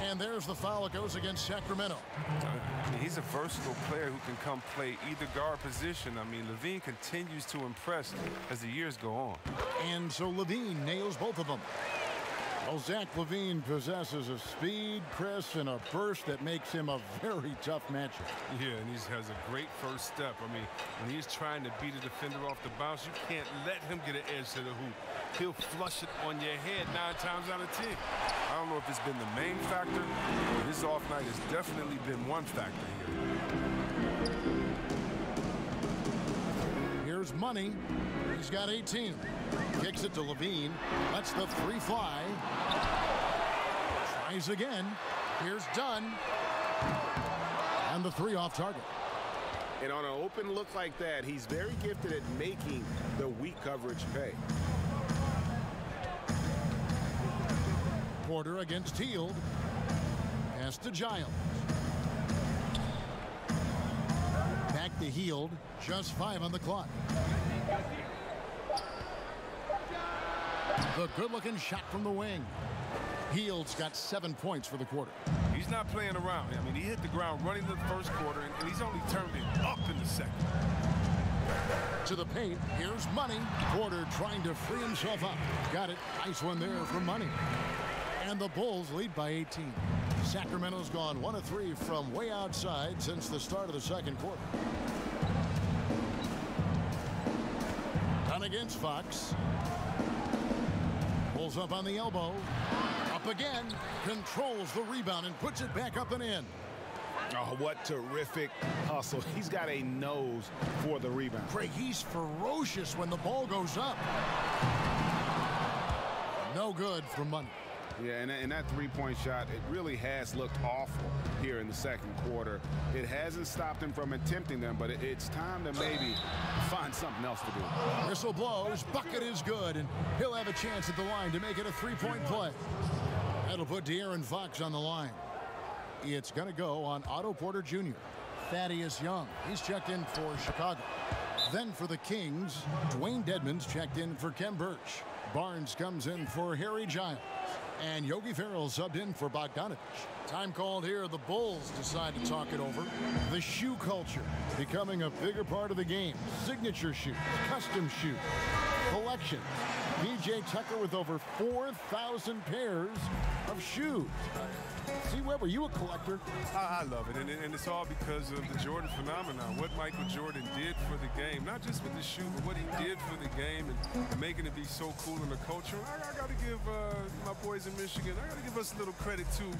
And there's the foul. It goes against Sacramento. I mean, he's a versatile player who can come play either guard position. I mean, LaVine continues to impress as the years go on. And so LaVine nails both of them. Well, Zach LaVine possesses a speed, Chris, and a burst that makes him a very tough matchup. Yeah, and he has a great first step. I mean, when he's trying to beat a defender off the bounce, you can't let him get an edge to the hoop. He'll flush it on your head 9 times out of 10. I don't know if it's been the main factor, but his off night has definitely been one factor here. Here's Money. He's got 18. Kicks it to LaVine. Lets the 3 fly. Tries again. Here's Dunn. And the 3 off target. And on an open look like that, he's very gifted at making the weak coverage pay. Porter against Hield. Pass to Giles. Back to Hield. Just 5 on the clock. The good-looking shot from the wing. Hield's got 7 points for the quarter. He's not playing around. I mean, he hit the ground running the first quarter, and he's only turned it up in the second. To the paint. Here's Money. Porter trying to free himself up. Got it. Nice one there from Money. And the Bulls lead by 18. Sacramento's gone 1 of 3 from way outside since the start of the second quarter. Done against Fox. Pulls up on the elbow. Up again. Controls the rebound and puts it back up and in. Oh, what terrific hustle. He's got a nose for the rebound. Craig, he's ferocious when the ball goes up. No good for Money. Yeah, and that three-point shot, it really has looked awful here in the second quarter. It hasn't stopped him from attempting them, but it's time to maybe find something else to do. Whistle blows, bucket is good, and he'll have a chance at the line to make it a three-point play. That'll put De'Aaron Fox on the line. It's going to go on Otto Porter Jr. Thaddeus Young, he's checked in for Chicago. Then for the Kings, Dwayne Dedmon's checked in for Kem Birch. Barnes comes in for Harry Giles. And Yogi Ferrell subbed in for Bogdanovich. Time called here. The Bulls decide to talk it over. The shoe culture becoming a bigger part of the game. Signature shoes, custom shoes, collections. PJ Tucker with over 4,000 pairs of shoes. See, Webb, are you a collector? I love it, and it's all because of the Jordan phenomenon. What Michael Jordan did for the game, not just with the shoe, but what he did for the game and making it be so cool in the culture. I got to give my boys in Michigan, I got to give us a little credit, too,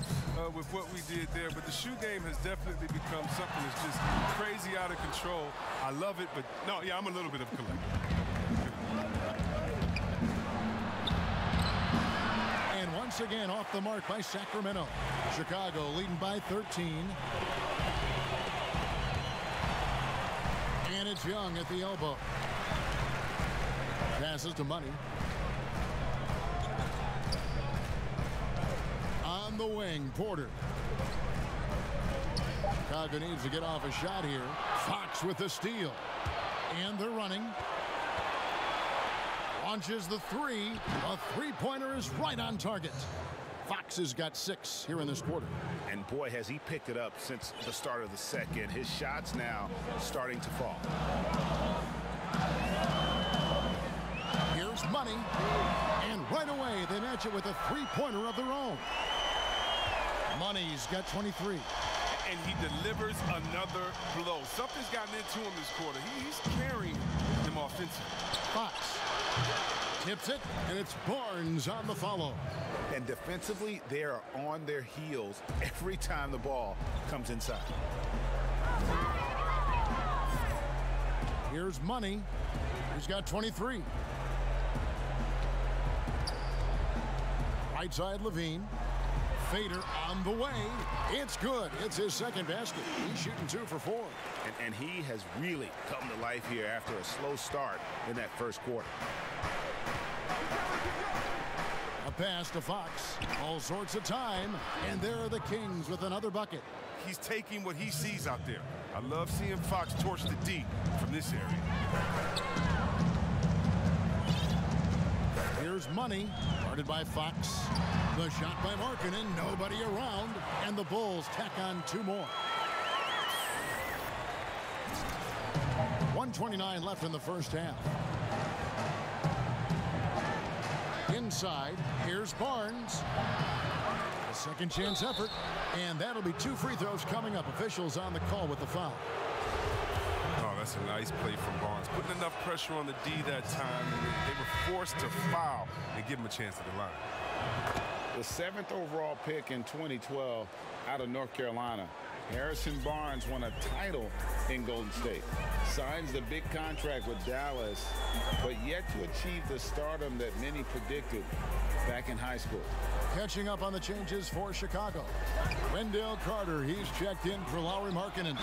with what we did there. But the shoe game has definitely become something that's just crazy out of control. I love it, but no, yeah, I'm a little bit of a collector. Once again off the mark by Sacramento. Chicago leading by 13. And it's Young at the elbow. Passes to Money. On the wing, Porter. Chicago needs to get off a shot here. Fox with the steal. And they're running. Launches the three. A three-pointer is right on target. Fox has got 6 here in this quarter. And boy, has he picked it up since the start of the second. His shots now starting to fall. Here's Money. And right away, they match it with a three-pointer of their own. Money's got 23. And he delivers another blow. Something's gotten into him this quarter. He's carrying them offensively. Fox tips it, and it's Barnes on the follow. And defensively, they are on their heels every time the ball comes inside. Here's Money. He's got 23. Right side, Levine. Fader on the way. It's good. It's his second basket. He's shooting 2 for 4. And he has really come to life here after a slow start in that first quarter. A pass to Fox. All sorts of time. And there are the Kings with another bucket. He's taking what he sees out there. I love seeing Fox torch the D from this area. Here's Money. Guarded by Fox. The shot by Markkanen. Nobody around. And the Bulls tack on 2 more. 1:29 left in the first half. Inside, here's Barnes. A second chance effort, and that'll be 2 free throws coming up. Officials on the call with the foul. Oh, that's a nice play from Barnes. Putting enough pressure on the D that time, and they were forced to foul and give him a chance at the line. The 7th overall pick in 2012 out of North Carolina. Harrison Barnes won a title in Golden State. Signs the big contract with Dallas, but yet to achieve the stardom that many predicted back in high school. Catching up on the changes for Chicago. Wendell Carter, he's checked in for Lauri Markkanen.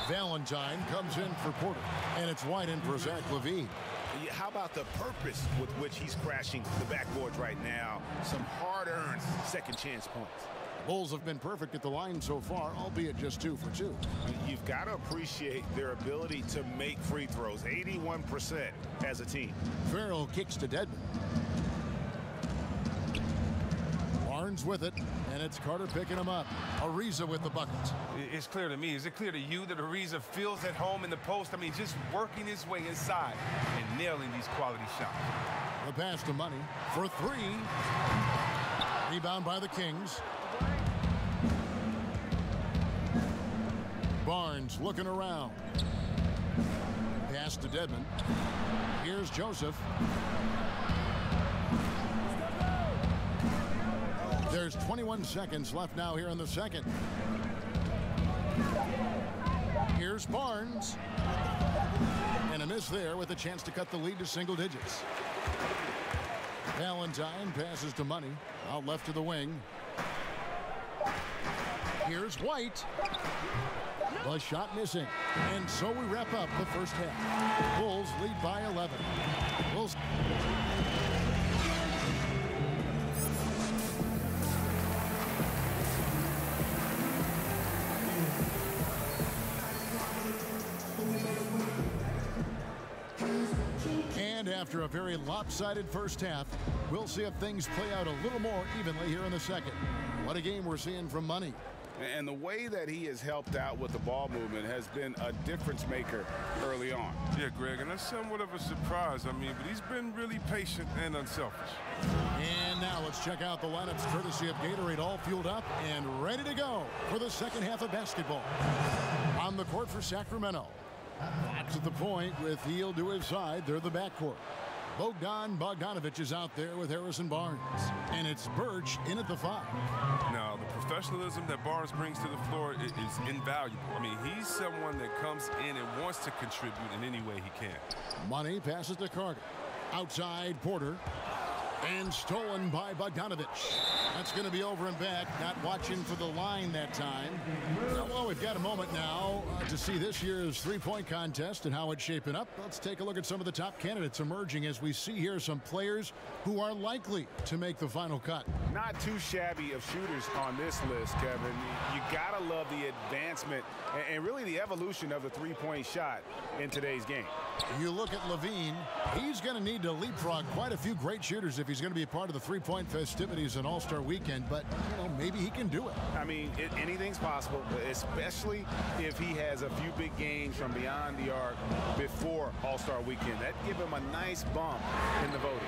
Valentine comes in for Porter, and it's White in for Zach LaVine. How about the purpose with which he's crashing the backboards right now? Some hard-earned second chance points. Bulls have been perfect at the line so far, albeit just 2 for 2. You've got to appreciate their ability to make free throws, 81% as a team. Farrell kicks to Dedmon. Barnes with it, and it's Carter picking him up. Ariza with the buckets. It's clear to me. Is it clear to you that Ariza feels at home in the post? I mean, just working his way inside and nailing these quality shots. The pass to Money for 3. Rebound by the Kings. Barnes looking around. Pass to Dedmon. Here's Joseph. There's 21 seconds left now here in the second. Here's Barnes. And a miss there with a chance to cut the lead to single digits. Valentine passes to Money. Out left to the wing. Here's White. The shot missing. And so we wrap up the first half. Bulls lead by 11. Bulls. And after a very lopsided first half, we'll see if things play out a little more evenly here in the second. What a game we're seeing from Money. And the way that he has helped out with the ball movement has been a difference maker early on. Yeah, Greg, and that's somewhat of a surprise. I mean, but he's been really patient and unselfish. And now let's check out the lineups courtesy of Gatorade, all fueled up and ready to go for the second half of basketball. On the court for Sacramento. Fox at the point with Heel to his side. They're the backcourt. Bogdanovich is out there with Harrison Barnes. And it's Birch in at the 5. Now, the professionalism that Barnes brings to the floor is invaluable. I mean, he's someone that comes in and wants to contribute in any way he can. Money passes to Carter. Outside Porter. And stolen by Bogdanovich. That's going to be over and back. Not watching for the line that time. Well, we've got a moment now to see this year's three-point contest and how it's shaping up. Let's take a look at some of the top candidates emerging as we see here some players who are likely to make the final cut. Not too shabby of shooters on this list, Kevin. You got to love the advancement and really the evolution of the three-point shot in today's game. You look at Levine. He's going to need to leapfrog quite a few great shooters if he's going to be a part of the three-point festivities in All-Star Weekend, but you know, maybe he can do it. I mean, anything's possible, especially if he has a few big games from beyond the arc before All-Star Weekend. That'd give him a nice bump in the voting.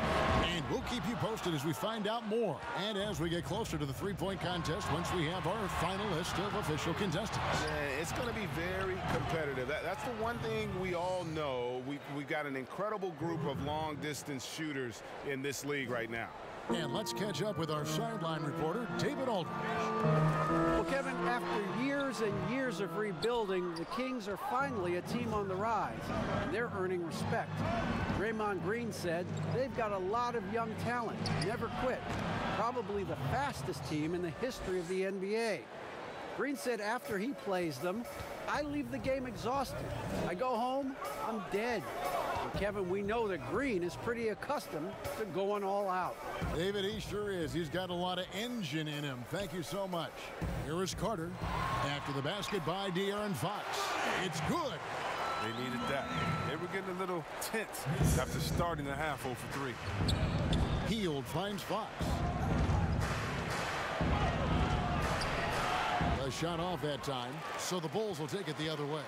And we'll keep you posted as we find out more and as we get closer to the three-point contest once we have our final list of official contestants. Yeah, it's going to be very competitive. That's the one thing we all know. We've got an incredible group of long-distance shooters in this league right now. And let's catch up with our sideline reporter, David Aldridge. Well, Kevin, after years and years of rebuilding, the Kings are finally a team on the rise, and they're earning respect. Draymond Green said they've got a lot of young talent, never quit, probably the fastest team in the history of the NBA. Green said after he plays them, I leave the game exhausted. I go home, I'm dead. And Kevin, we know that Green is pretty accustomed to going all out. David, he sure is. He's got a lot of engine in him. Thank you so much. Here is Carter. After the basket by De'Aaron Fox. It's good. They needed that. They were getting a little tense after starting the half 0 for 3. Hield finds Fox. A shot off that time, so the Bulls will take it the other way.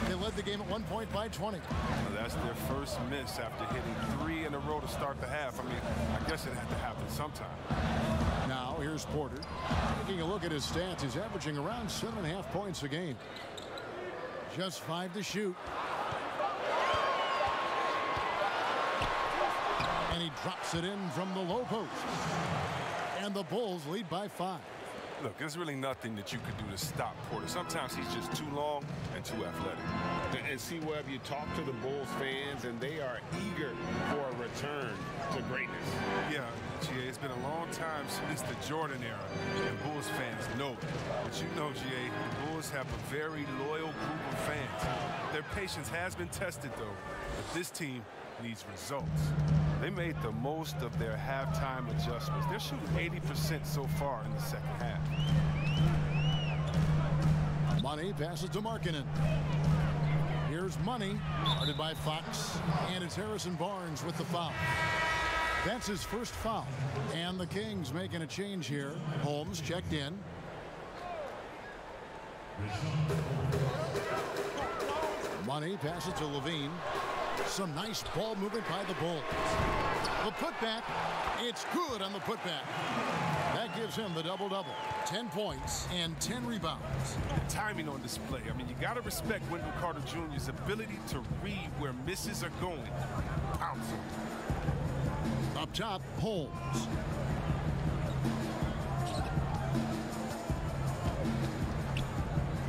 They led the game at 1 point by 20. Well, that's their first miss after hitting 3 in a row to start the half. I mean, I guess it had to happen sometime. Now, here's Porter. Taking a look at his stats, he's averaging around 7.5 points a game. Just 5 to shoot. And he drops it in from the low post. And the Bulls lead by 5. Look, there's really nothing that you could do to stop Porter. Sometimes he's just too long and too athletic. And see, Webb, you talk to the Bulls fans, and they are eager for a return to greatness. Yeah, GA, it's been a long time since the Jordan era, and Bulls fans know it. But you know, GA, the Bulls have a very loyal group of fans. Their patience has been tested, though, but this team needs results. They made the most of their halftime adjustments. They're shooting 80% so far in the second half. Money passes to Markkanen. Here's Money, guarded by Fox, and it's Harrison Barnes with the foul. That's his first foul, and the Kings making a change here. Holmes checked in. Money passes to Levine. Some nice ball movement by the Bulls. The putback, it's good on the putback. That gives him the double-double. 10 points and 10 rebounds. The timing on display. I mean, you got to respect Wendell Carter Jr.'s ability to read where misses are going. Pounce. Up top, Holmes.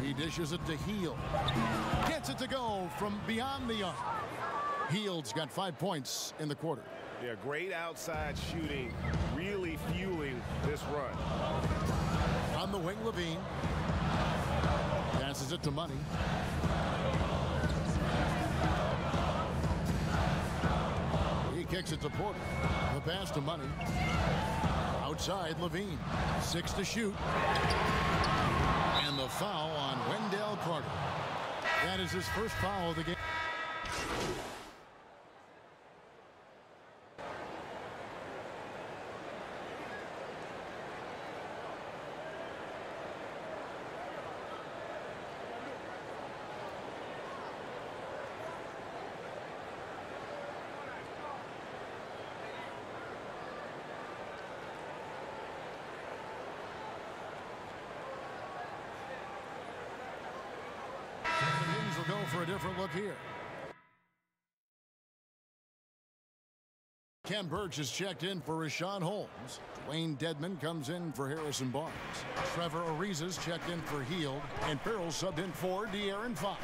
He dishes it to Hield. Gets it to go from beyond the arc. Hield's got 5 points in the quarter. Yeah, great outside shooting, really fueling this run. On the wing, Levine. Passes it to Money. He kicks it to Porter. The pass to Money. Outside, Levine. 6 to shoot. And the foul on Wendell Carter. That is his first foul of the game. Will go for a different look here. Ken Burch is checked in for Rashawn Holmes. Dwayne Dedman comes in for Harrison Barnes. Trevor Ariza's checked in for Hield. And Farrell subbed in for De'Aaron Fox.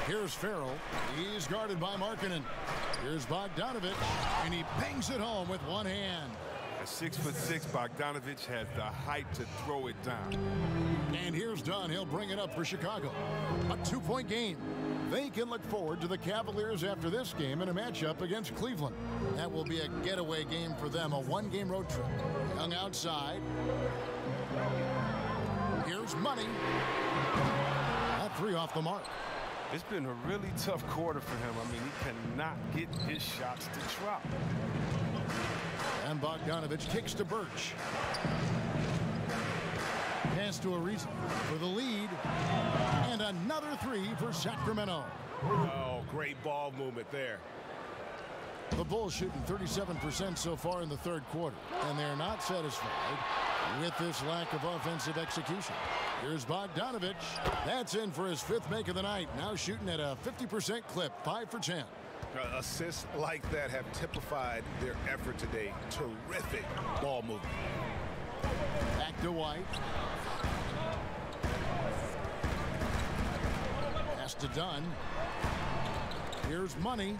Here's Farrell. He's guarded by Markkanen. Here's Bogdanovich. And he bangs it home with one hand. At 6'6", Bogdanovich has the height to throw it down. And here's Dunn. He'll bring it up for Chicago. A 2-point game. They can look forward to the Cavaliers after this game in a matchup against Cleveland. That will be a getaway game for them, a one-game road trip. Young outside. Here's Money. That 3 off the mark. It's been a really tough quarter for him. I mean, he cannot get his shots to drop. And Bogdanovich kicks to Burch. Pass to Ariza for the lead. And another 3 for Sacramento. Oh, great ball movement there. The Bulls shooting 37% so far in the third quarter. And they're not satisfied with this lack of offensive execution. Here's Bogdanovich. That's in for his 5th make of the night. Now shooting at a 50% clip, 5 for 10. Assists like that have typified their effort today. Terrific ball movement. Back to White. Pass to Dunn. Here's Money.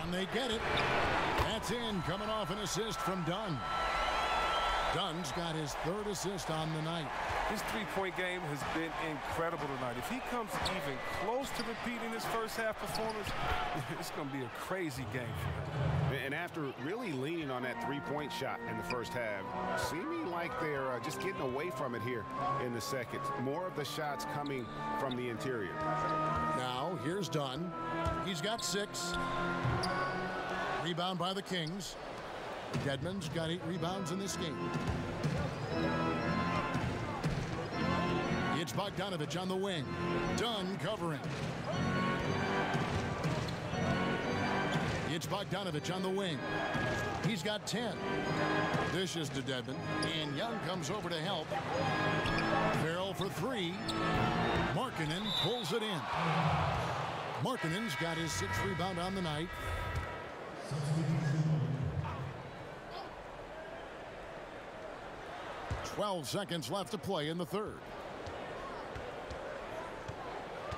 And they get it. That's in, coming off an assist from Dunn. Dunn's got his 3rd assist on the night. His 3-point game has been incredible tonight. If he comes even close to repeating his first half performance, it's going to be a crazy game for him. And after really leaning on that 3-point shot in the first half, seeming like they're just getting away from it here in the second. More of the shots coming from the interior. Now, here's Dunn. He's got 6. Rebound by the Kings. Dedman's got 8 rebounds in this game. It's Bogdanovich on the wing. Dunn covering. It's Bogdanovich on the wing. He's got 10. Dishes to Dedman. And Young comes over to help. Farrell for 3. Markkanen pulls it in. Markkanen's got his 6th rebound on the night. "12 seconds left to play in the third.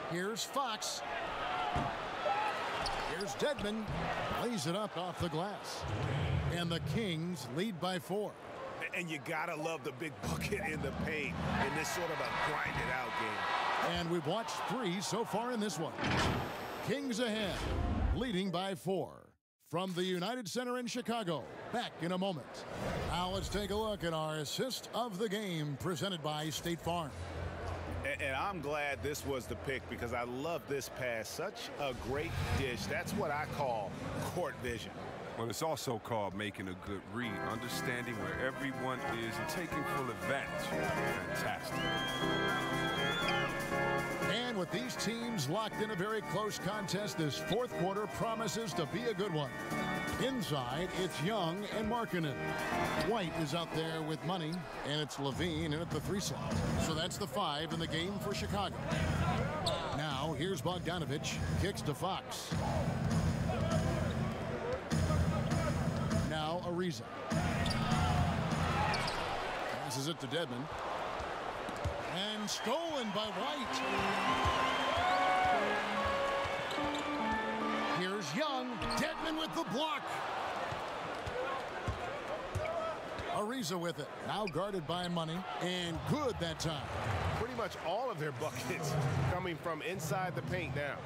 Here's Fox. Here's Dedman. Lays it up off the glass. And the Kings lead by 4. And you gotta love the big bucket in the paint in this sort of a grinded-out game. And we've watched 3 so far in this one. Kings ahead, leading by 4. from the United Center in Chicago. Back in a moment. Now let's take a look at our assist of the game presented by State Farm. And I'm glad this was the pick because I love this pass. Such a great dish. That's what I call court vision. Well, it's also called making a good read, understanding where everyone is and taking full advantage. Fantastic. And with these teams locked in a very close contest, this fourth quarter promises to be a good one. Inside, it's Young and Markkanen. White is out there with money, and it's Levine in at the 3 slot. So that's the 5 in the game for Chicago. Now, here's Bogdanovich. Kicks to Fox. Now, Ariza. Passes it to Dedmon. And stolen by White. Here's Young. Dedmon with the block. Ariza with it. Now guarded by Money. And good that time. Pretty much all of their buckets coming from inside the paint now.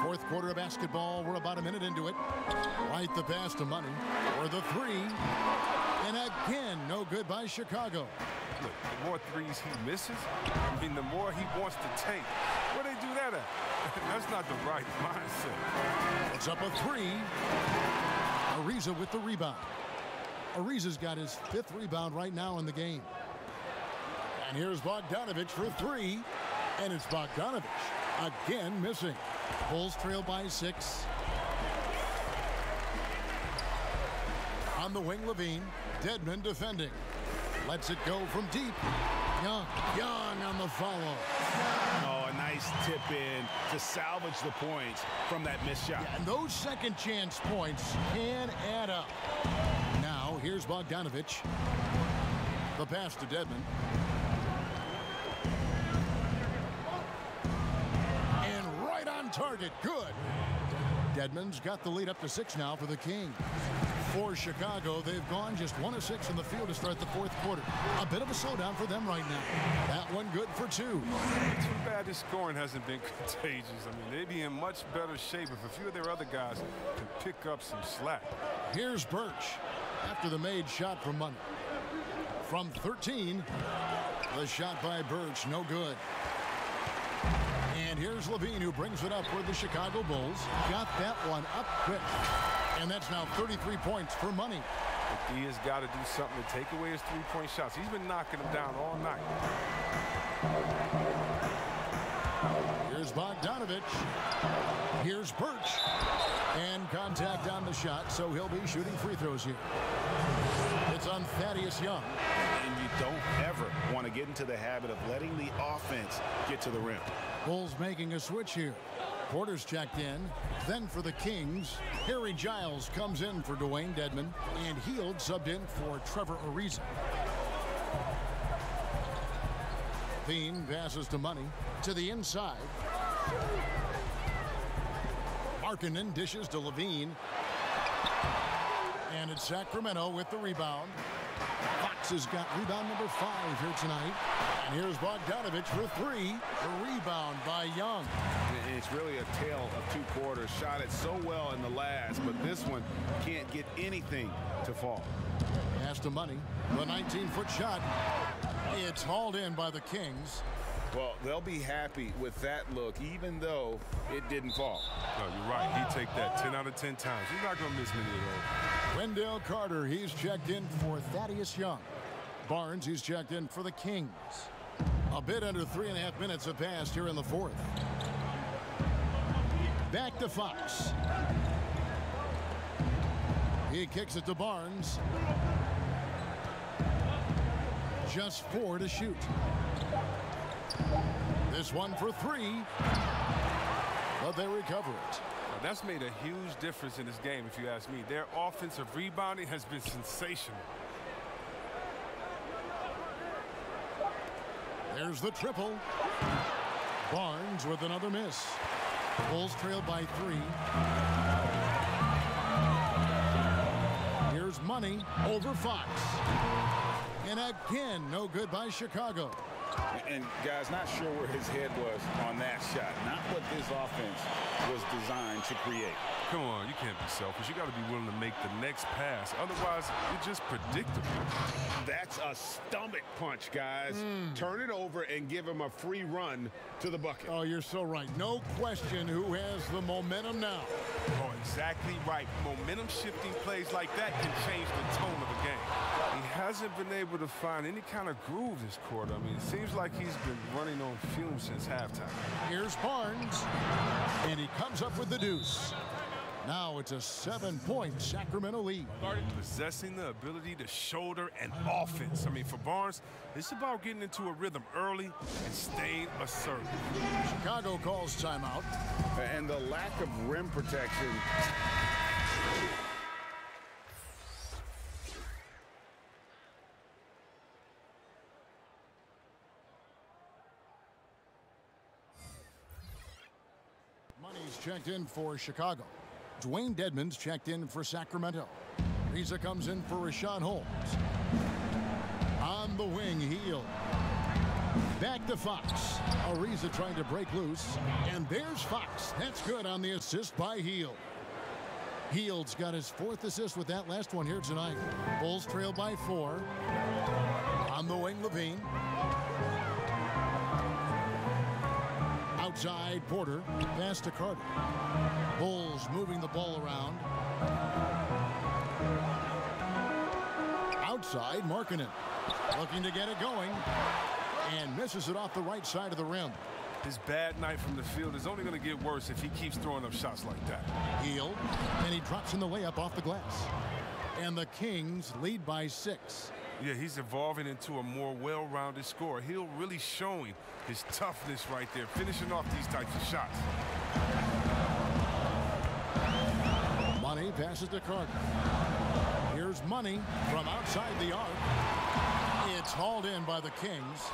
Fourth quarter of basketball. We're about a minute into it. White the pass to Money. For the 3. And again, no good by Chicago. Look, the more threes he misses, I mean, the more he wants to take. Where they do that at? That's not the right mindset. It's up a 3. Ariza with the rebound. Ariza's got his 5th rebound right now in the game. And here's Bogdanovich for 3. And it's Bogdanovich again missing. Bulls trail by 6. On the wing, Levine. Dedmon defending. Lets it go from deep. Young on the follow. Oh, a nice tip in to salvage the points from that missed shot. Yeah, and those second chance points can add up. Now, here's Bogdanovich. The pass to Dedmon. And right on target. Good. Dedmon's got the lead up to 6 now for the Kings. For Chicago, they've gone just 1 of 6 in the field to start the fourth quarter. A bit of a slowdown for them right now. That one good for 2. Too bad this scoring hasn't been contagious. I mean, they'd be in much better shape if a few of their other guys can pick up some slack. Here's Birch after the made shot from Money. From 13, the shot by Birch, no good. And here's Levine, who brings it up for the Chicago Bulls. Got that one up quick. And that's now 33 points for Money. But D has got to do something to take away his 3-point shots. He's been knocking them down all night. Here's Bogdanovich. Here's Birch. And contact on the shot, so he'll be shooting free throws here. It's on Thaddeus Young. And you don't ever want to get into the habit of letting the offense get to the rim. Bulls making a switch here. Porter's checked in. Then for the Kings, Harry Giles comes in for Dwayne Dedmon, and Hield subbed in for Trevor Ariza. Thien passes to Money to the inside. Markkanen dishes to Levine. And it's Sacramento with the rebound. Fox has got rebound number 5 here tonight. And here's Bogdanovich for 3. The rebound by Young. It's really a tale of 2 quarters. Shot it so well in the last, but this one can't get anything to fall. Pass to Money. The 19-foot shot. It's hauled in by the Kings. Well, they'll be happy with that look, even though it didn't fall. No, you're right. He'd take that 10 out of 10 times. He's not going to miss many of those. Wendell Carter, he's checked in for Thaddeus Young. Barnes, he's checked in for the Kings. A bit under 3.5 minutes have passed here in the fourth. Back to Fox. He kicks it to Barnes. Just 4 to shoot. This one for 3. But they recover it. Now, that's made a huge difference in this game, if you ask me. Their offensive rebounding has been sensational. There's the triple. Barnes with another miss. Bulls trail by 3. Here's Money over Fox. And again, no good by Chicago. And guys, not sure where his head was on that shot. Not what this offense was designed to create. Come on, you can't be selfish. You got to be willing to make the next pass. Otherwise, you're just predictable. That's a stomach punch, guys. Turn it over and give him a free run to the bucket. Oh, you're so right. No question who has the momentum now. Oh, exactly right. Momentum-shifting plays like that can change the tone of the game. He hasn't been able to find any kind of groove this quarter. I mean, it seems like he's been running on fumes since halftime. Here's Barnes, and he comes up with the deuce. Now it's a 7-point Sacramento lead. Possessing the ability to shoulder and offense. I mean, for Barnes, it's about getting into a rhythm early and staying assertive. Chicago calls timeout. And the lack of rim protection. Money's checked in for Chicago. Dwayne Dedmon's checked in for Sacramento. Riza comes in for Rashawn Holmes. On the wing, Hield. Back to Fox. Ariza trying to break loose. And there's Fox. That's good on the assist by Hield. Hield's got his 4th assist with that last one here tonight. Bulls trail by 4. On the wing, Levine. Outside, Porter. Pass to Carter. Bulls moving the ball around. Outside, Markkanen. Looking to get it going. And misses it off the right side of the rim. His bad night from the field is only going to get worse if he keeps throwing up shots like that. Hield. And he drops in the layup off the glass. And the Kings lead by 6. Yeah, he's evolving into a more well-rounded scorer. Hield really showing his toughness right there, finishing off these types of shots. Money passes to Carter. Here's Money from outside the arc. It's hauled in by the Kings.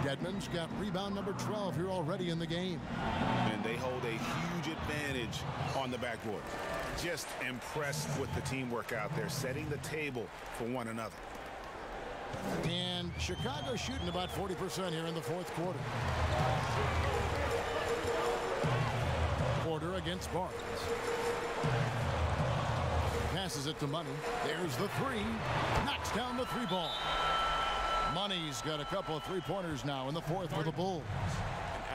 Dedmon's got rebound number 12 here already in the game. And they hold a huge advantage on the backboard. Just impressed with the teamwork out there, setting the table for one another. And Chicago shooting about 40% here in the 4th quarter. Porter against Barnes. Passes it to Money. There's the 3. Knocks down the 3 ball. Money's got a couple of 3-pointers now in the 4th for the Bulls.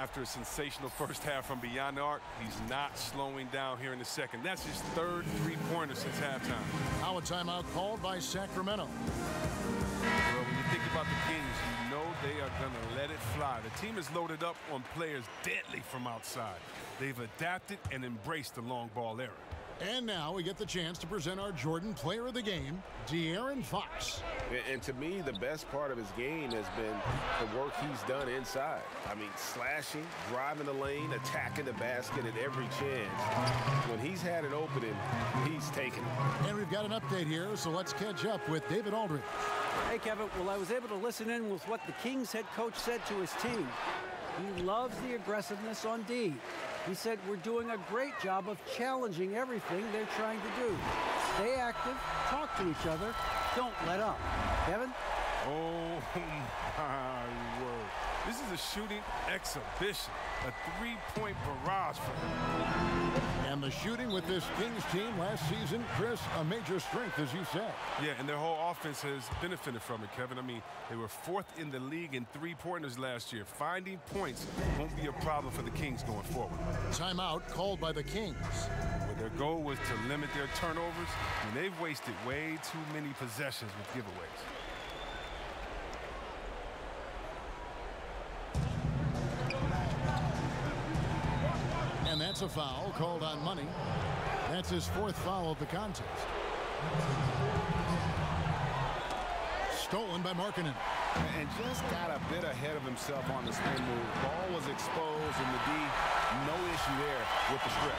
After a sensational first half from beyond the arc, he's not slowing down here in the 2nd. That's his 3rd 3-pointer since halftime. Now a timeout called by Sacramento. Well, when you think about the Kings, you know they are going to let it fly. The team is loaded up on players deadly from outside. They've adapted and embraced the long ball era. And now we get the chance to present our Jordan Player of the Game, De'Aaron Fox. And to me, the best part of his game has been the work he's done inside. I mean, slashing, driving the lane, attacking the basket at every chance. When he's had an opening, he's taken it. And we've got an update here, so let's catch up with David Aldridge. Hey, Kevin. Well, I was able to listen in with what the Kings head coach said to his team. He loves the aggressiveness on D. He said, we're doing a great job of challenging everything they're trying to do. Stay active, talk to each other, don't let up. Kevin? Oh, my word. This is a shooting exhibition, a 3-point barrage for him. And the shooting with this Kings team last season, Chris, a major strength, as you said. Yeah, and their whole offense has benefited from it, Kevin. I mean, they were 4th in the league in 3-pointers last year. Finding points won't be a problem for the Kings going forward. Timeout called by the Kings. Well, their goal was to limit their turnovers, and they've wasted way too many possessions with giveaways. And that's a foul called on Money. That's his 4th foul of the contest. Stolen by Markkanen. And just got a bit ahead of himself on the spin move. Ball was exposed, and the D, no issue there with the strip.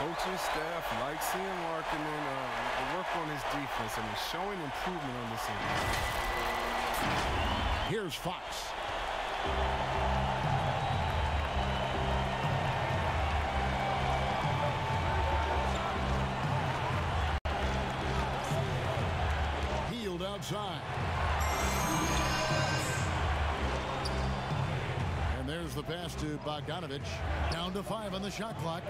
Coaching staff like seeing Markkanen work on his defense and is showing improvement on this end. Here's Fox. Outside. there's the pass to Bogdanovich. Down to 5 on the shot clock.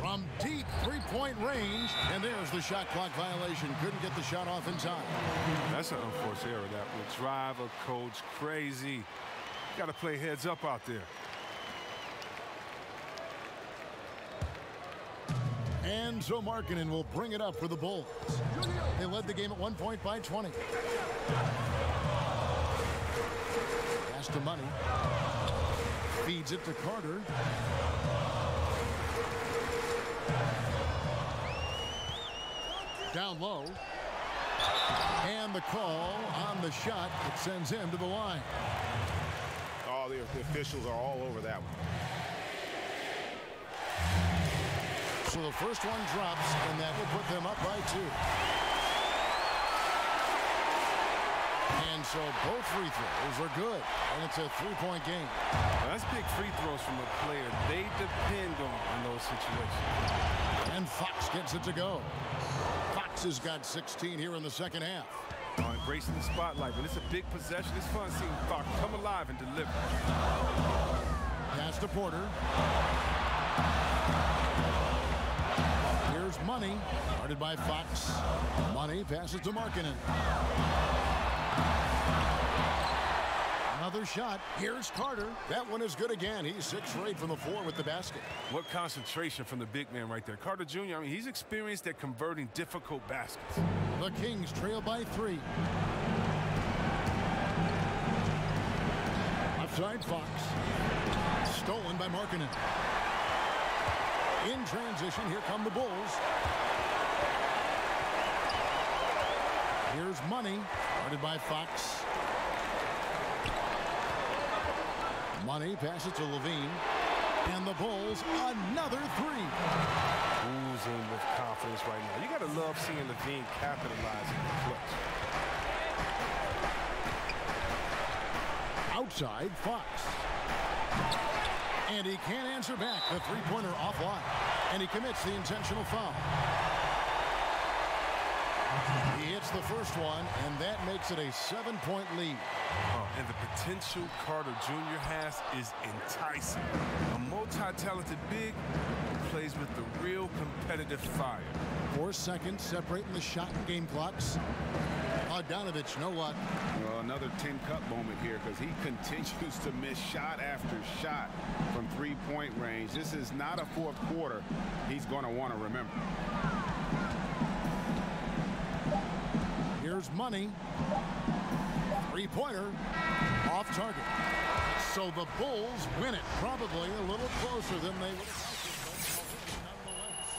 From deep three-point range, and there's the shot clock violation. Couldn't get the shot off in time. That's an unforced error. That will drive a coach crazy. Got to play heads up out there. And so Markkanen will bring it up for the Bulls. They led the game at 1 point by 20. Pass to Money. Feeds it to Carter. Down low. And the call on the shot. It sends him to the line. Oh, the officials are all over that one. So the first one drops, and that will put them up by 2. And so both free throws are good, and it's a 3-point game. Well, that's big free throws from a player they depend on in those situations. And Fox gets it to go. Fox has got 16 here in the second half. Embracing the spotlight. When it's a big possession, it's fun seeing Fox come alive and deliver. Pass to Porter. Here's Money, guarded by Fox. Money passes to Markkanen. Another shot. Here's Carter. That one is good again. He's 6 for 8 from the floor with the basket. What concentration from the big man right there. Carter Jr., I mean, he's experienced at converting difficult baskets. The Kings trail by 3. Left side, Fox. Stolen by Markkanen. In transition, here come the Bulls. Here's Money, guarded by Fox. Money passes to Levine. And the Bulls, another 3. Oozing with confidence right now. You got to love seeing Levine capitalizing the clutch. Outside, Fox. And he can't answer back. The three-pointer offline. And he commits the intentional foul. He hits the first one, and that makes it a 7-point lead. And the potential Carter Jr. has is enticing. A multi-talented big who plays with the real competitive fire. 4 seconds separating the shot and game clocks. Bogdanovich, no luck. Well, another 10-cut moment here because he continues to miss shot after shot from three-point range. This is not a fourth quarter he's going to want to remember. Here's Money. Three-pointer off target. So the Bulls win it. Probably a little closer than they would have.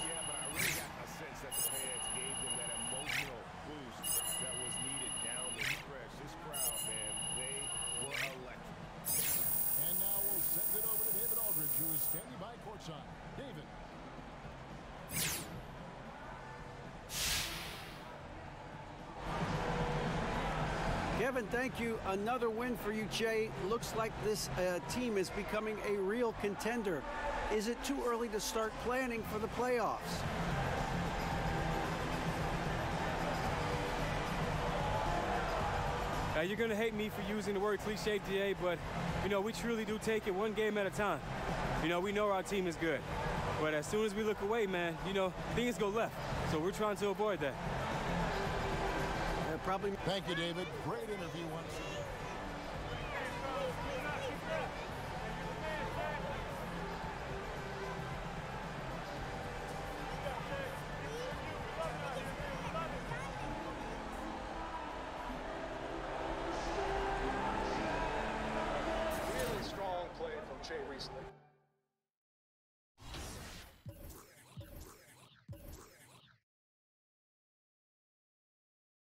Yeah, but I really got a sense that the fans gave them that emotional boost that was needed down the stretch. This crowd, man, they were electric. And now we'll send it over to David Aldridge, who is standing by courtside. David. Kevin, thank you. Another win for you, Jay. Looks like this team is becoming a real contender. Is it too early to start planning for the playoffs? Now, you're going to hate me for using the word cliche, DA, but, you know, we truly do take it one game at a time. You know, we know our team is good. But as soon as we look away, man, you know, things go left. So we're trying to avoid that. Probably. Thank you, David. Great interview once again.